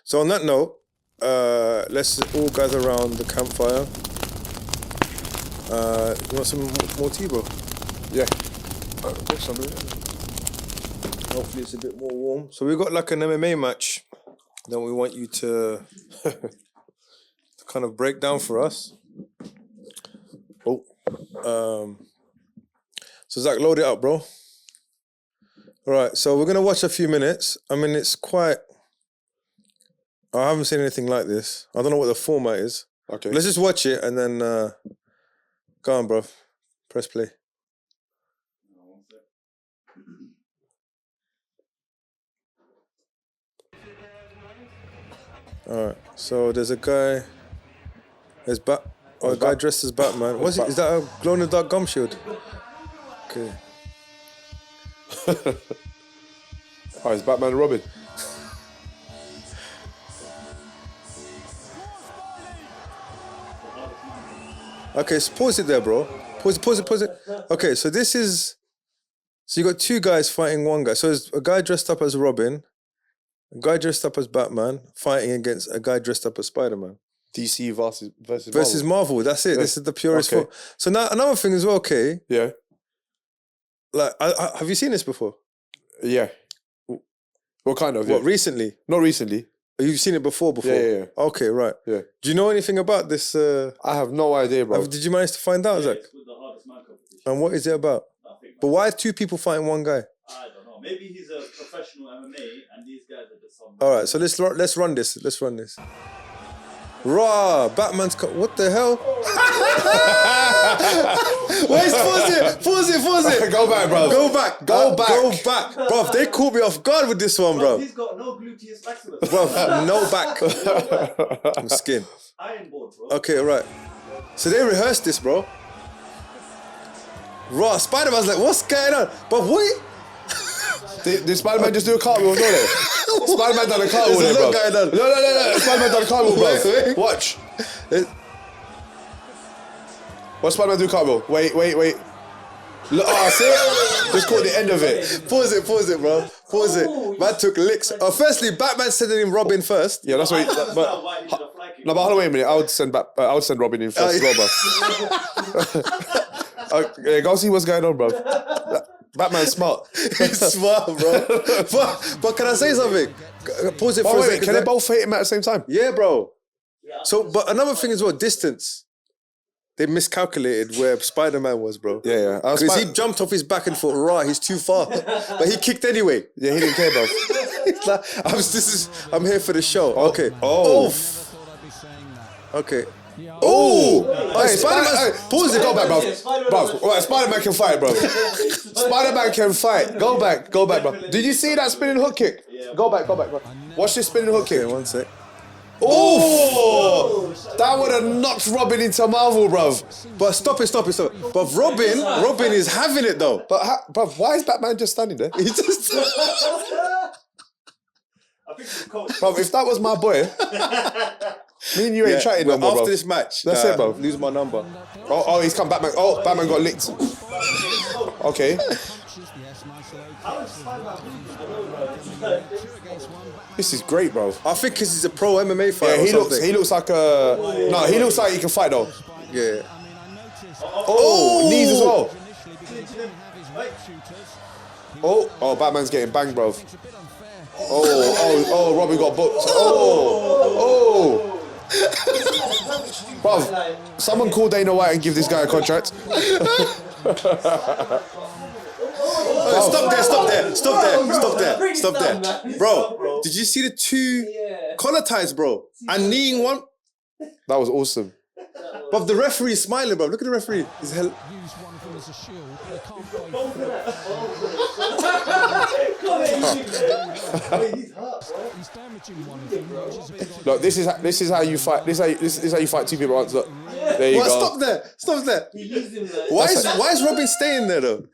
So on that note, let's all gather around the campfire. You want some more tea, bro? Yeah. Hopefully it's a bit more warm. So we've got like an MMA match that we want you to kind of break down for us. So Zach, load it up, bro. All right, so we're going to watch a few minutes. I mean, it's quite... I haven't seen anything like this. I don't know what the format is. Okay. Let's just watch it and then... go on, bro. Press play. All right, so there's a guy... There's a guy dressed as Batman. Is that a glow-in-the-dark gum shield? Okay. It's Batman and Robin. Okay, so pause it there, bro. Pause it. Okay, so this is... So you got two guys fighting one guy. So there's a guy dressed up as Robin, a guy dressed up as Batman, fighting against a guy dressed up as Spider-Man. DC versus Marvel. That's it. Yeah. This is the purest form. So now another thing as well, okay? Yeah. Like, have you seen this before? Yeah. What kind of? What, Yeah. recently? Not recently. You've seen it before? Yeah. Okay, right. Yeah. Do you know anything about this? I have no idea, bro. Did you manage to find out, Zach? It's with the hardest man competition. And what is it about? Nothing. But why 2 people fighting one guy? I don't know. Maybe he's a professional MMA and these guys are just some. All right, so let's run this. Let's run this. Raw, Batman's. What the hell? Wait, pause it. Go back, bro. Go back. Go back. Bro, they caught me off guard with this one, bro. He's got no gluteus maximus. Bro, no back. I'm skin. Iron board, bro. Okay, right. So they rehearsed this, bro. Raw, Spider-Man's like, what's going on? But wait. Did Spider-Man just do a cartwheel? No, there. Spider-Man done a cartwheel There's there, a bro. look going on. No. Spider-Man done a cartwheel, bro. Wait. Watch. It- What Spider-Man do cartwheel? Wait. Look, see? Just caught the end of it. Pause it, bro. Pause it. Man took licks. Firstly, Batman sending him Robin first. Yeah, that's what. That's But not why he did a fly kick. no, but hold on, wait a minute. I would send Robin in first, as well, bro. Yeah, go see what's going on, bro. Batman's smart. He's smart, bro. but can I say something? Pause it for a Wait, second. can they both hit him at the same time? Yeah, bro. Yeah. So, but another thing as well, distance. They miscalculated where Spider-Man was, bro. Yeah. Because he jumped off his back and thought, right, he's too far. But he kicked anyway. Yeah, he didn't care, bro. It's like, I'm here for the show. Okay. Oh. Oof. Okay. Oh! Hey, Spider-Man. Pause it. Go back, bro. Spider-Man Bro, was- right, Spider-Man can fight, bro. Spider-Man can fight. Go back, bro. Did you see that spinning hook kick? Yeah. Go back, bro. Watch this spinning hook kick. Okay, one sec. Oh! That would have knocked Robin into Marvel, bro. But stop it. But Robin is having it though. But, bro, why is Batman just standing there? He just... I think it's the coach. Bro, if that was my boy, me and you ain't chatting no more, after bro. this match, That's it, bro. Lose my number. Oh, he's come, Batman. Oh, Batman got licked. Okay. How is Spider-Man losing? I don't know. This is great, bro. I think because he's a pro MMA fighter. Yeah, or he something. looks like a... No, he looks like he can fight, though. Yeah. Oh, knees as well. Oh, Batman's getting banged, bro. Oh, Robin got booked. Oh. Bruv, someone call Dana White and give this guy a contract. Stop there. Bro, did you see the 2 collar ties, bro? And kneeing one? That was awesome. But the referee's smiling, bro. Look at the referee. He's hell. Use one of them as a shield. They can't fight. He's hurt, bro. He's damaging one of them, which is a big Look, this is how you fight. This is how you fight 2 people at once. Look, there you Well, go. stop there. He used him there. Why is Robin staying there though?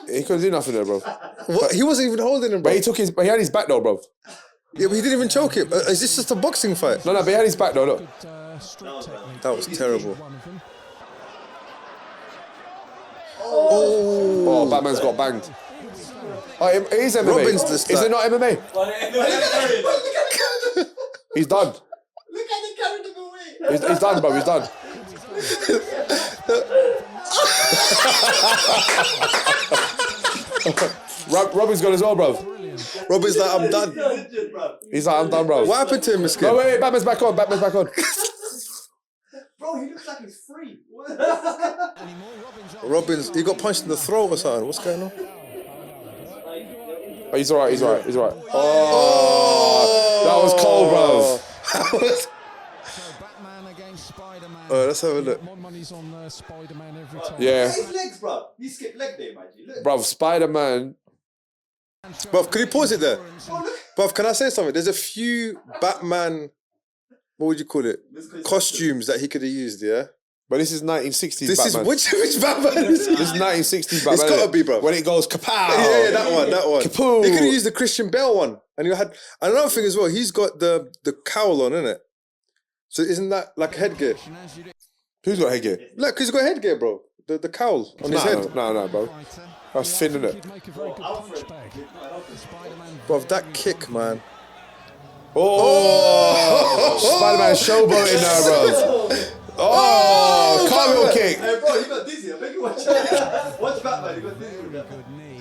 He couldn't do nothing there, bro. What? He wasn't even holding him, bro. But he had his back though, bro. Yeah, but he didn't even choke him. Is this just a boxing fight? No, but he had his back though. Look. strict technique. That was terrible. One of them. Oh, Batman's got banged. Oh, it is MMA. Robin's just is like- it not MMA? He's done. Look at the carried him away. He's done, bro. He's done. Robin's gone as well, bro. Robin's like, I'm done. He's like, I'm done, bro. What happened to him, No, Miskin? wait, Batman's back on. Bro, he looks like he's free. He got punched in the throat or something. What's going on? Oh, he's alright. Oh, that was cold, bro. So Batman against Spider-Man. Let's have a look. More money's on Spider-Man every time. Yeah, His legs, bro. He skipped leg day, man. Look. bro. Spider-Man. Bruv, can you pause it there? Bruv, can I say something? There's a few Batman, what would you call it? Costumes that he could have used, yeah? But this is 1960s This Batman. is, which Batman is This is 1960s Batman. It's gotta innit? be, bro. When it goes kapow. Yeah, that one. Kapoo. He could have used the Christian Bale one. And you had another thing as well, he's got the cowl on, innit? So isn't that like headgear? Who's got headgear? Look, he's got headgear, bro. The cowl on his head. No, bro. That's thin, innit? He'd make a very good punch bag. Spider-Man. Bruv, that kick, man. Oh! Spider-Man showboating now, bro. Oh, cartwheel kick. Hey, bro, he got dizzy. I beg you watch. Watch Batman. He got dizzy with that. Good knee.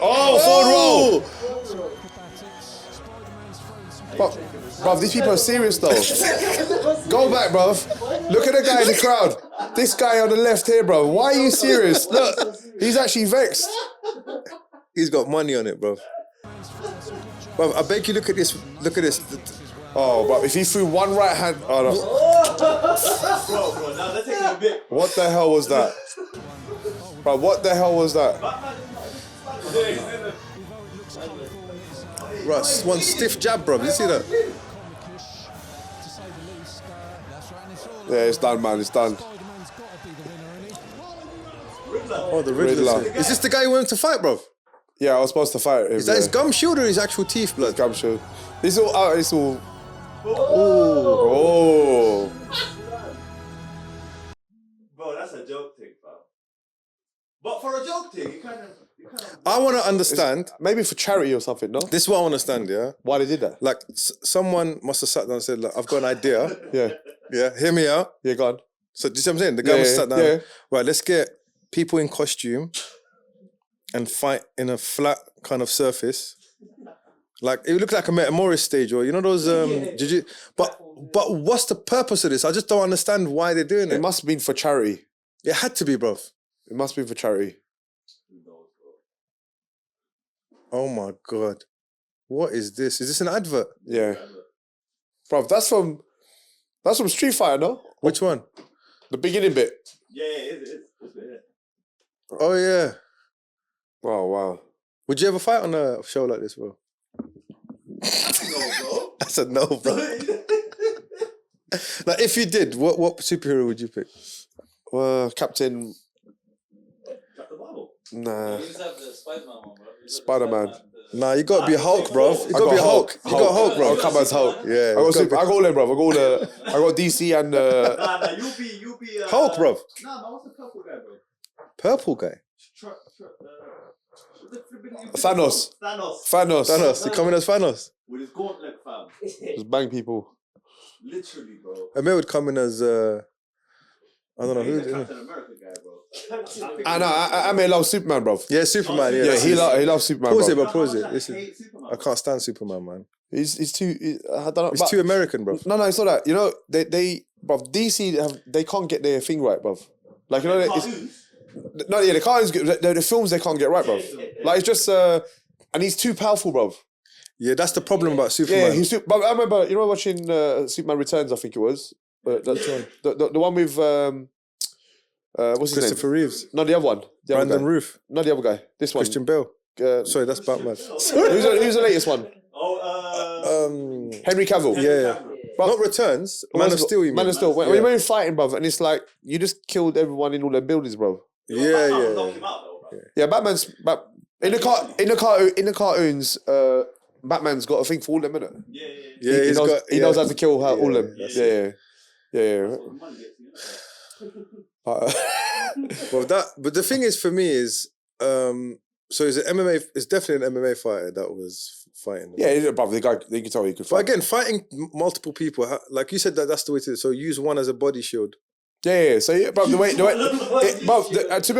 Oh, forward roll. Lots of acrobatics. Spider-Man's throwing some Bruv, these people are serious though. Go back, bruv. Look at the guy in the crowd. This guy on the left here, bro. Why are you serious? Look, he's actually vexed. He's got money on it, bro. Bro, I beg you, look at this. Look at this. Oh, but if he threw one right hand, oh no. Bro, now they're taking a bit. What the hell was that? Bro, what the hell was that? Russ, one stiff jab, bro. You see that? comickish, to say the least. That's right, and it's all Yeah, it's done, man. It's done. Spider-Man's got to be the winner, isn't he? Oh, the Riddler. Riddler. Is this the guy who went to fight, bro? Yeah, I was supposed to fight him. Is that his gum shield or his actual teeth, blood? gum shield? It's all out. It's all. Oh. Bro, that's a joke thing, fam. But for a joke thing, you kind of. I want to understand. Maybe for charity or something, no? This is what I want to understand, yeah? Why they did that? Like, someone must have sat down and said, look, I've got an idea. Yeah. Yeah, hear me out. Yeah, go on. So, do you see what I'm saying? The guy Yeah, must have sat down. yeah. Right, let's get people in costume and fight in a flat kind of surface. Like, it would look like a Metamoris stage or, you know those, but what's the purpose of this? I just don't understand why they're doing It it. must have been for charity. It had to be, bruv. It must be for charity. Oh my God. What is this? Is this an advert? Yeah. Bro, that's from Street Fighter, no? Which one? The beginning bit. Yeah, it is. Oh, yeah. Oh, wow. Would you ever fight on a show like this, bro? No, bro. I said no, bro. Like, if you did, what superhero would you pick? Well, Captain. Captain Marvel. Nah. You just have the Spider-Man one, bro. You got the Spider-Man. Nah, you gotta be Hulk, bro. You gotta be Hulk. You got Hulk, bro. I'll come as Hulk. Yeah. I got all them, bro. I got DC and Nah, you'll be. Hulk, bro. Nah, man, what's the purple guy, bro? Purple guy. Thanos. Thanos. You coming as Thanos? With his gauntlet, fam. Just bang people. Literally, bro. Amir would come in as I don't know He's a who. Captain America guy, bro. I know. I may love Superman, bro. Yeah, Superman. Yeah, Yeah, he loves Superman, Pause it, bro. bro. Pause it. I Listen, hate Superman. I can't stand Superman, man. He's too. I don't know. He's but- too American, bro. No, it's not that. You know, bro, DC they can't get their thing right, bro. Like, you know, Cartoons? no, yeah, the cartoons, the films they can't get right, bro. Like, it's just, and he's too powerful, bro. Yeah, that's the problem about Yeah, Superman. he's too. But I remember, you know, watching Superman Returns, I think it was. The one with what's his name? Christopher Reeves, Not the other one. The other Brandon guy. Roof, Not the other guy. This one. Christian Bale. Uh, Sorry, that's Batman. who's the latest one? Oh, Henry Cavill. Yeah. Bro, Not Returns. Man of Steel, you mean? Man of Steel. When Yeah. you're fighting, bro, and it's like you just killed everyone in all their buildings, bro. Yeah. Knock him out, though, bro. Yeah, in the cartoons, Batman's got a thing for all them, innit? Yeah. Yeah, he knows how to kill all them. that's Yeah. Money gets you, But the thing is, for me, is so it's an MMA. It's definitely an MMA fighter that was fighting. Yeah, bro, the guy, you can tell he could But fight. again, fighting multiple people, like you said, that's the way to do it. So use one as a body shield. Yeah. So, yeah, bro, the way, to be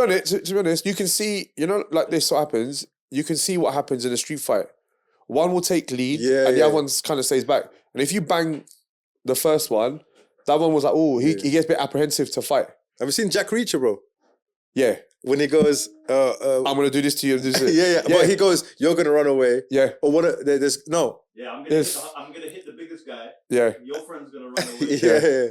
honest, you can see, you know, like this, what happens. You can see what happens in a street fight. One will take lead, and the other one kind of stays back. And if you bang the first one, that one was like, oh, he gets a bit apprehensive to fight. Have you seen Jack Reacher, bro? Yeah. When he goes, I'm gonna do this to you. yeah. But he goes, you're gonna run away. Yeah. Or what? There's no. Yeah, I'm gonna hit the biggest guy. Yeah. Your friend's gonna run away. Yeah.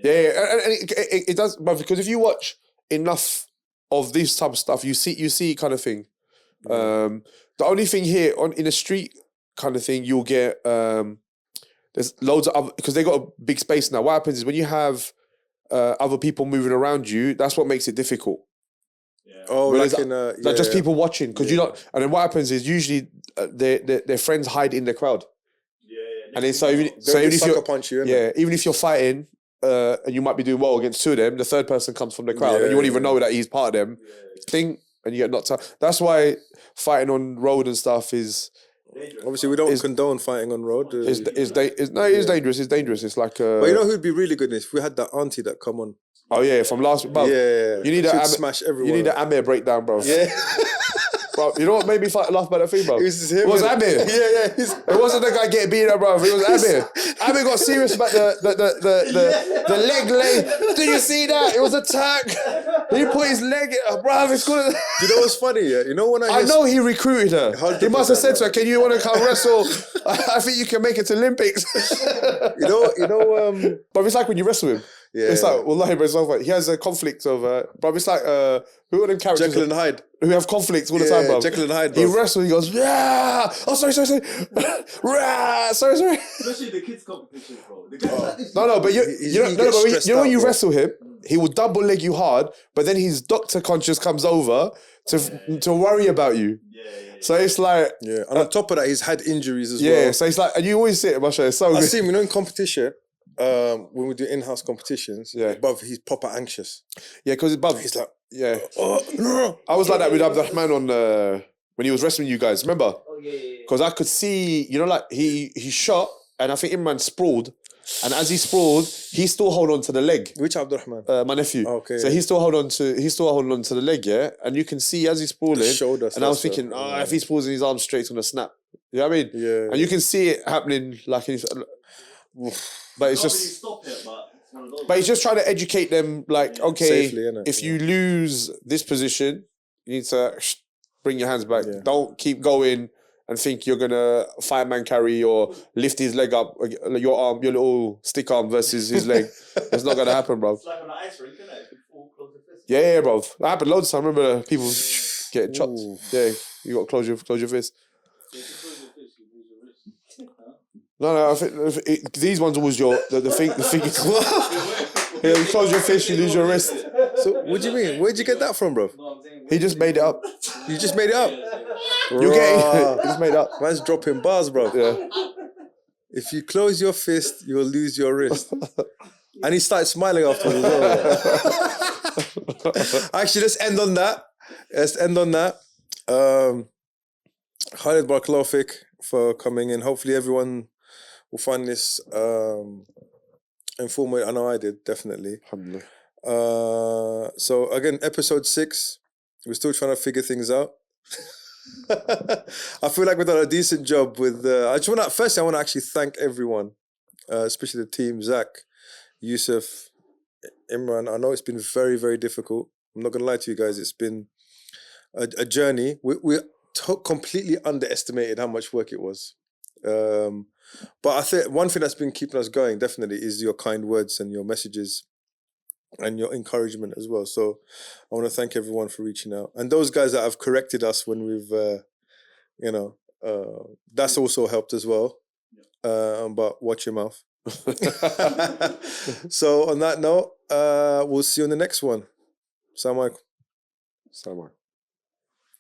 Yeah. And it does, but because if you watch enough of this type of stuff, you see kind of thing. The only thing here in a street kind of thing, you'll get there's loads of other, because they got a big space now. What happens is when you have other people moving around you, that's what makes it difficult. Yeah. Oh, Whereas, like in like just people watching, because you don't. And then what happens is usually their friends hide in the crowd, and then so even if sucker you're punch you, even if you're fighting and you might be doing well against two of them, the third person comes from the crowd, and you won't even know that he's part of them. Thing, and you get knocked out. That's why fighting on road and stuff is obviously we don't condone fighting on road. it is dangerous. It's dangerous. It's like But you know who'd be really good is if we had that auntie that come on Oh yeah, from last week, bro. Yeah, You need should a smash everyone. You need an Amir breakdown, bro. Yeah, Bro, you know what made me laugh about that thing, bro? it was him. It was Amir. Yeah. It wasn't the guy getting beaten up, bro. It was Amir. Amir got serious about the leg lay. Did you see that? It was a Turk. He put his leg in, bro. It's good. You know what's funny? Yeah, you know when I know he recruited her. He must have said to her, "Can you want to come wrestle? I think you can make it to Olympics." you know. But it's like when you wrestle him. Yeah, It's like, wallahi, bro, it's so funny. He has a conflict of, bro, it's like, who are them characters? Jekyll and Hyde. Who have conflicts all the time, bro. Jekyll and Hyde, He bro. wrestles, he goes, yeah. Oh, sorry. Rah, sorry. Especially the kids' competition, bro. The guys like this. No, but you know when you wrestle him, he will double leg you hard, but then his doctor conscious comes over to worry about you. Yeah. So it's like, Yeah, and on top of that, he's had injuries as well. yeah. So it's like, and you always see it, Masha. It's so I good. see him, you know, in competition, when we do in-house competitions, Yeah. bruv, he's proper anxious. Yeah, because He's like, yeah. oh, no. I was like that with Abdurrahman on when he was wrestling you guys. Remember? Oh, yeah. Because I could see, you know, like he shot, and I think Imran sprawled, and as he sprawled, he still hold on to the leg. Which Abdurrahman? My nephew. Okay. So he's still holding on to the leg, yeah. And you can see as he's sprawling. Shoulder And I was stuff, thinking, yeah. if he sprawls in his arm straight, it's gonna snap. You know what I mean? Yeah. And you can see it happening, like, but it's Can't just. really stop it, but it's one of those. But he's just trying to educate them, like, okay, Safely, innit? if you lose this position, you need to bring your hands back. Yeah. Don't keep going and think you're gonna fireman carry or lift his leg up, your arm, your little stick arm versus his leg. It's not gonna happen, bro. It's like on an ice rink, isn't it? All close the fist. Yeah, bro. That happened loads of time. I remember people getting chopped. Ooh. Yeah, you got to close your fist. If you close your fist, you lose your wrist. Huh? No, I think these ones always the thing. Yeah, you close your fist, you lose your wrist. So, what do you mean? Where'd you get that from, bro? No, I'm saying. He just made it up. You just made it up? You get it? He just made it up. Man's dropping bars, bro. Yeah. If you close your fist, you'll lose your wrist. And he started smiling afterwards as well. Actually, let's end on that. Khalid Barkalofik for coming in. Hopefully everyone will find this informative. I know I did, definitely. Alhamdulillah. So again, episode 6. We're still trying to figure things out. I feel like we've done a decent job with. Firstly, I want to actually thank everyone, especially the team, Zach, Yusuf, Imran. I know it's been very, very difficult. I'm not going to lie to you guys. It's been a journey. We completely underestimated how much work it was. But I think one thing that's been keeping us going definitely is your kind words and your messages and your encouragement as well. So I want to thank everyone for reaching out. And those guys that have corrected us when we've, that's also helped as well. But watch your mouth. So on that note, we'll see you on the next one. Assalamu alaikum. Salam.